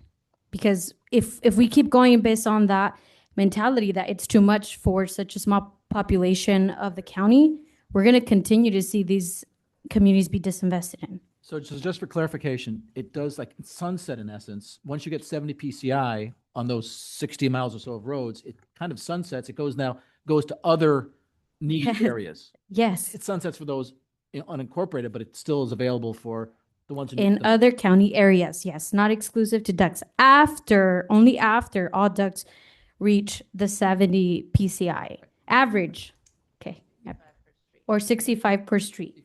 Because if we keep going based on that mentality that it's too much for such a small population of the county, we're going to continue to see these communities be disinvested in. So just for clarification, it does like sunset in essence. Once you get 70 PCI on those 60 miles or so of roads, it kind of sunsets. It goes to other need areas. Yes. It sunsets for those unincorporated, but it still is available for the ones In other county areas, yes, not exclusive to ducts. Only after all ducts reach the 70 PCI average. Okay. Yep. Or 65 per street.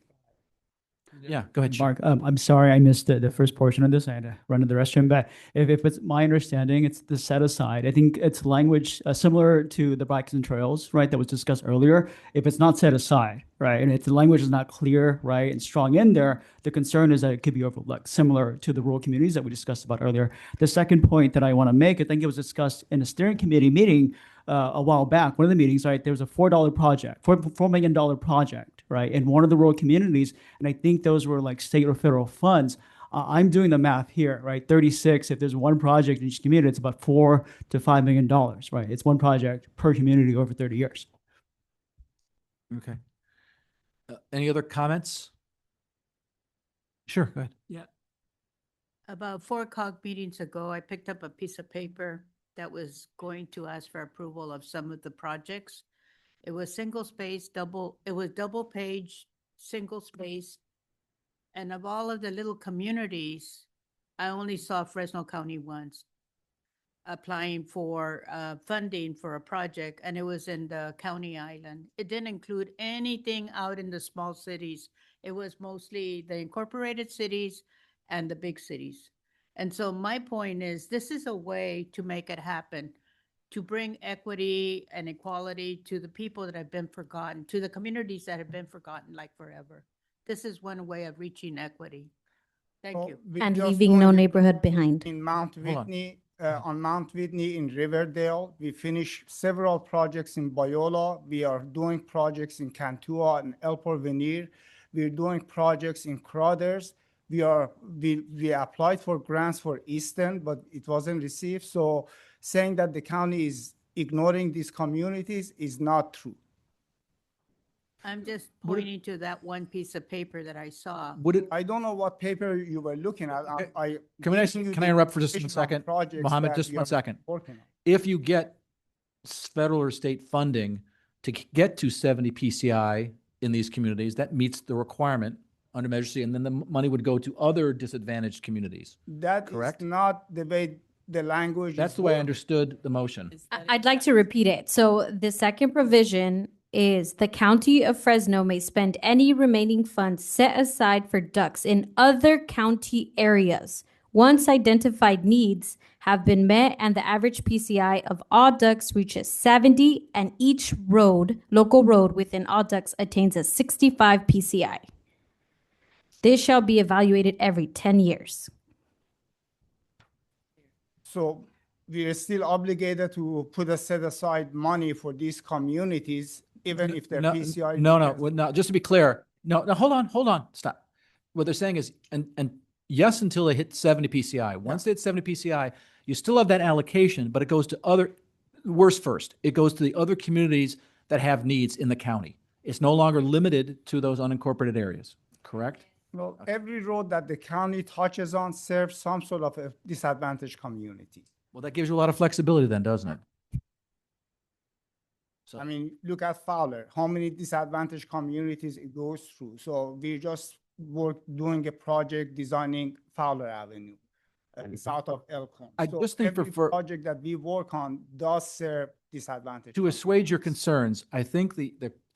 Yeah, go ahead, Mark. I'm sorry I missed the first portion of this. I had to run to the restroom. But if it's my understanding, it's the set aside. I think it's language similar to the bikes and trails, right, that was discussed earlier. If it's not set aside, right, and if the language is not clear, right, and strong in there, the concern is that it could be overlooked, similar to the rural communities that we discussed about earlier. The second point that I want to make, I think it was discussed in a steering committee meeting a while back, one of the meetings, right, there was a $4 project, $4 million project, right, in one of the rural communities, and I think those were like state or federal funds. I'm doing the math here, right, 36, if there's one project in each community, it's about $4 to $5 million, right, it's one project per community over 30 years. Okay. Any other comments? Sure, go ahead. Yeah. About 4 o'clock meetings ago, I picked up a piece of paper that was going to ask for approval of some of the projects. It was double page, single space, And of all of the little communities, I only saw Fresno County once applying for funding for a project, and it was in the county island. It didn't include anything out in the small cities. It was mostly the incorporated cities and the big cities. And so my point is, this is a way to make it happen, to bring equity and equality to the people that have been forgotten, to the communities that have been forgotten like forever. This is one way of reaching equity. Thank you. And leaving no neighborhood behind. In Mount Hold on. Whitney, on Mount Whitney in Riverdale, we finished several projects in Biola. We are doing projects in Cantua and El Porvenir. We're doing projects in Crothers. We applied for grants for Easton, but it wasn't received. So saying that the county is ignoring these communities is not true. I'm just Would it- pointing to that one piece of paper that I saw. Would it, I don't know what paper you were looking at. can I interrupt for just 1 second? Mohammed, just 1 second. Working on. If you get federal or state funding to get to 70 PCI in these communities, that meets the requirement under Measure C, and then the money would go to other disadvantaged communities. That Correct? is not the way the language That's is the way I worded. understood the motion. I'd like to repeat it. So the second provision is the county of Fresno may spend any remaining funds set aside for ducts in other county areas once identified needs have been met and the average PCI of all ducts reaches 70 and each local road within all ducts attains a 65 PCI. This shall be evaluated every 10 years. So we are still obligated to set aside money for these communities, even if their No, PCI. no, just to be clear, no, hold on, stop. What they're saying is, and yes, until they hit 70 PCI. Once they hit 70 PCI, you still have that allocation, but it goes to worse first. It goes to the other communities that have needs in the county. It's no longer limited to those unincorporated areas, correct? Well, every road that the county touches on serves some sort of a disadvantaged community. Well, that gives you a lot of flexibility then, doesn't it? I mean, look at Fowler, how many disadvantaged communities it goes through. So we just doing a project designing Fowler Avenue, south of Elkhorn. I So just think every project that we work on does serve disadvantaged. To assuage your concerns, I think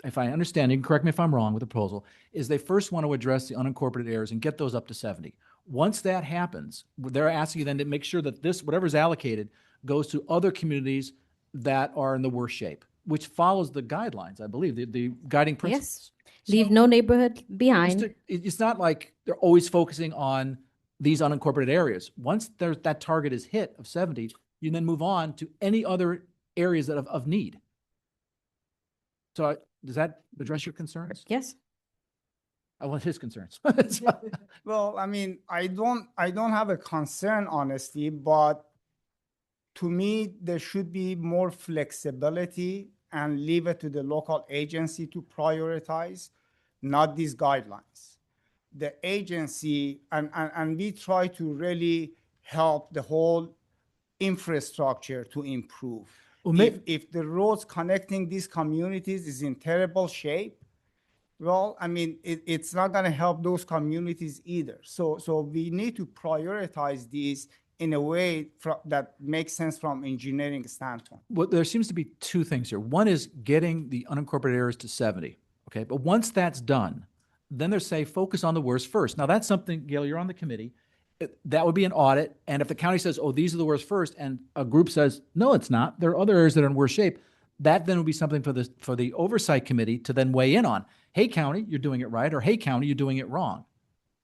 if I understand, you can correct me if I'm wrong with the proposal, is they first want to address the unincorporated areas and get those up to 70. Once that happens, they're asking you then to make sure that whatever's allocated goes to other communities that are in the worst shape, which follows the guidelines, I believe, the guiding principles. Yes. Leave no neighborhood behind. It's not like they're always focusing on these unincorporated areas. Once that target is hit of 70, you then move on to any other areas that of need. So does that address your concerns? Yes. I want his concerns. Well, I mean, I don't have a concern, honestly, but to me, there should be more flexibility and leave it to the local agency to prioritize, not these guidelines. The agency, and we try to really help the whole infrastructure to improve. If the roads connecting these communities is in terrible shape, well, I mean, it's not going to help those communities either. So we need to prioritize these in a way that makes sense from engineering standpoint. Well, there seems to be two things here. One is getting the unincorporated areas to 70, okay? But once that's done, then they say focus on the worst first. Now, that's something, Gail, you're on the committee. That would be an audit. And if the county says, oh, these are the worst first, and a group says, no, it's not, there are other areas that are in worse shape, that then would be something for the oversight committee to then weigh in on. Hey, county, you're doing it right, or hey, county, you're doing it wrong.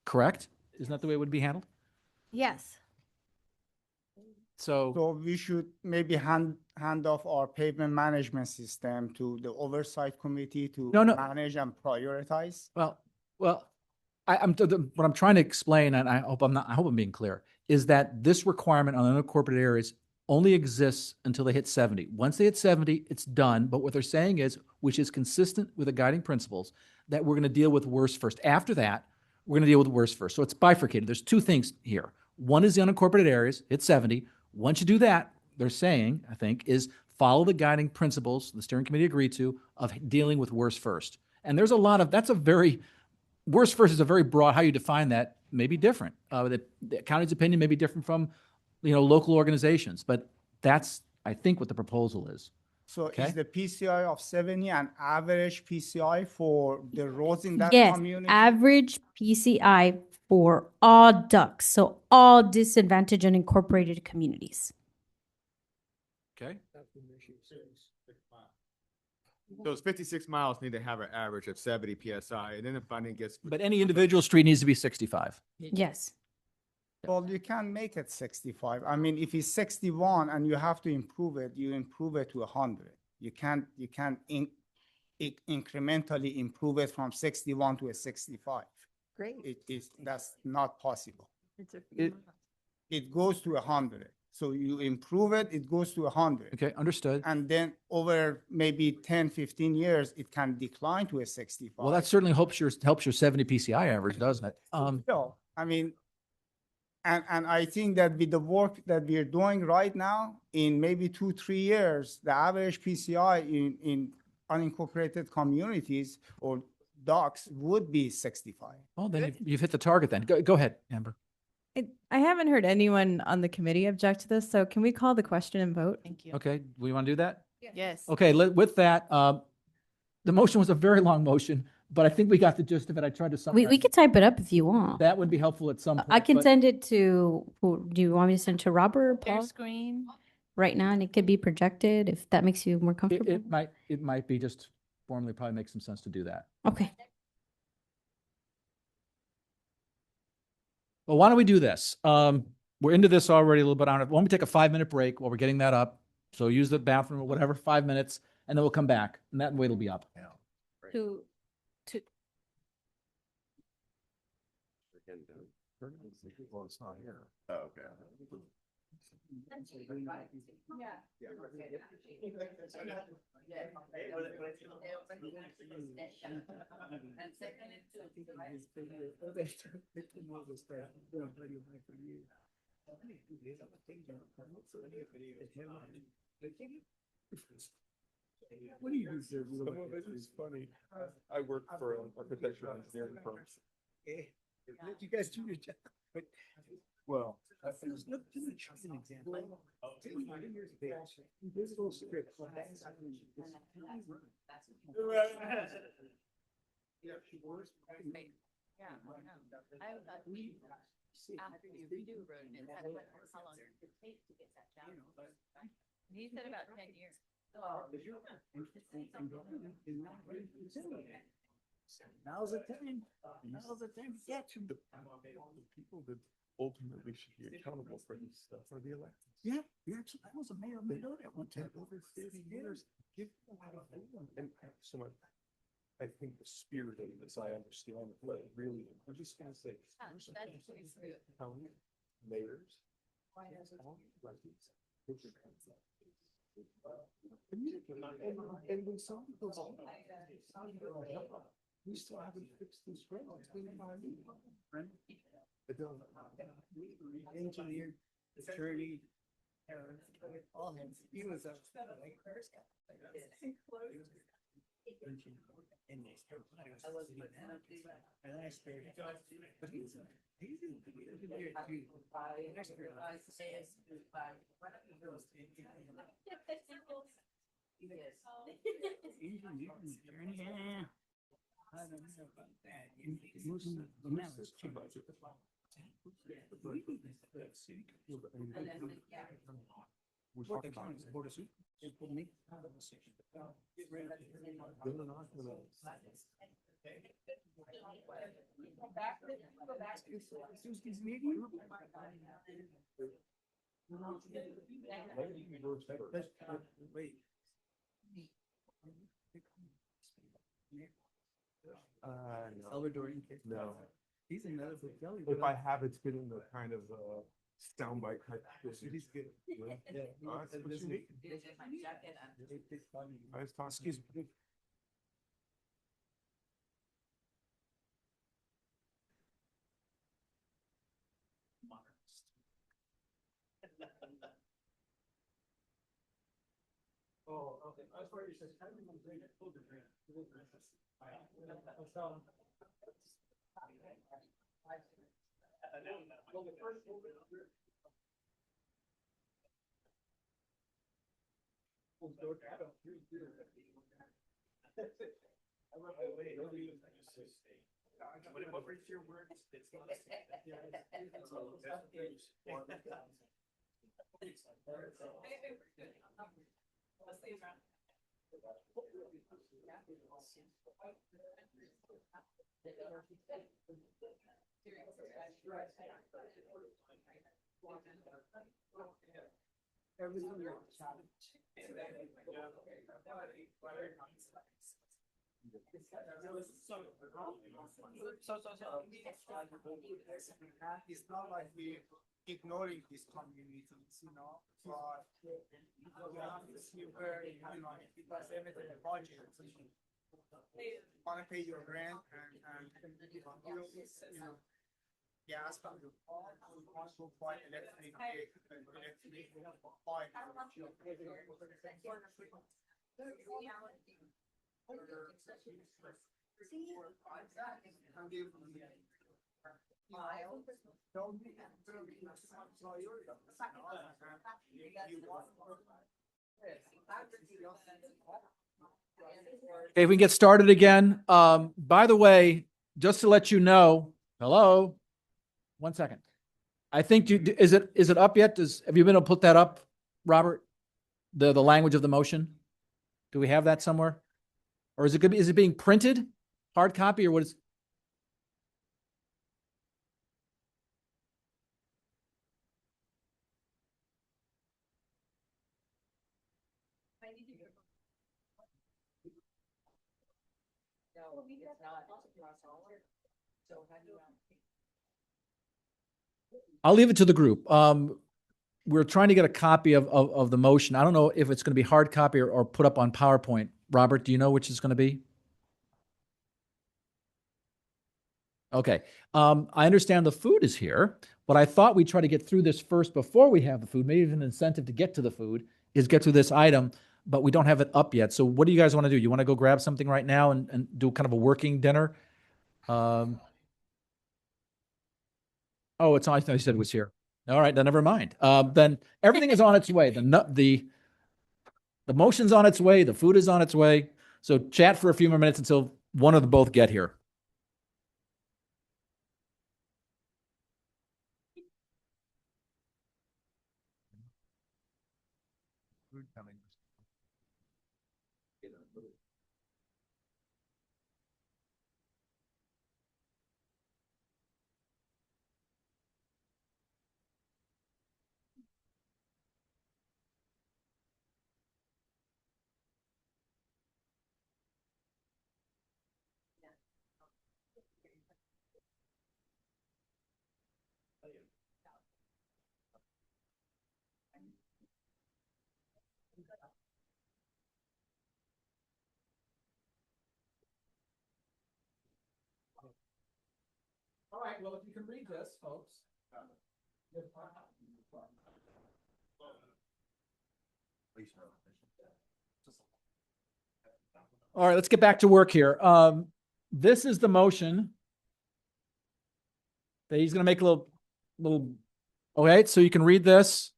Correct? Isn't that the way it would be handled? Yes. So we should maybe hand off our pavement management system to the oversight committee to manage and prioritize. Well, what I'm trying to explain, and I hope I'm being clear, is that this requirement on unincorporated areas only exists until they hit 70. Once they hit 70, it's done. But what they're saying is, which is consistent with the guiding principles, that we're going to deal with worst first. After that, we're going to deal with worst first. So it's bifurcated. There's two things here. One is the unincorporated areas, hit 70. Once you do that, they're saying, I think, is follow the guiding principles the steering committee agreed to of dealing with worst first. And there's that's a very worst first is a very broad, how you define that may be different. The county's opinion may be different from, local organizations, but that's, I think, what the proposal is. So Okay. is the PCI of 70 an average PCI for the roads in that Yes, community? average PCI for all ducts, so all disadvantaged and incorporated communities. Okay. Those 56 miles need to have an average of 70 PSI, and then the funding gets. But any individual street needs to be 65. Yes. Well, you can make it 65. I mean, if it's 61 and you have to improve it, you improve it to 100. You can't incrementally improve it from 61 to a 65. Great. That's not possible. It- It goes to 100. So you improve it, it goes to 100. Okay, understood. And then over maybe 10, 15 years, it can decline to a 65. Well, that certainly helps your 70 PCI average, doesn't it? So, I mean, and I think that with the work that we're doing right now, in maybe 2-3 years, the average PCI in unincorporated communities or docks would be 65. Well, then you've hit the target then. Go ahead, Amber. I haven't heard anyone on the committee object to this, so can we call the question and vote? Thank you. Okay, we want to do that? Yes. Okay, with that, the motion was a very long motion, but I think we got the gist of it. I tried to summarize. We could type it up if you want. That would be helpful at some point. I can but- send it to, do you want me to send it to Robert or Share Paul screen. right now? And it could be projected if that makes you more comfortable. It might be just formally probably makes some sense to do that. Okay. Well, why don't we do this? We're into this already a little bit. Why don't we take a 5-minute break while we're getting that up? So use the bathroom or whatever, 5 minutes, and then we'll come back. And that way it'll be up. To Well, it's not here. Oh, okay. What do you do? Some of it is funny. I work for an architectural engineering firm. You guys do your job. Well, there's no an example. Digital script. after you redo a road, and how long it would take to get that down. He said about 10 years. Now's the time. Now's the time to get you. The people that ultimately should be accountable for this stuff are the electeds. Yeah, you're absolutely. I was a mayor of Minnesota at one time. Over 30 years. Give them a lot of freedom. And so I think the spirit of this, I understand, but really, I'm just gonna say. County mayors. And when somebody goes on, we still haven't fixed this road. It's been 5 years. Engineer, attorney, all him. He was a. I wasn't even happy. And I stared. But he's an engineer too. Yeah. I don't know about that. Wait. No. Salvadorian kid. No. He's another big belly. If I have, it's been in the kind of soundbite type. He's good. Yeah. Yeah. Oh, that's what you need. I was talking. Excuse me. Oh, okay. I was worried you said, It's not like we ignoring these communities, you know, but we have to see where, you know, it was everything in the budget. Want to pay your rent and you know, gas, but you also buy electric, Okay, if we can get started again. By the way, just to let you know, hello, 1 second. I think is it up yet? Have you been able to put that up, Robert? The language of the motion? Do we have that somewhere? Or is it being printed? Hard copy or what is? I'll leave it to the group. We're trying to get a copy of the motion. I don't know if it's going to be hard copy or put up on PowerPoint. Robert, do you know which is going to be? Okay. I understand the food is here, but I thought we'd try to get through this first before we have the food. Maybe even an incentive to get to the food is get through this item, but we don't have it up yet. So what do you guys want to do? You want to go grab something right now and do kind of a working dinner? Oh, it's on. I thought you said it was here. All right, then never mind. Then everything is on its way. The motion's on its way. The food is on its way. So chat for a few more minutes until one of the both get here. All right, well, if you can read this, folks. All right, let's get back to work here. This is the motion that he's going to make a little. Okay, so you can read this.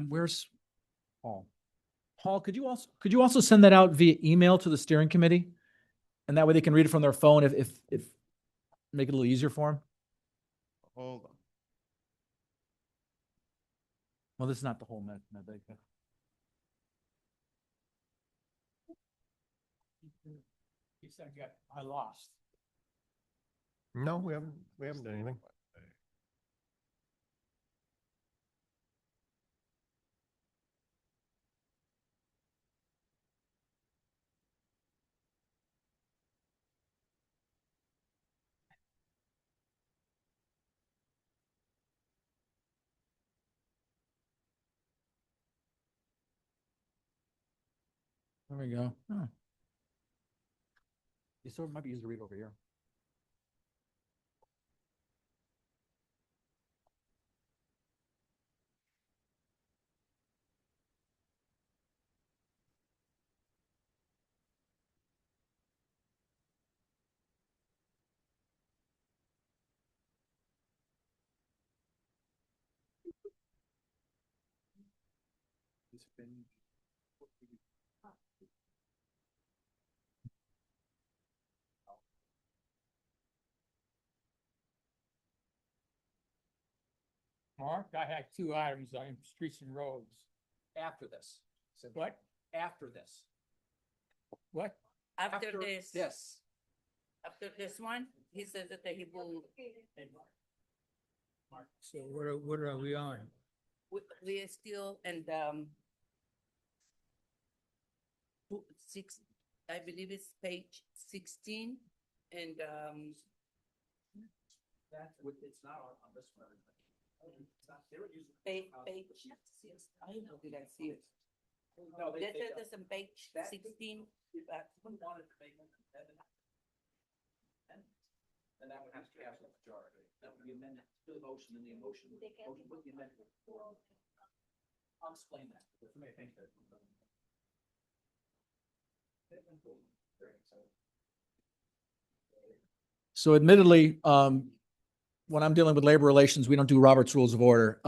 Where's Paul? Paul, could you also send that out via email to the steering committee, and that way they can read it from their phone if make it a little easier for them. Hold on. Well, this is not the whole med. He said, "Yeah, I lost." No, we haven't done anything. There we go. Oh. You still might be easy to read over here. Mark, I had 2 items on streets and roads. After this. What? After this. What? After this. Yes. After this one, he says that he will. So what are we on? We are still and six. I believe it's page 16 and It's not on this one. page. I don't know, did I see it? No, That says it's on page 16. Someone wanted to make an amendment. And that would have to pass the majority. That would be amended to the motion and the motion with the amendment. I'll explain that. Somebody thinks that. So admittedly, when I'm dealing with labor relations, we don't do Robert's Rules of Order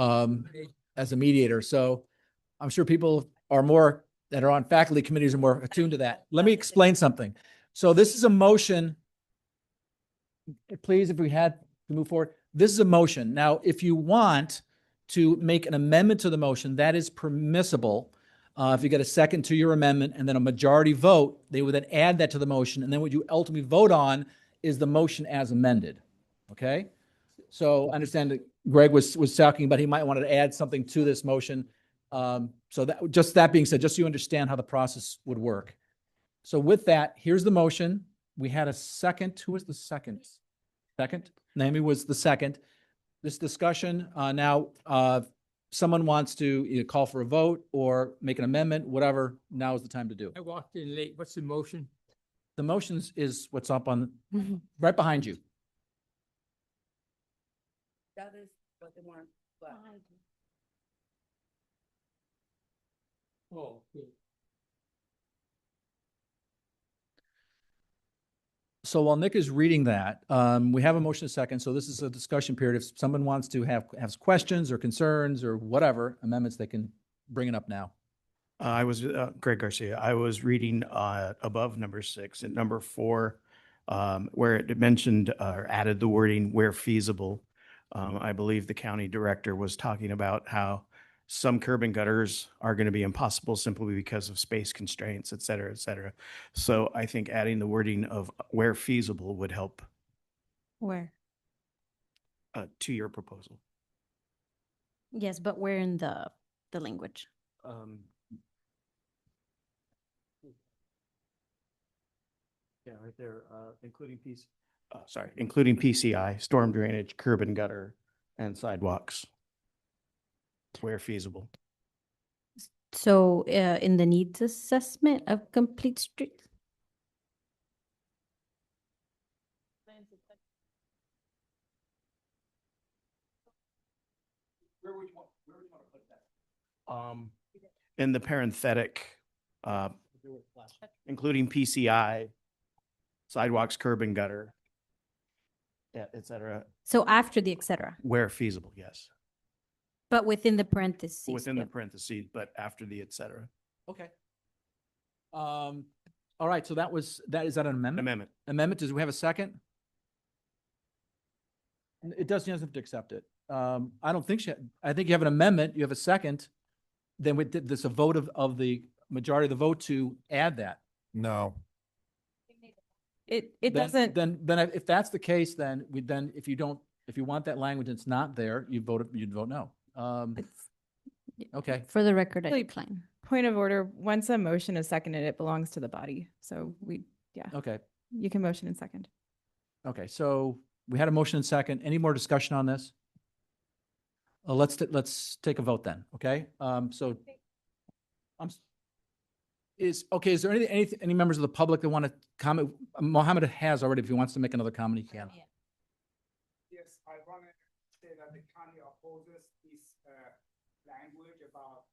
as a mediator. So I'm sure people are more that are on faculty committees are more attuned to that. Let me explain something. So this is a motion. Please, if we had to move forward, this is a motion. Now, if you want to make an amendment to the motion, that is permissible. If you get a second to your amendment and then a majority vote, they would then add that to the motion. And then what you ultimately vote on is the motion as amended. Okay? So I understand that Greg was talking about he might want to add something to this motion. So that, just that being said, just so you understand how the process would work. So with that, here's the motion. We had a second. Who was the second? Second? Naomi was the second. This discussion, now, someone wants to either call for a vote or make an amendment, whatever, now is the time to do. I walked in late. What's the motion? The motions is what's up on, right behind you. That is what they want. But Oh, good. So while Nick is reading that, we have a motion second. So this is a discussion period. If someone wants to have questions or concerns or whatever amendments, they can bring it up now. I was Greg Garcia. I was reading above number 6 and number 4, where it mentioned or added the wording where feasible. I believe the county director was talking about how some curb and gutters are going to be impossible simply because of space constraints, et cetera, et cetera. So I think adding the wording of where feasible would help Where? To your proposal. Yes, but where in the language? Yeah, right there, including including PCI, storm drainage, curb and gutter, and sidewalks, where feasible. So in the needs assessment of complete streets? Where would you want to put that? In the parenthetic, including PCI, sidewalks, curb and gutter, yeah, et cetera, So after the et cetera, where feasible, yes. but within the parentheses. Within the Yep. parentheses, but after the et cetera. Okay. All right, so is that an amendment? Amendment. Amendment, does we have a second? It doesn't have to accept it. I don't think I think you have an amendment, you have a second, then there's a vote of the majority of the vote to add that. No. It Then- doesn't, Then if that's the case, then if you want that language, and it's not there, you'd vote no. Okay. For the record, I Really- decline. point of order, once a motion is seconded, it belongs to the body. So yeah, Okay. you can motion in second. Okay, so we had a motion and second. Any more discussion on this? Let's take a vote then, okay? So, Okay, is there any members of the public that want to comment? Mohammed has already, if he wants to make another comment, he can. Yes, I want to say that the county opposes this language about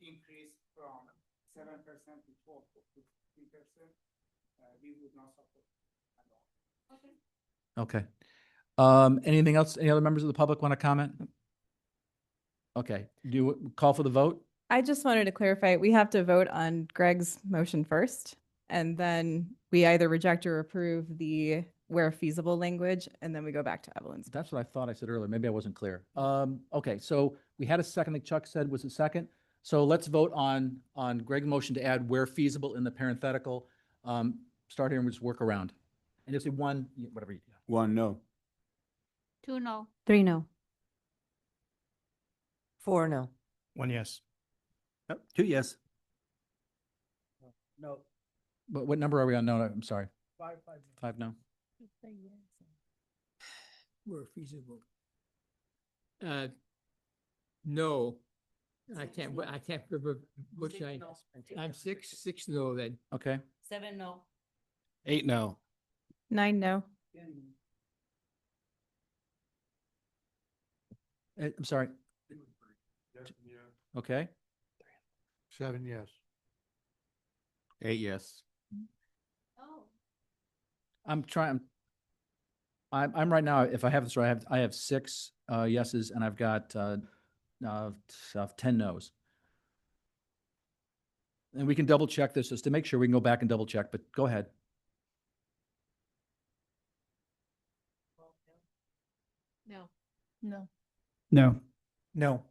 increase from 7% to 12 to 3%. We would not support at all. Okay. Anything else? Any other members of the public want to comment? Okay, do you call for the vote? I just wanted to clarify, we have to vote on Greg's motion first, and then we either reject or approve the where feasible language, and then we go back to Evelyn's. That's what I thought I said earlier. Maybe I wasn't clear. Okay, so we had a second, like Chuck said, was a second. So let's vote on Greg's motion to add where feasible in the parenthetical. Start here and just work around. And just say one, whatever. One, no. 2 no. 3 no. 4 no. 1 yes. 2 yes. No. But what number are we on? No, I'm sorry. 5 5 no. Where feasible. No. I can't remember which I'm 6 no then. Okay. 7 no. 8 no. 9 no. I'm sorry. Okay. 7 yes. 8 yes. I'm trying. I'm right now, if I have this right, I have 6 yeses and I've got 10 no's. And we can double check this just to make sure. We can go back and double check, but go ahead. No. No. No. No.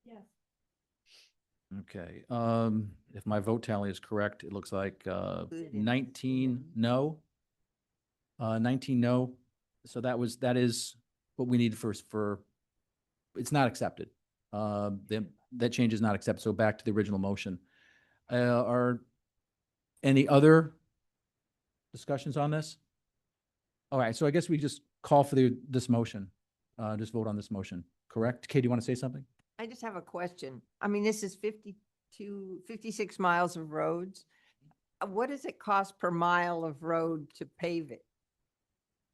Yes. Okay, if my vote tally is correct, it looks like 19 no. 19 no. So that is what we need for, it's not accepted. That change is not accepted. So back to the original motion. Are any other discussions on this? All right, so I guess we just call for this motion. Just vote on this motion, correct? Kay, do you want to say something? I just have a question. I mean, this is 56 miles of roads. What does it cost per mile of road to pave it?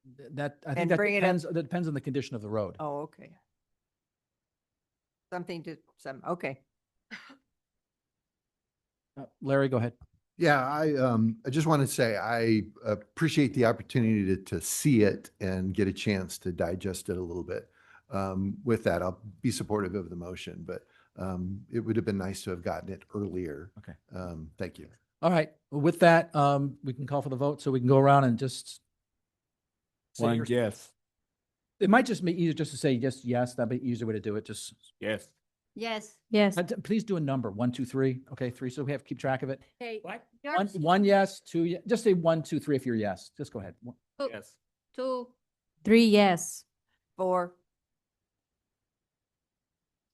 I think And that bring it up- depends, that depends on the condition of the road. Oh, okay. Okay. Larry, go ahead. Yeah, I just want to say I appreciate the opportunity to see it and get a chance to digest it a little bit. With that, I'll be supportive of the motion, but it would have been nice to have gotten it earlier. Okay. Thank you. All right, well, with that, we can call for the vote, so we can go around and just. say One your- yes. It might just be easier just to say just yes, that'd be the easier way to do it, just. Yes. Yes. Yes. Please do a number, 1, 2, 3, okay, 3, so we have, keep track of it. Okay. What? One yes, 2, just say 1, 2, 3 if you're yes, just go ahead. Yes. 2. 3 yes. 4.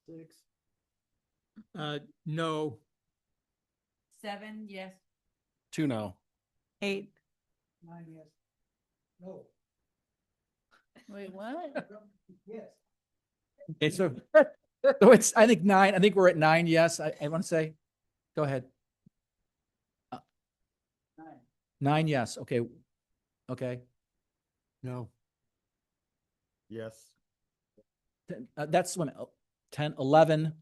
6. No. 7 yes. 2 no. 8. 9 yes. No. Wait, what? Yes. Okay, so it's, I think 9, I think we're at 9 yes, I want to say, go ahead. 9 yes, okay, okay. No. Yes. That's when, 10, 11,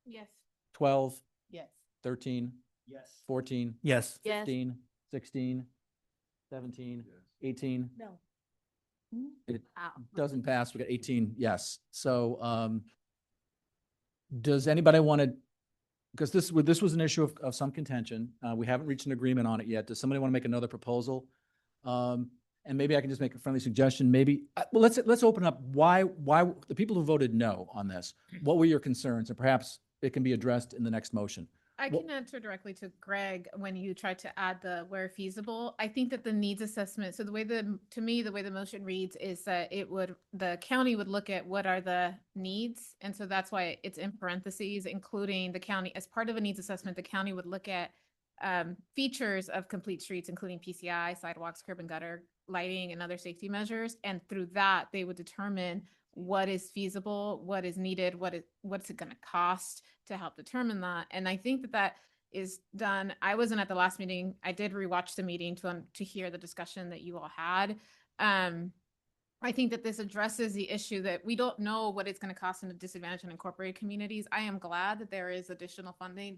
Yes. 12, Yes. 13, Yes. 14, Yes. Yes. 15, 16, 17, 18. No. It Ow. doesn't pass. We got 18 yes. So does anybody want to, because this was an issue of some contention. We haven't reached an agreement on it yet. Does somebody want to make another proposal? And maybe I can just make a friendly suggestion. Maybe, well, let's open up why the people who voted no on this, what were your concerns? And perhaps it can be addressed in the next motion. I Well- can answer directly to Greg when you tried to add the where feasible. I think that the needs assessment, so to me, the way the motion reads is that the county would look at what are the needs. And so that's why it's in parentheses, including the county, as part of a needs assessment, the county would look at features of complete streets, including PCI, sidewalks, curb and gutter, lighting, and other safety measures. And through that, they would determine what is feasible, what is needed, what's it going to cost to help determine that. And I think that that is done. I wasn't at the last meeting. I did rewatch the meeting to hear the discussion that you all had. I think that this addresses the issue that we don't know what it's going to cost in the disadvantaged and incorporated communities. I am glad that there is additional funding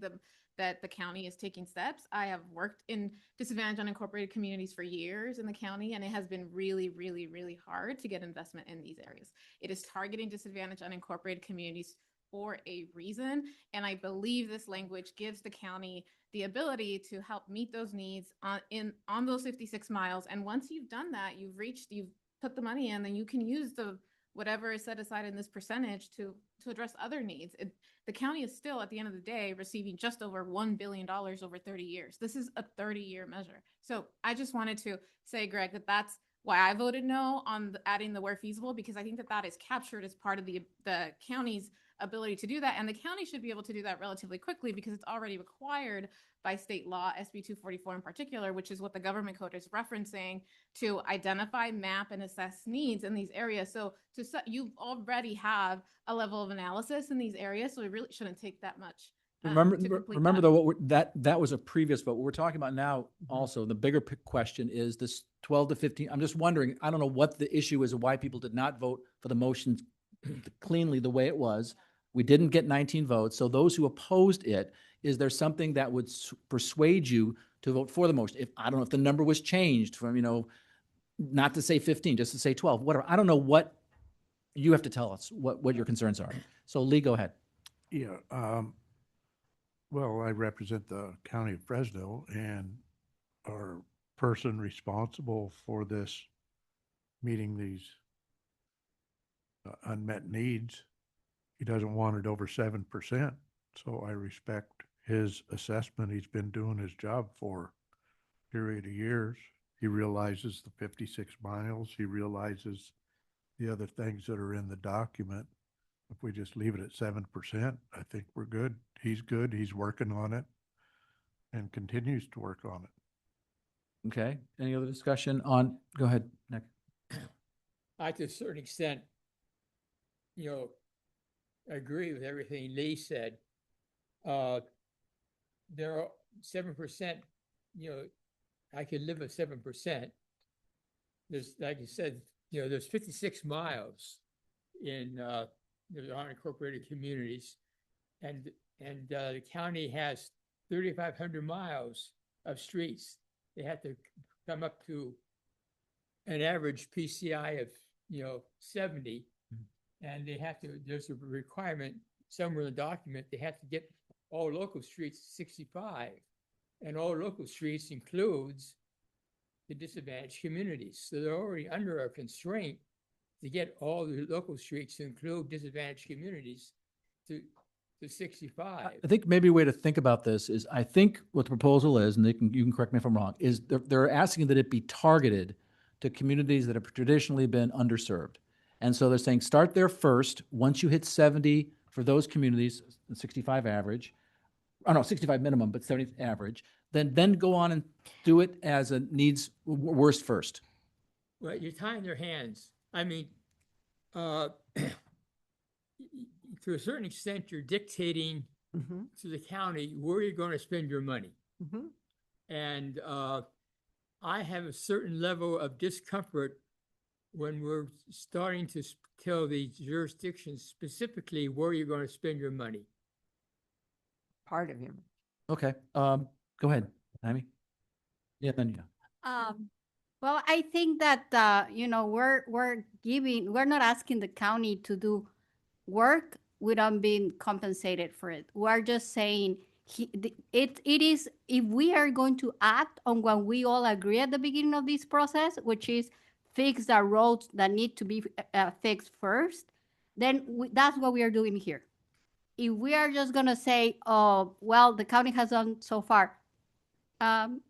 that the county is taking steps. I have worked in disadvantaged and unincorporated communities for years in the county, and it has been really, really, really hard to get investment in these areas. It is targeting disadvantaged and unincorporated communities for a reason, and I believe this language gives the county the ability to help meet those needs on those 56 miles. And once you've done that, you've put the money in, then you can use whatever is set aside in this percentage to address other needs. The county is still, at the end of the day, receiving just over $1 billion over 30 years. This is a 30-year measure. So I just wanted to say, Greg, that's why I voted no on adding the where feasible, because I think that is captured as part of the county's ability to do that. And the county should be able to do that relatively quickly because it's already required by state law, SB 244 in particular, which is what the government code is referencing, to identify, map, and assess needs in these areas. So you already have a level of analysis in these areas, so it really shouldn't take that much. Remember though, that was a previous vote. What we're talking about now, also, the bigger question is this 12 to 15. I'm just wondering, I don't know what the issue is and why people did not vote for the motion cleanly the way it was. We didn't get 19 votes. So those who opposed it, is there something that would persuade you to vote for the motion? I don't know if the number was changed from, not to say 15, just to say 12, whatever. I don't know what you have to tell us, what your concerns are. So Lee, go ahead. Yeah. Well, I represent the county of Fresno, and our person responsible for this, meeting these unmet needs, he doesn't want it over 7%. So I respect his assessment. He's been doing his job for a period of years. He realizes the 56 miles. He realizes the other things that are in the document. If we just leave it at 7%, I think we're good. He's good. He's working on it and continues to work on it. Okay. Any other discussion on, go ahead, Nick. I, to a certain extent, agree with everything Lee said. There are 7%, I could live with 7%. There's, like you said, there's 56 miles in the unincorporated communities, and the county has 3,500 miles of streets. They have to come up to an average PCI of 70, and there's a requirement somewhere in the document, they have to get all local streets 65, and all local streets includes the disadvantaged communities. So they're already under a constraint to get all the local streets to include disadvantaged communities to 65. I think maybe a way to think about this is, I think what the proposal is, and you can correct me if I'm wrong, is they're asking that it be targeted to communities that have traditionally been underserved. And so they're saying start there first. Once you hit 70 for those communities, 65 average, 65 minimum, but 70 average, then go on and do it as a needs worst first. Well, you're tying their hands. I mean, to a certain extent, you're dictating to the county where you're going to spend your money. And I have a certain level of discomfort when we're starting to tell the jurisdictions specifically where you're going to spend your money. Part of him. Okay. Go ahead, Amy. Yeah, then yeah. Well, I think that we're not asking the county to do work without being compensated for it. We're just saying it is, if we are going to act on what we all agree at the beginning of this process, which is fix the roads that need to be fixed first, then that's what we are doing here. If we are just gonna say, oh, well, the county has done so far,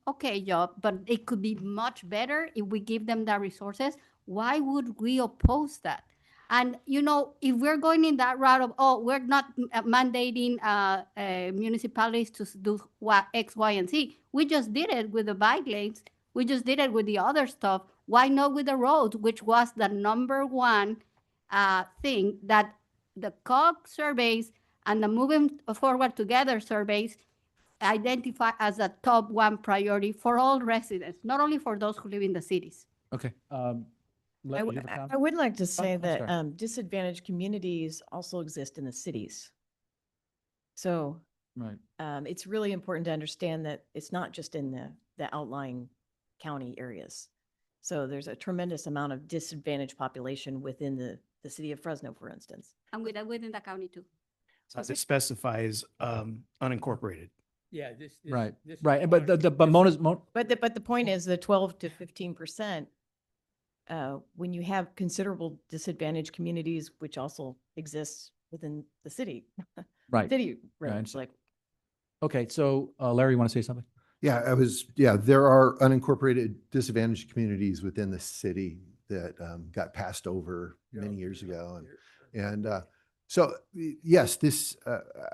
okay, job, but it could be much better if we give them the resources. Why would we oppose that? And, if we're going in that route of, oh, we're not mandating municipalities to do X, Y, and Z. We just did it with the bike lanes. We just did it with the other stuff. Why not with the roads, which was the number one thing that the COG surveys and the Moving Forward Together surveys identify as a top one priority for all residents, not only for those who live in the cities. Okay. I would like to say I'm that sorry. disadvantaged communities also exist in the cities. So Right. it's really important to understand that it's not just in the outlying county areas. So there's a tremendous amount of disadvantaged population within the city of Fresno, for instance. And within the county too. As it specifies, unincorporated. Yeah, Right. Right. But but But the point is the 12 to 15%, when you have considerable disadvantaged communities, which also exists within the city. Right. City Yeah, I range, understand. like. Okay. So Larry, you want to say something? Yeah, there are unincorporated disadvantaged communities within the city that got passed over many years ago. So, yes,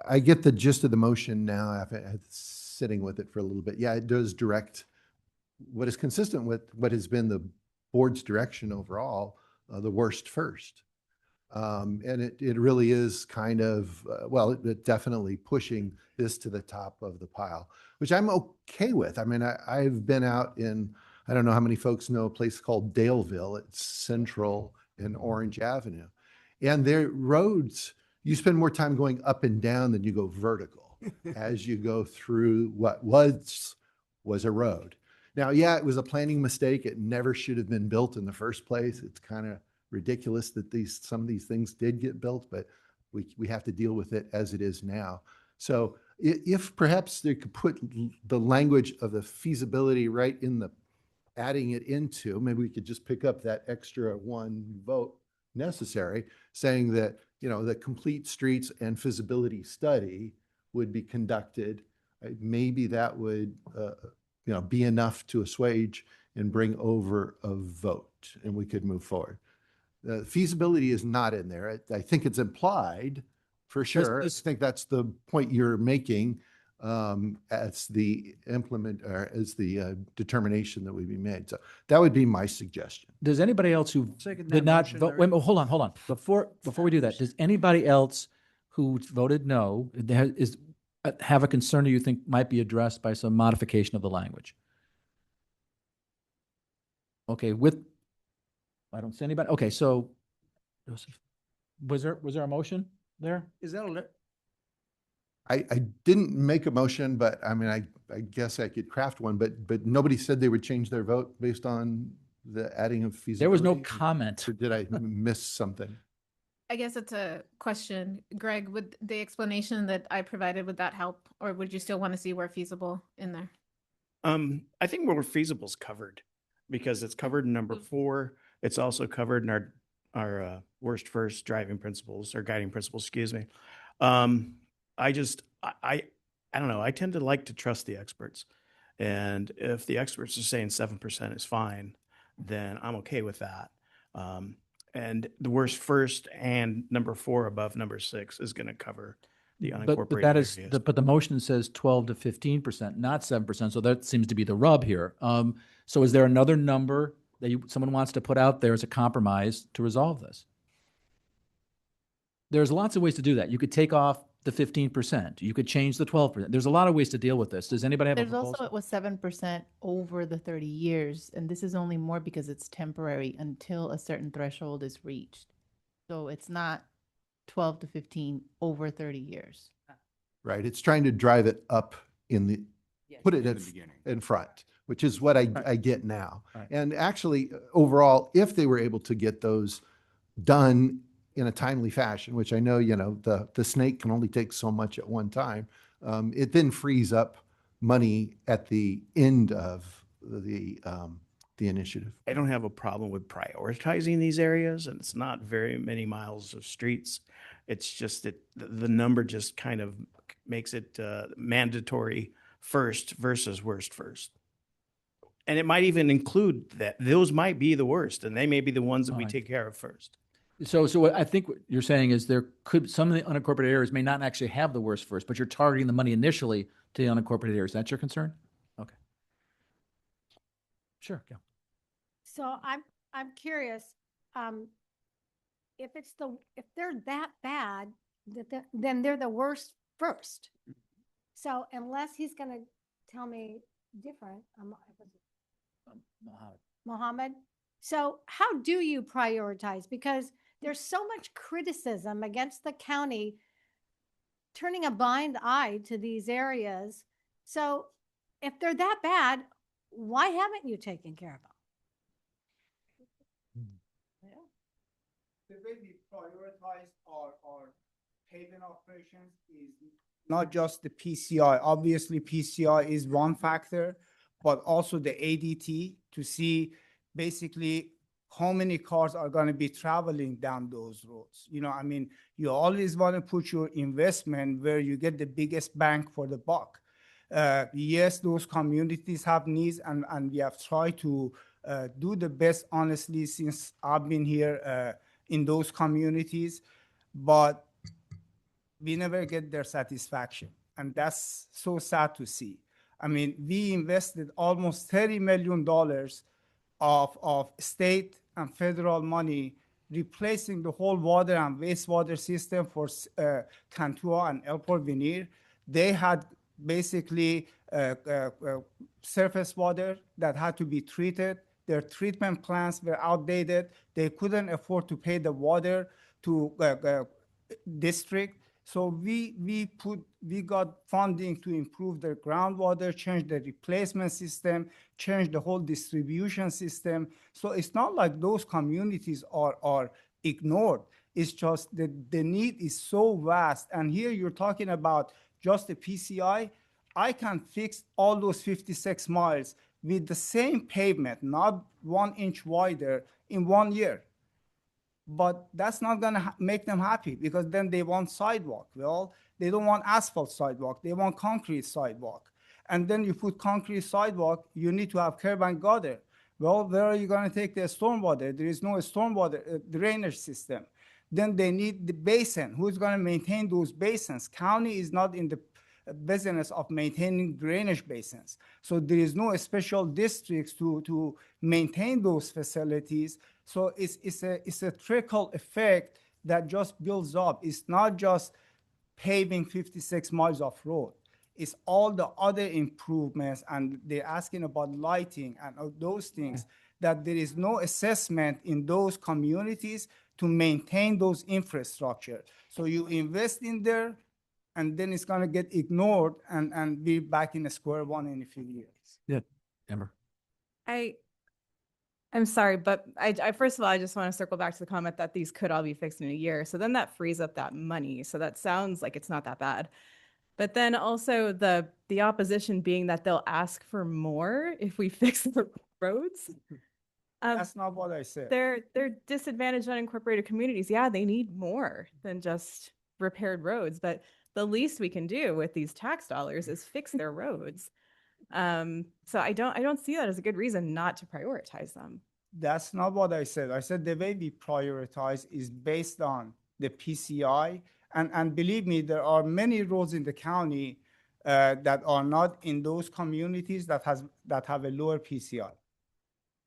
I get the gist of the motion now after sitting with it for a little bit. Yeah, it does direct what is consistent with what has been the board's direction overall, the worst first. And it really is kind of, it definitely pushing this to the top of the pile, which I'm okay with. I mean, I've been out in, I don't know how many folks know a place called Daleville. It's Central and Orange Avenue. And their roads, you spend more time going up and down than you go vertical as you go through what was a road. Now, yeah, it was a planning mistake. It never should have been built in the first place. It's kind of ridiculous that some of these things did get built, but we have to deal with it as it is now. So if perhaps they could put the language of the feasibility right in the adding it into, maybe we could just pick up that extra one vote necessary, saying that, the complete streets and feasibility study would be conducted. Maybe that would, be enough to assuage and bring over a vote, and we could move forward. The feasibility is not in there. I think it's implied for sure. I think that's the point you're making as the determination that would be made. So that would be my suggestion. Does anybody else who Second did that not motion, vote? Larry. Wait, hold on. Before we do that, does anybody else who voted no have a concern that you think might be addressed by some modification of the language? Okay, I don't see anybody. Okay, so Joseph, was there a motion there? Is that I didn't make a motion, but I mean, I guess I could craft one, but nobody said they would change their vote based on the adding of feasibility. There was no comment. Or did I miss something? I guess it's a question. Greg, would the explanation that I provided, would that help? Or would you still want to see where feasible in there? I think where feasible is covered because it's covered in number 4. It's also covered in our worst first driving principles or guiding principles, excuse me. I don't know. I tend to like to trust the experts. And if the experts are saying 7% is fine, then I'm okay with that. And the worst first and number 4 above number 6 is going to cover the unincorporated But that is, areas. but the motion says 12 to 15%, not 7%. So that seems to be the rub here. So is there another number that someone wants to put out there as a compromise to resolve this? There's lots of ways to do that. You could take off the 15%. You could change the 12%. There's a lot of ways to deal with this. Does anybody have a There's proposal? also, it was 7% over the 30 years, and this is only more because it's temporary until a certain threshold is reached. So it's not 12 to 15 over 30 years. Right. It's trying to drive it up put it in front, which is what I get now. Right. And actually, overall, if they were able to get those done in a timely fashion, which I know, the snake can only take so much at one time, it then frees up money at the end of the initiative. I don't have a problem with prioritizing these areas, and it's not very many miles of streets. It's just that the number just kind of makes it mandatory first versus worst first. And it might even include that those might be the worst, and they may be the ones that we Alright. take care of first. So what I think what you're saying is some of the unincorporated areas may not actually have the worst first, but you're targeting the money initially to the unincorporated areas. That's your concern? Okay. Sure, yeah. So I'm curious, if they're that bad, then they're the worst first. So unless he's gonna tell me different, Mohammed. So how do you prioritize? Because there's so much criticism against the county turning a blind eye to these areas. So if they're that bad, why haven't you taken care of them? The way we prioritize our paving operations is not just the PCI. Obviously, PCI is one factor, but also the ADT to see basically how many cars are going to be traveling down those roads. You know, I mean, you always want to put your investment where you get the biggest bang for the buck. Yes, those communities have needs, and we have tried to do the best, honestly, since I've been here in those communities, but we never get their satisfaction. And that's so sad to see. I mean, we invested almost $30 million of state and federal money replacing the whole water and wastewater system for Cantua and El Porvenir. They had basically surface water that had to be treated. Their treatment plants were outdated. They couldn't afford to pay the water to district. So we got funding to improve the groundwater, change the replacement system, change the whole distribution system. So it's not like those communities are ignored. It's just that the need is so vast. And here you're talking about just the PCI. I can fix all those 56 miles with the same pavement, not 1 inch wider, in 1 year. But that's not gonna make them happy, because then they want sidewalk. Well, they don't want asphalt sidewalk, they want concrete sidewalk. And then you put concrete sidewalk, you need to have curb and gutter. Well, where are you gonna take the stormwater? There is no stormwater drainage system. Then they need the basin. Who's gonna maintain those basins? County is not in the business of maintaining drainage basins. So there is no special districts to maintain those facilities. So it's a trickle effect that just builds up. It's not just paving 56 miles of road. It's all the other improvements, and they're asking about lighting and all those things, that there is no assessment in those communities to maintain those infrastructure. So you invest in there, and then it's going to get ignored and be back in a square one in a few years. Yeah, Amber. I'm sorry, but I first of all, I just want to circle back to the comment that these could all be fixed in a year. So then that frees up that money. So that sounds like it's not that bad. But then also the opposition being that they'll ask for more if we fix the roads. That's not what I said. They're disadvantaged unincorporated communities. Yeah, they need more than just repaired roads, but the least we can do with these tax dollars is fix their roads. So I don't see that as a good reason not to prioritize them. That's not what I said. I said the way we prioritize is based on the PCI. And believe me, there are many roads in the county that are not in those communities that have a lower PCI.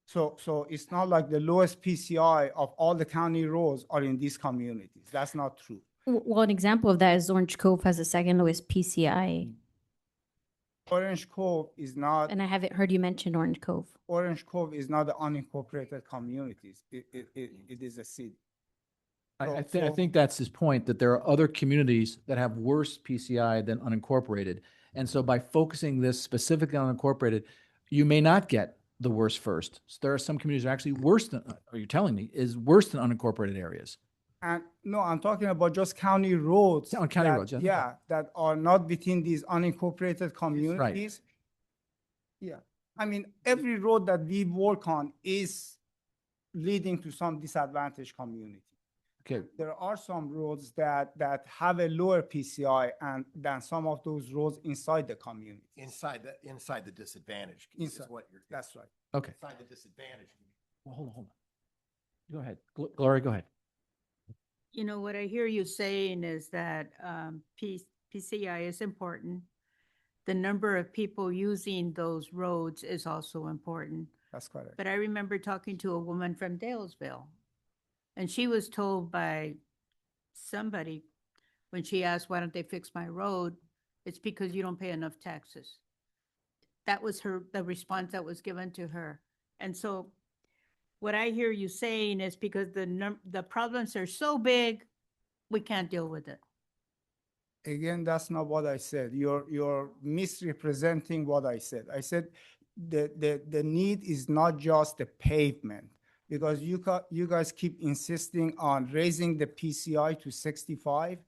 So it's not like the lowest PCI of all the county roads are in these communities. That's not true. Well, an example of that is Orange Cove has the second lowest PCI. Orange Cove is not. And I haven't heard you mention Orange Cove. Orange Cove is not the unincorporated communities. It is a city. I think that's his point, that there are other communities that have worse PCI than unincorporated. And so by focusing this specifically on unincorporated, you may not get the worst first. So there are some communities that are actually worse than, are you telling me, is worse than unincorporated areas? And no, I'm talking about just county roads. County roads, yes. Yeah, that are not within these unincorporated communities. Yeah. I mean, every road that we work on is leading to some disadvantaged community. Okay. There are some roads that have a lower PCI than some of those roads inside the community. Inside the disadvantage. Inside. Is what you're. That's right. Okay. Inside the disadvantage. Well, hold on. Go ahead. Gloria, go ahead. You know, what I hear you saying is that PCI is important. The number of people using those roads is also important. That's correct. But I remember talking to a woman from Dalesville, And she was told by somebody, when she asked, why don't they fix my road? It's because you don't pay enough taxes. That was the response that was given to her. And so what I hear you saying is because the problems are so big, we can't deal with it. Again, that's not what I said. You're misrepresenting what I said. I said the need is not just the pavement, because you guys keep insisting on raising the PCI to 65.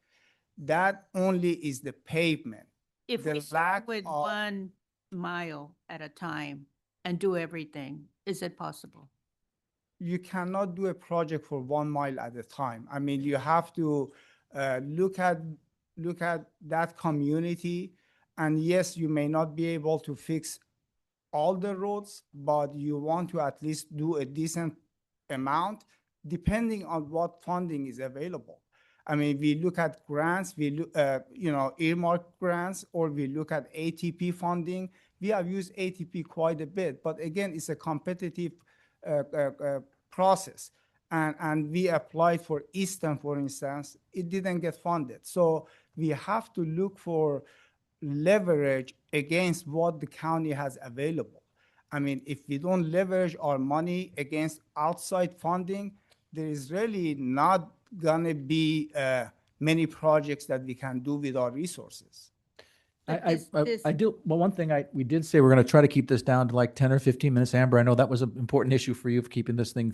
That only is the pavement. If The we start lack with of- 1 mile at a time and do everything, is it possible? You cannot do a project for 1 mile at a time. I mean, you have to look at that community. And yes, you may not be able to fix all the roads, but you want to at least do a decent amount, depending on what funding is available. I mean, we look at grants, we look, earmark grants, or we look at ATP funding. We have used ATP quite a bit, but again, it's a competitive process. And we applied for Easton, for instance, it didn't get funded. So we have to look for leverage against what the county has available. I mean, if we don't leverage our money against outside funding, there is really not gonna be many projects that we can do with our resources. I do, well, one thing we did say we're going to try to keep this down to like 10 or 15 minutes. Amber, I know that was an important issue for you of keeping this thing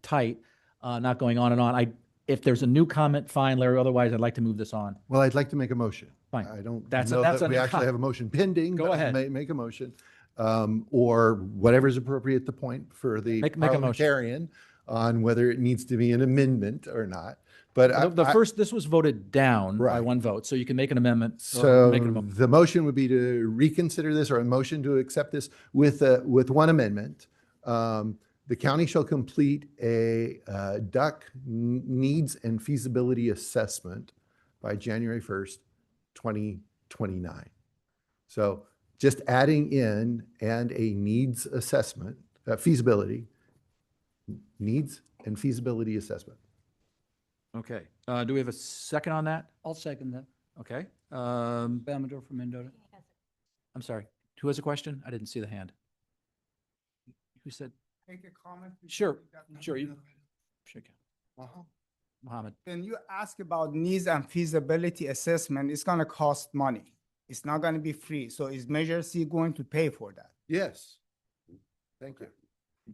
tight, not going on and on. If there's a new comment, fine, Larry, otherwise I'd like to move this on. Well, I'd like to make a motion. Fine. I don't That's know that on we the actually have a motion pending. Go but ahead. Make a motion, or whatever's appropriate at the point for the Make a motion. parliamentarian on whether it needs to be an amendment or not. But This was voted down by Right. 1 vote, so you can make an amendment. or So make it a mo- the motion would be to reconsider this, or a motion to accept this with one amendment. The county shall complete a duck needs and feasibility assessment by January 1st, 2029. So just adding in and a needs assessment, feasibility, needs and feasibility assessment. Okay, do we have a second on that? I'll second that. Okay. Amador from Mendota. I'm sorry, who has a question? I didn't see the hand. Who said? Take a comment. Sure, sure. You can. Mohammed. When you ask about needs and feasibility assessment, it's gonna cost money. It's not gonna be free. So is Measure C going to pay for that? Yes. Thank you.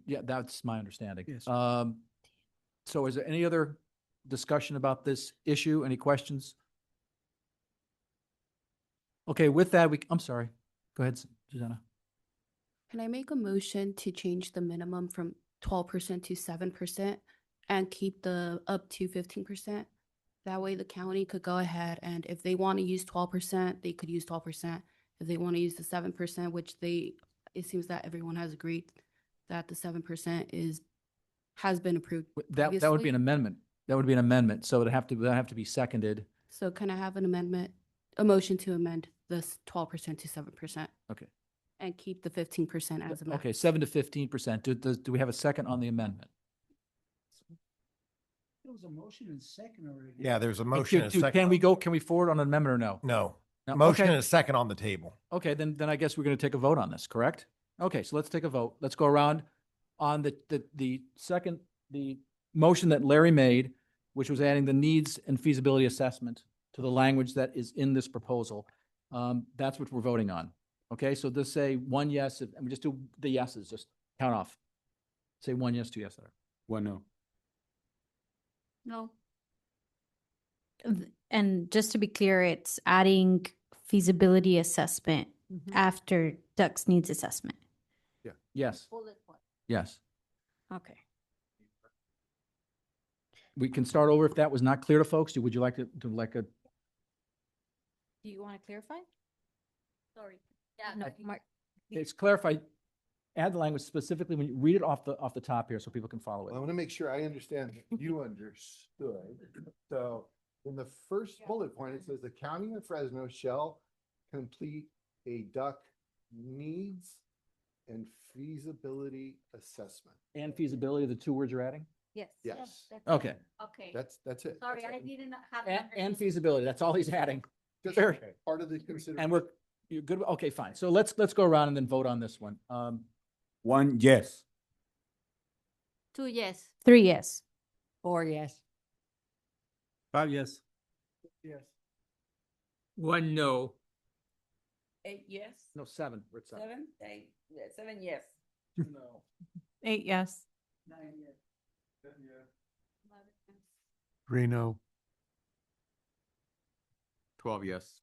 Yeah, that's my understanding. Yes. So is there any other discussion about this issue? Any questions? Okay, with that, I'm sorry. Go ahead, Susanna. Can I make a motion to change the minimum from 12% to 7% and keep the up to 15%? That way the county could go ahead and if they want to use 12%, they could use 12%. If they want to use the 7%, which it seems that everyone has agreed that the 7% has been approved. That would be previously. an amendment. That would be an amendment. So it'd have to be seconded. So can I have a motion to amend this 12% to 7%? Okay. And keep the 15% as a max? Okay, 7 to 15%. Do we have a second on the amendment? There was a motion and second already. Yeah, there's a motion and a second. Can we forward on an amendment or no? No. No, Motion okay. and a second on the table. Okay, then I guess we're going to take a vote on this, correct? Okay, so let's take a vote. Let's go around on the motion that Larry made, which was adding the needs and feasibility assessment to the language that is in this proposal. That's what we're voting on. Okay, so just say 1 yes, and we just do the yeses, just count off. Say 1 yes, 2 yes. 1 no. No. And just to be clear, it's adding feasibility assessment after Ducks needs assessment. Yeah. Yes. Yes. Okay. We can start over if that was not clear to folks. Would you like to Do you want to clarify? Sorry. Yeah, no, Mark. it's clarified, add the language specifically when you read it off the top here so people can follow Well, I it. want to make sure I understand that you understood. So in the first bullet point, it says the county of Fresno shall complete a duck needs and feasibility assessment. And feasibility, the 2 words you're adding? Yes. Yes. Okay. Okay. That's it. Sorry, That's I it. didn't have. And feasibility, that's all he's adding. Just Fair. part of the consideration. And you're good, okay, fine. So let's go around and then vote on this one. One, yes. 2 yes. 3 yes. 4 yes. 5 yes. Yes. 1 no. 8 yes. No, 7, we're at 7. 7, 8, 7 yes. No. 8 yes. 9 yes. 10 yes. 3 no. 12 yes.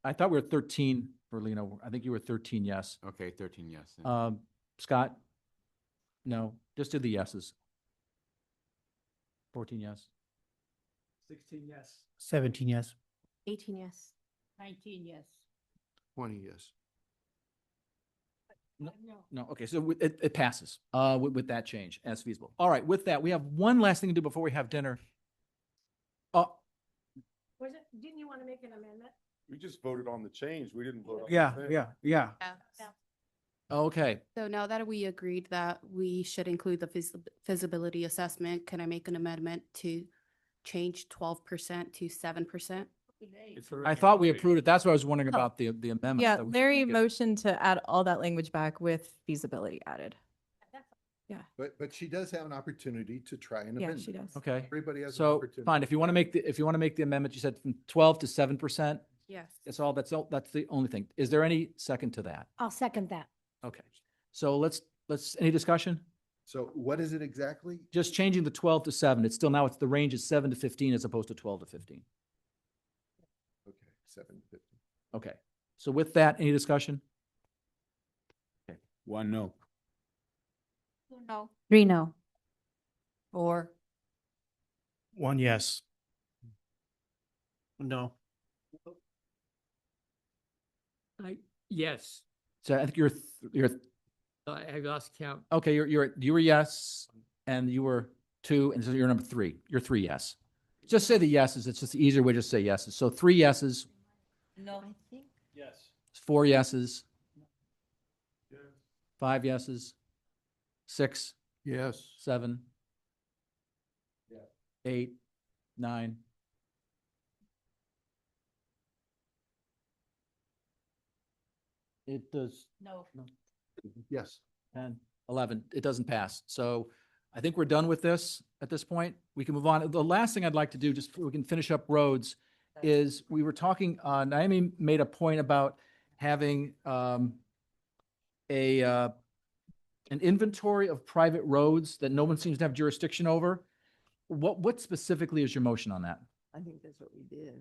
I thought we were 13 for Lino. I think you were 13 yes. Okay, 13 yes. then. Scott? No, just do the yeses. 14 yes. 16 yes. 17 yes. 18 yes. 19 yes. 20 yes. No, okay, so it passes with that change as feasible. All right, with that, we have one last thing to do before we have dinner. Was it, didn't you want to make an amendment? We just voted on the change. We didn't vote on. Yeah, the thing. yeah, yeah. Okay, So now that we agreed that we should include the feasibility assessment, can I make an amendment to change 12% to 7%? I thought we approved it. That's what I was wondering about the amendment. Yeah, that we Larry should get- motioned to add all that language back with feasibility added. But she does have an opportunity to try and Yeah, amend. she it. does. Okay, Everybody has an so opportunity. fine, if you want to make the amendment, you said from 12 to 7%? Yes. That's the only thing. Is there any second to that? I'll second that. Okay, so let's, any discussion? So what is it exactly? Just changing the 12 to 7. It's still, now the range is 7 to 15 as opposed to 12 to 15. Okay, 750. Okay, so with that, any discussion? One, no. No. 3 no. 4. 1 yes. No. Yes. So I think you're I lost count. okay, you were yes, and you were 2, and so you're number 3. You're 3 yes. Just say the yeses. It's just the easier way to say yeses. So 3 yeses, No. I think. Yes. 4 yeses, 5 yeses, 6, Yes. 7, 8, 9. It does. No. Yes. 10, 11, it doesn't pass. So I think we're done with this at this point. We can move on. The last thing I'd like to do, just so we can finish up roads, is we were talking, Naomi made a point about having an inventory of private roads that no one seems to have jurisdiction over. What specifically is your motion on that? I think that's what we did.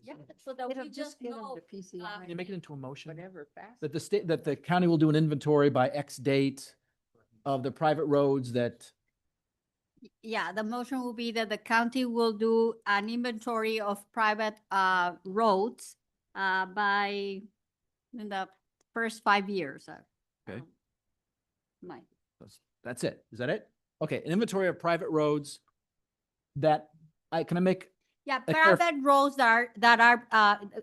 Yeah, so that It'll we just just give them know. the PCI. Can you make it into a motion? Whatever fast. That the state, that the county will do an inventory by X date of the private roads that, Yeah, the motion will be that the county will do an inventory of private roads by in the first 5 years. Okay. Right. that's it. Is that it? Okay, an inventory of private roads that can I make, Yeah, clarif- private roads that are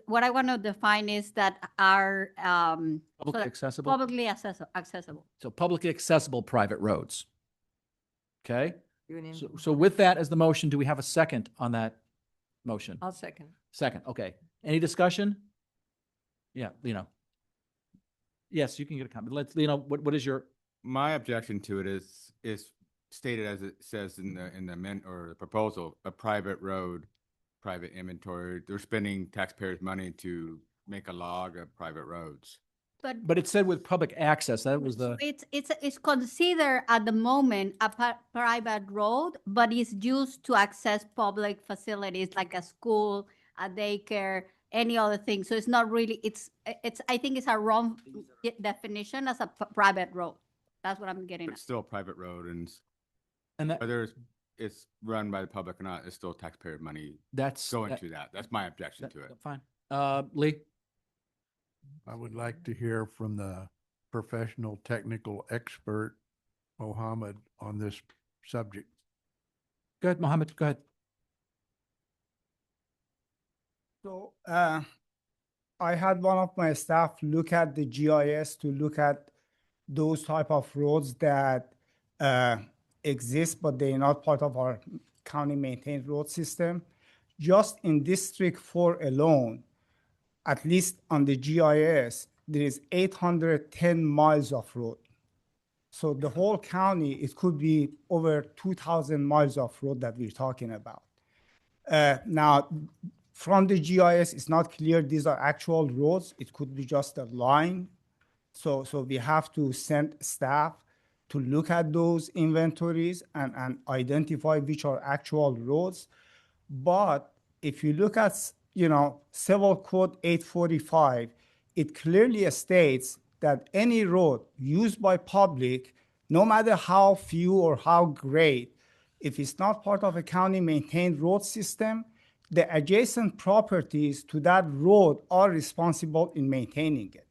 what I want to define is that are so publicly that accessible? publicly accessible. So publicly accessible private roads. Okay? Do an So with that as the motion, do we have a second on that motion? I'll second. Second, okay. Any discussion? Yeah, Lino. Yes, you can get a comment. Let's, Lino, what is your, My objection to it is stated as it says in the or the proposal, a private road, private inventory. They're spending taxpayers' money to make a log of private roads. but it said with public access, that was the, It's considered at the moment a private road, but it's used to access public facilities like a school, a daycare, any other thing. So it's not really, it's, I think it's a wrong definition as a private road. That's what I'm getting But at. still a private road and that, whether it's run by the public or not, it's still taxpayer money that's. going to that. That's my objection to it. Fine. Lee? I would like to hear from the professional technical expert, Mohammed, on this subject. Go ahead, Mohammed, go ahead. So I had one of my staff look at the GIS to look at those type of roads that exist, but they're not part of our county maintained road system. Just in District 4 alone, at least on the GIS, there is 810 miles of road. So the whole county, it could be over 2,000 miles of road that we're talking about. Now, from the GIS, it's not clear these are actual roads. It could be just a line. So we have to send staff to look at those inventories and identify which are actual roads. But if you look at, Civil Code 845, it clearly states that any road used by public, no matter how few or how great, if it's not part of a county maintained road system, the adjacent properties to that road are responsible in maintaining it.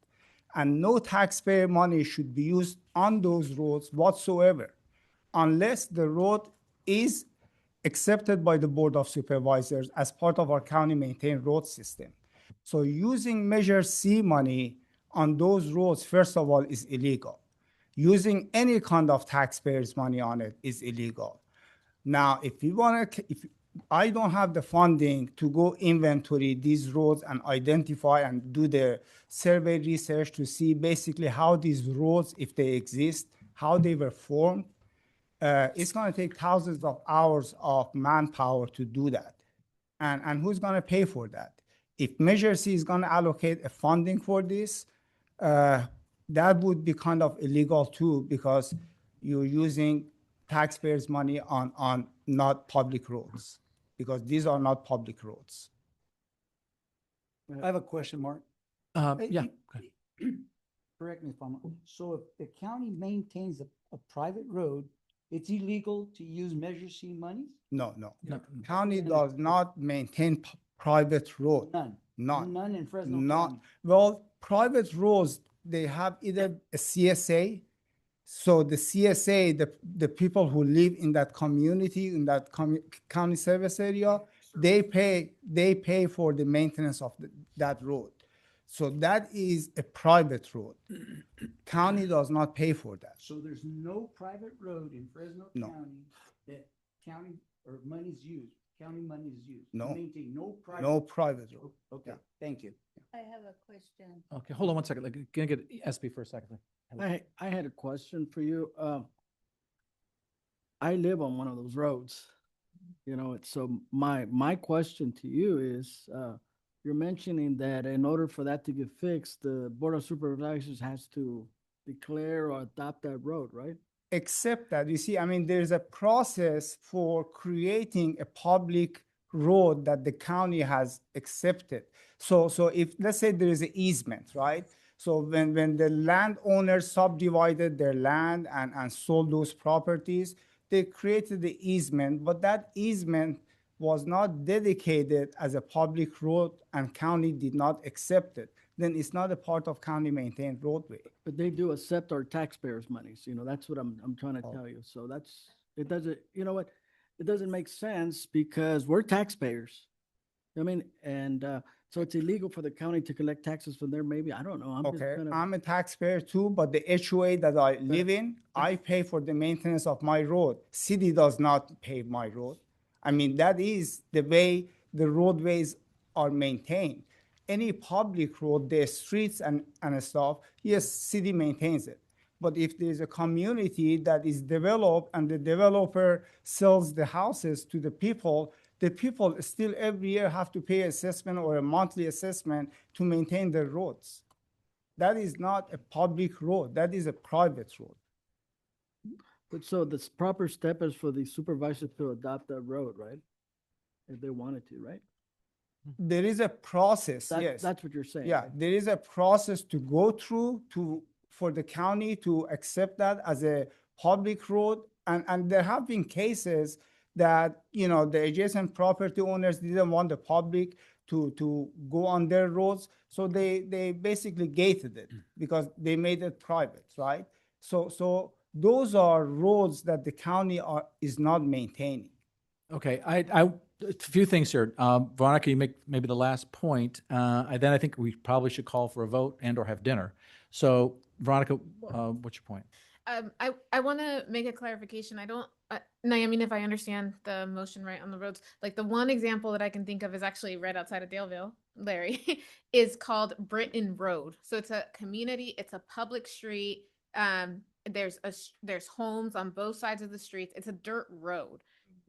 And no taxpayer money should be used on those roads whatsoever, unless the road is accepted by the Board of Supervisors as part of our county maintained road system. So using Measure C money on those roads, first of all, is illegal. Using any kind of taxpayers' money on it is illegal. Now, if I don't have the funding to go inventory these roads and identify and do the survey research to see basically how these roads, if they exist, how they were formed, it's going to take thousands of hours of manpower to do that. And who's going to pay for that? If Measure C is going to allocate a funding for this, that would be kind of illegal too, because you're using taxpayers' money on not public roads, because these are not public roads. I have a question, Mark. Yeah. Correct me if I'm wrong. So if the county maintains a private road, it's illegal to use Measure C monies? No. County does not maintain private road. None. None in Fresno Not, County. well, private roads, they have either a CSA. So the CSA, the people who live in that community, in that county service area, they pay for the maintenance of that road. So that is a private road. County does not pay for that. So there's no private road in Fresno No. County that county or money's used, county money is used. to No. Maintain no private. No private road. Okay, thank you. I have a question. Okay, hold on one second. Can I get SB for a second? I had a question for you. I live on one of those roads, so my question to you is, you're mentioning that in order for that to get fixed, the Board of Supervisors has to declare or adopt that road, right? Except that, you see, there's a process for creating a public road that the county has accepted. So if, let's say there is an easement, right? So when the landowners subdivided their land and sold those properties, they created the easement, but that easement was not dedicated as a public road and county did not accept it. Then it's not a part of county maintained roadway. But they do accept our taxpayers' monies, that's what I'm trying to tell you. So it doesn't, it doesn't make sense because we're taxpayers. So it's illegal for the county to collect taxes from there, maybe, I don't know. Okay, I'm a taxpayer too, but the HOA that I live in, I pay for the maintenance of my road. City does not pay my road. That is the way the roadways are maintained. Any public road, the streets and stuff, yes, city maintains it. But if there's a community that is developed and the developer sells the houses to the people still every year have to pay assessment or a monthly assessment to maintain their roads. That is not a public road. That is a private road. But so the proper step is for the supervisor to adopt that road, right? If they wanted to, right? There is a process, yes. That's what you're saying. Yeah, right? there is a process to go through for the county to accept that as a public road. And there have been cases that, the adjacent property owners didn't want the public to go on their roads. So they basically gated it because they made it private, right? So those are roads that the county is not maintaining. Okay, a few things here. Veronica, you make maybe the last point. Then I think we probably should call for a vote and or have dinner. So Veronica, what's your point? I want to make a clarification. I don't, I mean, if I understand the motion right on the roads, like the one example that I can think of is actually right outside of Daleville, Larry, is called Britton Road. So it's a community, it's a public street. There's homes on both sides of the streets. It's a dirt road.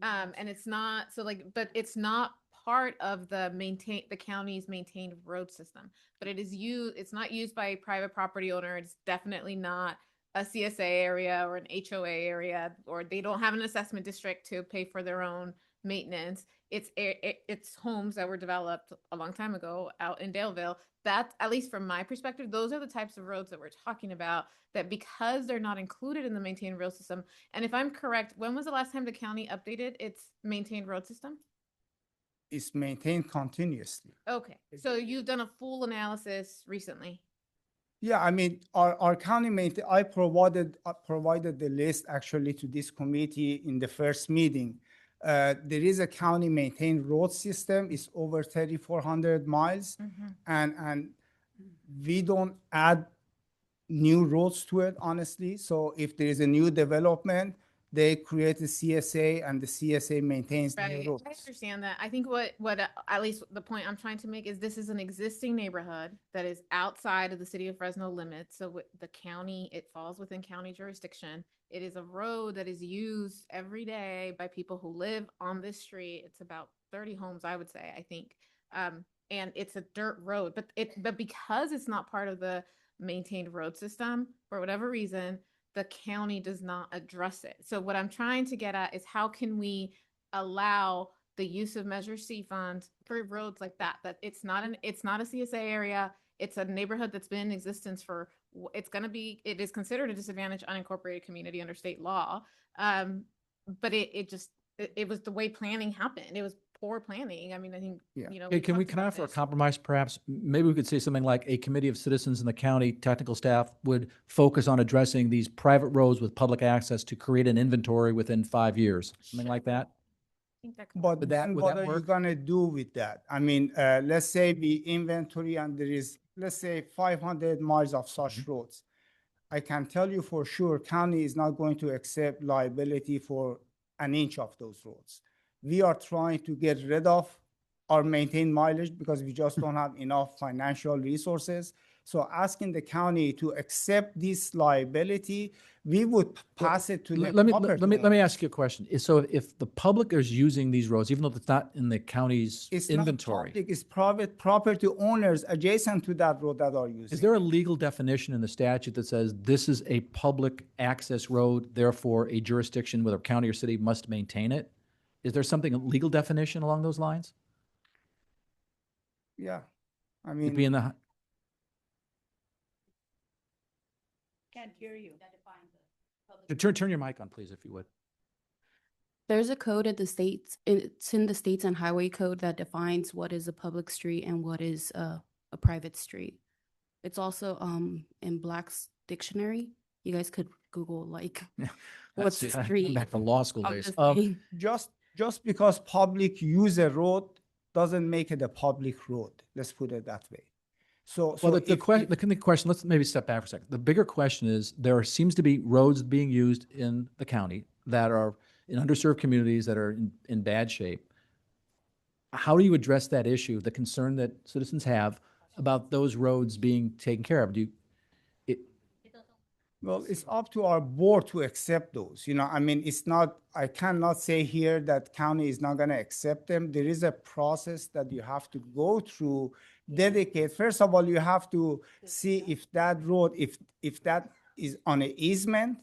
And it's not, so like, but it's not part of the county's maintained road system, but it's not used by a private property owner. It's definitely not a CSA area or an HOA area, or they don't have an assessment district to pay for their own maintenance. It's homes that were developed a long time ago out in Daleville. That's, at least from my perspective, those are the types of roads that we're talking about, that because they're not included in the maintained road system. And if I'm correct, when was the last time the county updated its maintained road system? It's maintained continuously. Okay, so you've done a full analysis recently. Yeah, I mean, our county I provided the list actually to this committee in the first meeting. There is a county maintained road system. It's over 3,400 miles, and we don't add new roads to it, honestly. So if there is a new development, they create a CSA, and the CSA maintains Right. the roads. I understand that. I think what at least the point I'm trying to make is this is an existing neighborhood that is outside of the city of Fresno limits. So the county, it falls within county jurisdiction. It is a road that is used every day by people who live on this street. It's about 30 homes, I would say, I think. And it's a dirt road, but because it's not part of the maintained road system, for whatever reason, the county does not address it. So what I'm trying to get at is how can we allow the use of Measure C funds for roads like that, that it's not a CSA area. It's a neighborhood that's been in existence for, it is considered a disadvantaged unincorporated community under state law. But it was the way planning happened. It was poor planning. I mean, I think, Okay, can I offer a compromise perhaps? Maybe we could say something like a committee of citizens in the county technical staff would focus on addressing these private roads with public access to create an inventory within 5 years, something like that? But Would then that what are you work? gonna do with that? I mean, let's say we inventory and there is, let's say, 500 miles of such roads. I can tell you for sure, county is not going to accept liability for an inch of those roads. We are trying to get rid of our maintained mileage because we just don't have enough financial resources. So asking the county to accept this liability, we would pass it to the property Let me owner. ask you a question. So if the public is using these roads, even though it's not in the county's It's inventory, not public, it's private property owners adjacent to that road that are using. is there a legal definition in the statute that says this is a public access road, therefore a jurisdiction, whether county or city, must maintain it? Is there something, a legal definition along those lines? Yeah, I It'd mean. be in the, Can't hear you. turn your mic on, please, if you would. There's a code in the states, it's in the states and highway code that defines what is a public street and what is a private street. It's also in Black's dictionary. You guys could Google like what's the street. Back to law school I'm days. just saying. Just because public use a road doesn't make it a public road. Let's put it that way. So The question, let's maybe step back for a second. The bigger question is, there seems to be roads being used in the county that are in underserved communities that are in bad shape. How do you address that issue, the concern that citizens have about those roads being taken care of? Well, it's up to our board to accept those. I mean, I cannot say here that county is not going to accept them. There is a process that you have to go through, dedicate. First of all, you have to see if that road, if that is on an easement.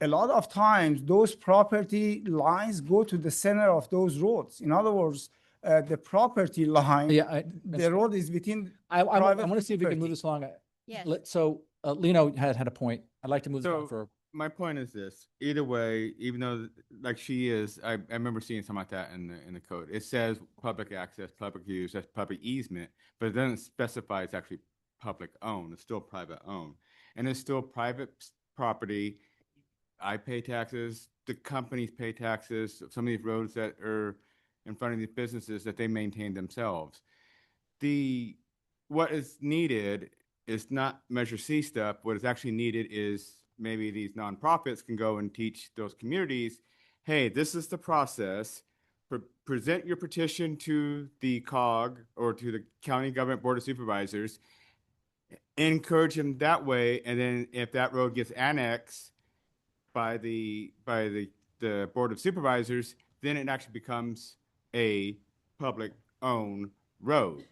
A lot of times, those property lines go to the center of those roads. In other words, the property line, the road is within I want private to see if we can move property. this along. Yes. So Lino had a point. I'd like to move this on for. My point is this: either way, even though like she is, I remember seeing something like that in the code. It says public access, public use, that's public easement, but it doesn't specify it's actually public owned. It's still private owned, and it's still private property. I pay taxes. The companies pay taxes. Some of these roads that are in front of these businesses that they maintain themselves. What is needed it's not Measure C stuff. What is actually needed is maybe these nonprofits can go and teach those communities, hey, this is the process. Present your petition to the COG or to the County Government Board of Supervisors. Encourage them that way, and then if that road gets annexed by the Board of Supervisors, then it actually becomes a public-owned road.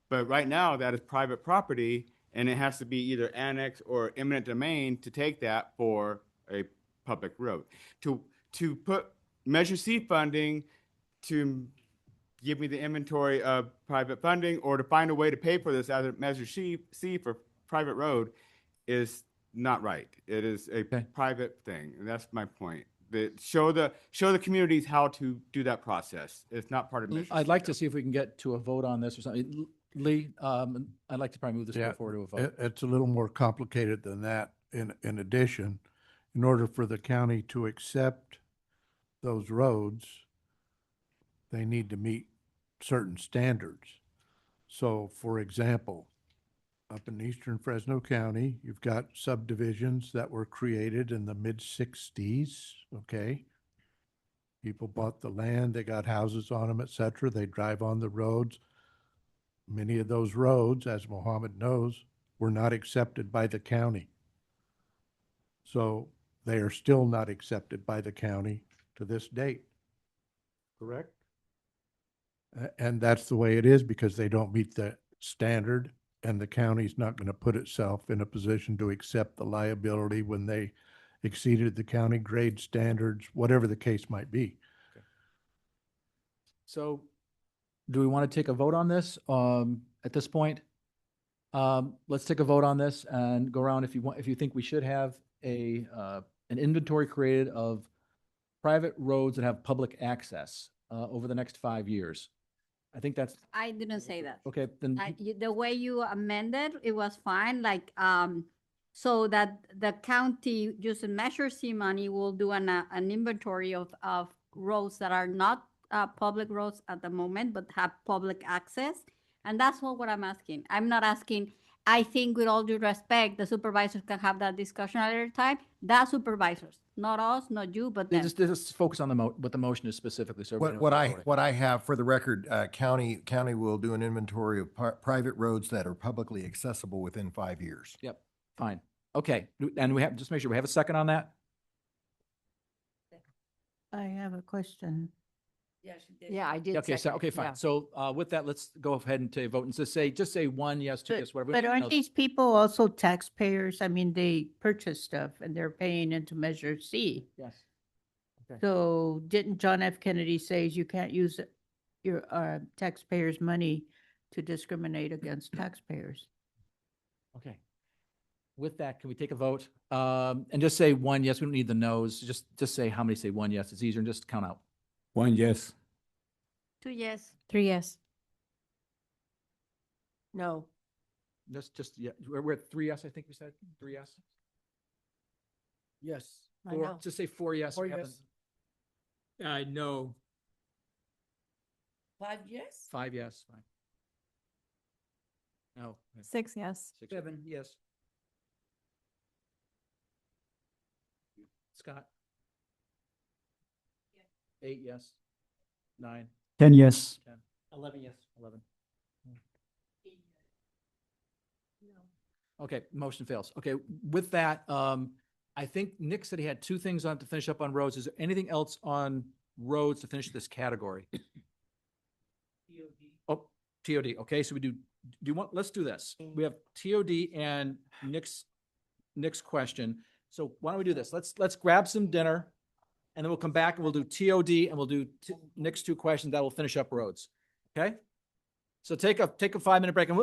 But right now, that is private property, and it has to be either annexed or eminent domain to take that for a public road. To put Measure C funding to give me the inventory of private funding, or to find a way to pay for this out of Measure C for private road is not right. It is a private thing, and that's my point. Show the communities how to do that process. It's not part of Measure I'd C, like though. to see if we can get to a vote on this or something. Lee, I'd like to probably move this forward to a vote. It's a little more complicated than that. In addition, in order for the county to accept those roads, they need to meet certain standards. So, for example, up in eastern Fresno County, you've got subdivisions that were created in the mid-60s, okay? People bought the land, they got houses on them, et cetera. They drive on the roads. Many of those roads, as Mohammed knows, were not accepted by the county. So they are still not accepted by the county to this date. Correct? And that's the way it is because they don't meet the standard, and the county's not going to put itself in a position to accept the liability when they exceeded the county grade standards, whatever the case might be. So do we want to take a vote on this at this point? Let's take a vote on this and go around if you think we should have an inventory created of private roads that have public access over the next 5 years. I think that's I didn't say that. okay. Then The way you amended, it was fine, like, so that the county using Measure C money will do an inventory of roads that are not public roads at the moment, but have public access. And that's what I'm asking. I'm not asking, I think with all due respect, the supervisors can have that discussion at a time. The supervisors, not us, not you, but them. just focus on what the motion is specifically. So everybody knows What we're I, voting. what I have for the record, county will do an inventory of private roads that are publicly accessible within 5 years. Yep, fine. Okay, and we have, just make sure we have a second on that. I have a question. Yeah, I did. Okay, so, second. okay, fine. Yeah. So with that, let's go ahead and take a vote and just say one yes, two yes, whatever. But No, aren't these people also taxpayers? I mean, they purchase stuff and they're paying into Measure C. Yes. Okay. So didn't John F. Kennedy say you can't use your taxpayers' money to discriminate against taxpayers? Okay. With that, can we take a vote? And just say one yes, we don't need the no's. Just say how many say one yes. It's easier and just count out. One yes. 2 yes. 3 yes. No. Just yeah, we're at 3 yes, I think we said 3 yes. Yes. I know. Just say 4 yes. 4 we have yes. No. 5 yes? 5 yes, fine. No. 6 yes. 7 yes. Scott? 8 yes. 9. 10 yes. 10. 11 yes. 11. Okay, motion fails. Okay, with that, I think Nick said he had 2 things on to finish up on roads. Is there anything else on roads to finish this category? Oh, TOD. Okay, so do you want, let's do this. We have TOD and Nick's question. So why don't we do this? Let's grab some dinner and then we'll come back and we'll do TOD and we'll do Nick's 2 questions. That will finish up roads. Okay? So take a 5-minute break and